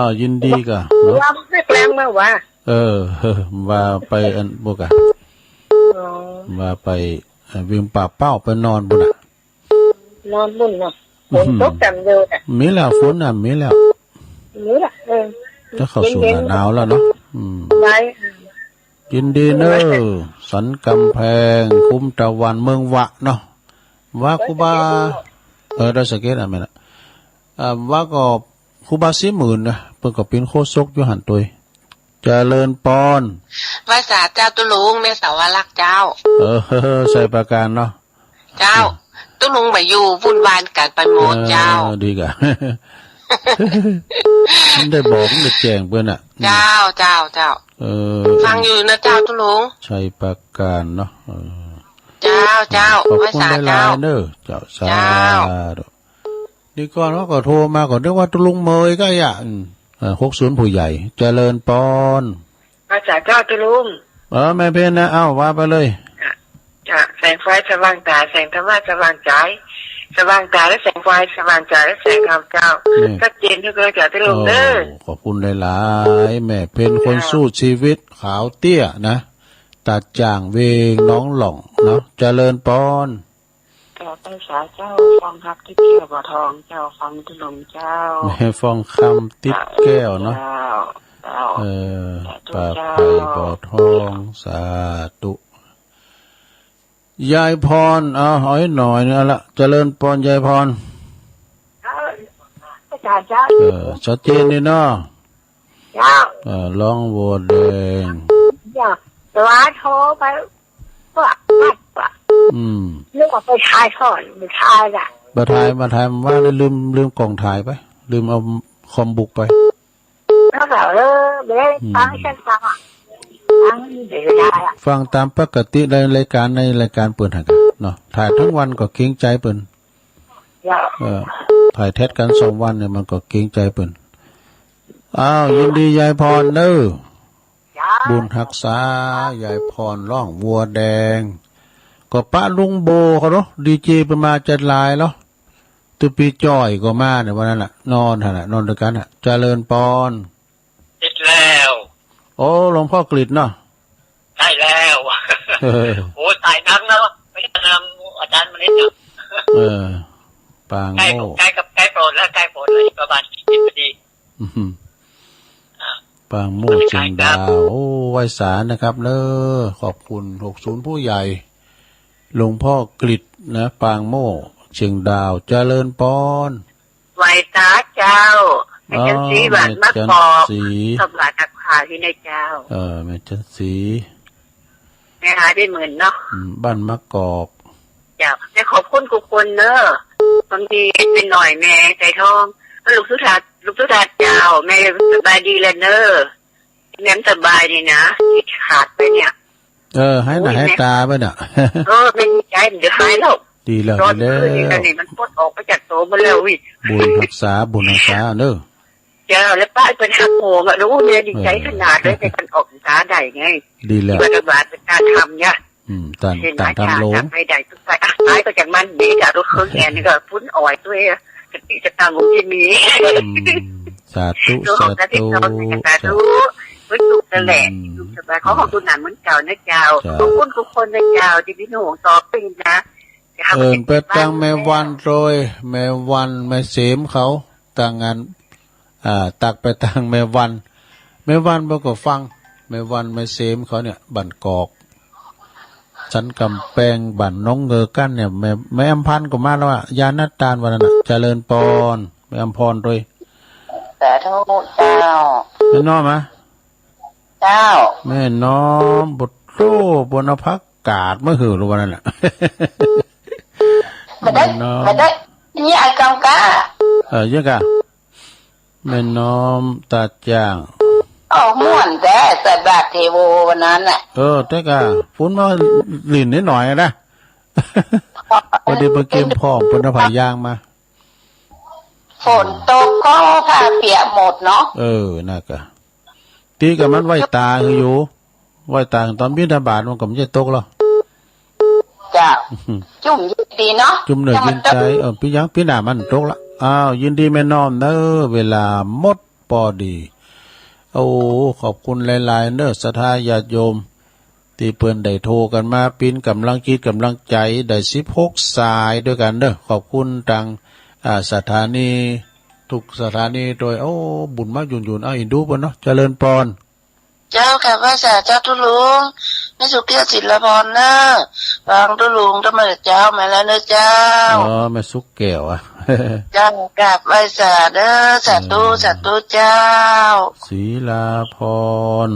ะยินดีกะรับเรียกแรงมาว่าว่าไปอันพวกอะว่าไปวิ่งป่าเป้าไปนอนบุญอะนอนบุญเนาะฝนตกจำเยอะอะมีแล้วฝนอ่ะมีแล้วมีละจะเข้าสู่หนาวแล้วเนาะยินดีเนอะสันกำแพงคุ้มตะวันเมืองวะเนาะว่าคุบาได้สังเกตอะไรนะว่าก็คุบา40,000นะเพิ่นก็เป็นโคศกอยู่หันตัวเจริญปอนภาษาเจ้าตุลุงแม่สาวรักเจ้าใส่ประการเนาะเจ้าตุลุงไปอยู่วุ่นวายกันไปหมดเจ้าดีกะมันได้บอกมันได้แจ้งเพิ่นน่ะเจ้าฟังอยู่นะเจ้าตุลุงใช่ประการเนาะเจ้าภาษาเจ้าเด้อเจ้าสาธุนี่ก่อนเขาก็โทรมาก่อนเรียกว่าตุลุงเมยก็อย่าง60ผู้ใหญ่เจริญปอนภาษาเจ้าตุลุงแม่เพนนะว่าไปเลยแสงไฟสว่างตาแสงธรรมะสว่างใจสว่างตาและแสงไฟสว่างใจและแสงธรรมเจ้าชัดเจนทุกเรื่องจากตุลุงเด้อขอบคุณหลายๆแม่เพนคนสู้ชีวิตขาวเตี้ยนะตัดจ่างเวงน้องหล่องเนาะเจริญปอนภาษาเจ้าฟองครับที่เกี่ยวบ่อทองเจ้าฟังตุลุงเจ้าแม่ฟองคำติดแก้วเนาะปากไผ่บ่อทองสาธุยายพรเอาให้หน่อยเนี่ยละเจริญปอนยายพรชัดเจนนี่เนาะร้องโวแดงตัวโทรไปว่านึกว่าไปถ่ายก่อนไปถ่ายอ่ะมาถ่ายว่าลืมกล่องถ่ายไปลืมเอาคอมบุกไปแล้วก็ไม่ได้ฟังฉันฟังฟังตามปกติในรายการเปิดหักเนาะถ่ายทั้งวันก็เกรงใจเปิ่นถ่ายเทสกัน2 วันเนี่ยมันก็เกรงใจเปิ่นยินดียายพรเด้อบุญรักษายายพรร้องวัวแดงก็ป้าลุงโบเขาเนาะดีเจไปมาจัดลายเนาะตุปีจ้อยก็มาเนี่ยวันนั้นน่ะนอนด้วยกันน่ะเจริญปอนเสร็จแล้วโอ้หลวงพ่อกฤษเนาะใช่แล้วโอ้ตายนักแล้วไม่ได้นำอาจารย์มาเล่นปางโง่ใกล้กับใกล้โปรดแล้วใกล้โปรดเลยประมาณ10 นาทีปางโม่เชียงดาวโอ้ไวสารนะครับเด้อขอบคุณ60ผู้ใหญ่หลวงพ่อกฤษนะปางโม่เชียงดาวเจริญปอน ไหวตาเจ้าแม่จันสีบ้านมะกอกสบายตักขาที่ในเจ้าแม่จันสีแม่หาได้หมื่นเนาะบ้านมะกอกเจ้าแต่ขอบคุณทุกคนเนอะบางทีเป็นหน่อยแม่ใจทองลูกสุดาเจ้าแม่สบายดีแล้วเนอะแม่สบายดีนะที่ขาดไปเนี่ยให้หน้าให้ตาไปน่ะไม่ดีใจเดี๋ยวหายแล้วดีแล้วดีแล้วนี่มันปลดออกไปจากโตมาแล้ววิบุญรักษาเนอะเจ้าแล้วป้าเป็นหักโหงรู้เนี่ยดีใจขนาดเลยในการออกศึกษาได้ไงดีแล้วปฏิบัติเป็นการทำเนี่ยการทำโลงไม่ได้ทุกฝ่ายตายก็จากมันดีจากรถเครื่องแอนนี่ก็พุ้นอ่อยตัวจะตามของที่มีสาธุสาธุวิสุทธิ์นั่นแหละสุขสบายเขาของตุนหนานเหมือนเก่านะเจ้าขอบคุณทุกคนนะเจ้าที่พี่หนูต่อปีนะไปตั้งแม่วันโรยแม่วันแม่เสมเขาตั้งงานตักไปตั้งแม่วันบ่ก็ฟังแม่วันแม่เสมเขาเนี่ยบั่นกอกชั้นกำแพงบั่นน้องเงอกั้นเนี่ยแม่อำพันก็มาแล้วยานัดตาลวันนั้นเจริญปอนแม่อำพรโดยแต่ทั้งหมดเจ้าแม่น้อมะเจ้าแม่น้อมบุตรโตบนพักกาดเมื่อหือรู้วันนั้นแหละไม่ได้นี่ไอ้กังกาเยอะกะแม่น้อมตาจ้างม่วนแต่บาทเทโววันนั้นน่ะแต่กะฟุ้นมาลิ่นนิดหน่อยนะพอดีไปเกมพร้อมเพิ่นเอาผ้ายางมาฝนตกก็ผ้าเปียกหมดเนาะน่ะกะตีกับมันไหวตาอยู่ไหวตาตอนบิณฑบาตมันก็ไม่ใช่ตกหรอกจ้าจุ่มยินดีเนาะจุ่มเหนื่อยยินใจพี่ยังพี่หน้ามันตกละยินดีแม่น้อมเนอะเวลาหมดพอดีขอบคุณหลายๆเนอะศรัทธาญาติโยมที่เพิ่นได้โทรกันมาปิ้นกำลังคิดกำลังใจได้16สายด้วยกันเนอะขอบคุณทางสถานีทุกสถานีโดยบุญมากยุ่นอินดูปะเนาะเจริญพรเจ้าค่ะพระสาเจ้าทุลุงแม่สุเกียรติศิลปรเนอะฟังทุลุงทำไมเจ้ามาแล้วเนอะเจ้าแม่สุกแก้วเจ้ากราบไหว้สาเด้อสาธุเจ้าศิลาพร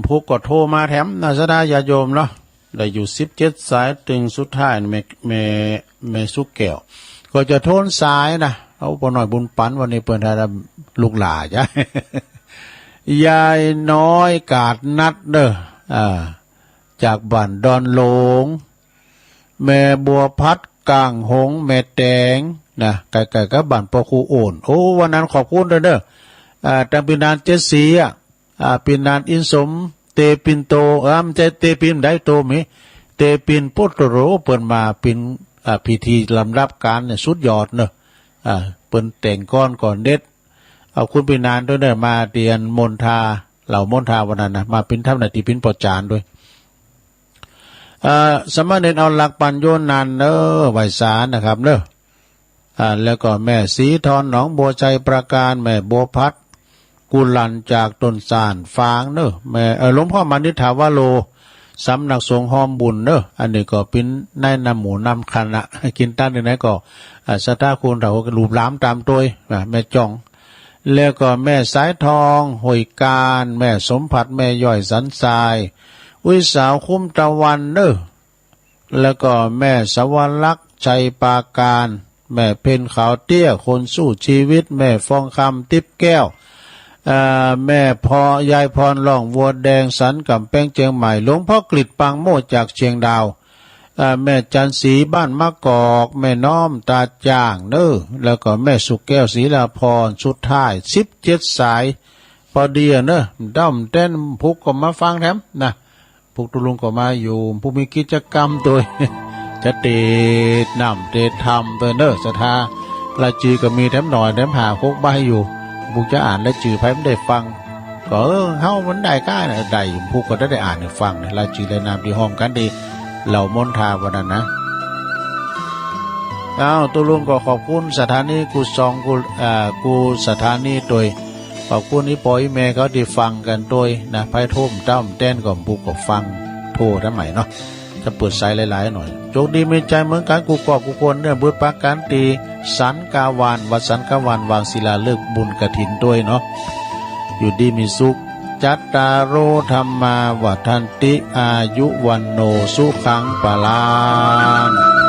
ผู้กดโทรมาแถมนาซดาญาโยมเนาะได้อยู่17สายถึงสุดท้ายแม่สุกแก้วก็จะโทนสายนะเอาปหน่อยบุญปันวันนี้เปิดให้ลูกหลาจ้ะยายน้อยกาดนัดเด้อจากบ้านดอนหลงแม่บัวพัดกลางหงแม่แตงนะไก่กับบ้านพ่อครูโอนวันนั้นขอบคุณเด้อตังปีนานเจสีปีนานอินสมเตปินโตมันจะเตปินได้โตมั้ยเตปินปุตโรเปิ่นมาปินพิธีลำดับการเนี่ยสุดยอดเนอะเปิ้นแต่งก่อนเด็ดเอาคุณปีนานด้วยเนอะมาเรียนมนทาเหล่ามนทาวันนั้นนะมาเป็นทัพนาทีพินปอจานด้วยสมณเณรเอาหลักปัญโยนานเนอะไหวสารนะครับเนอะแล้วก็แม่สีทอนหนองบัวใจประการแม่บัวพัดกุลันจากต้นสานฟางเนอะแม่หลวงพ่อมานิถาวโลสำนักสงฆ์หอมบุญเนอะอันนี้ก็เป็นนายนำหมูนำคณะกินตั้งที่ไหนก็สตาคุณเราลูบล้ามตามตัวแม่จ่องแล้วก็แม่สายทองหอยการแม่สมผัสแม่ย่อยสันทรายวิสาวคุ้มตะวันเนอะแล้วก็แม่สวรรลักษ์ชัยปาการแม่เพ็ญขาวเตี้ยคนสู้ชีวิตแม่ฟองคำติ๊บแก้วแม่พ่อยายพรล่องวัวแดงสันกำแพงเชียงใหม่หลวงพ่อกฤษปังโมจากเชียงดาวแม่จันสีบ้านมะกอกแม่น้อมตาจ่างเนอะแล้วก็แม่สุกแก้วศรีลาพรสุดท้าย17สายพอดีเนอะด้อมเต้นพุกก็มาฟังแถมนะพุกตุลุงก็มาอยู่ผู้มีกิจกรรมตัวจะเตะนำเตะทำตัวเนอะสถาลาจีก็มีแถมหน่อยแถมหาพกใบอยู่พุกจะอ่านและจื่อไพ่ไม่ได้ฟังก็เฮามันได้ก้าเนี่ยได้พุกก็ได้อ่านให้ฟังลาจีและนามดีห้องกันดีเหล่ามนทาวันนั้นนะตัวลุงก็ขอบคุณสถานีกูซองกูสถานีโดยขอบคุณนี่ปอยแม่เขาที่ฟังกันโดยนะไพ่ทุ่มเต้าแต้นก่อนบุกก็ฟังโทรทำไมเนาะ จะเปิดสายหลายๆหน่อยโชคดีมีใจเหมือนกันกูกอกกูคนเนี่ยบุญปาการตีสันกาวานวัดสันกาวานวางศิลาฤกษ์บุญกฐินด้วยเนาะอยู่ดีมีสุขจัตตารโอธรรมาวัฏันติอายุวันโนสุขังปะลาง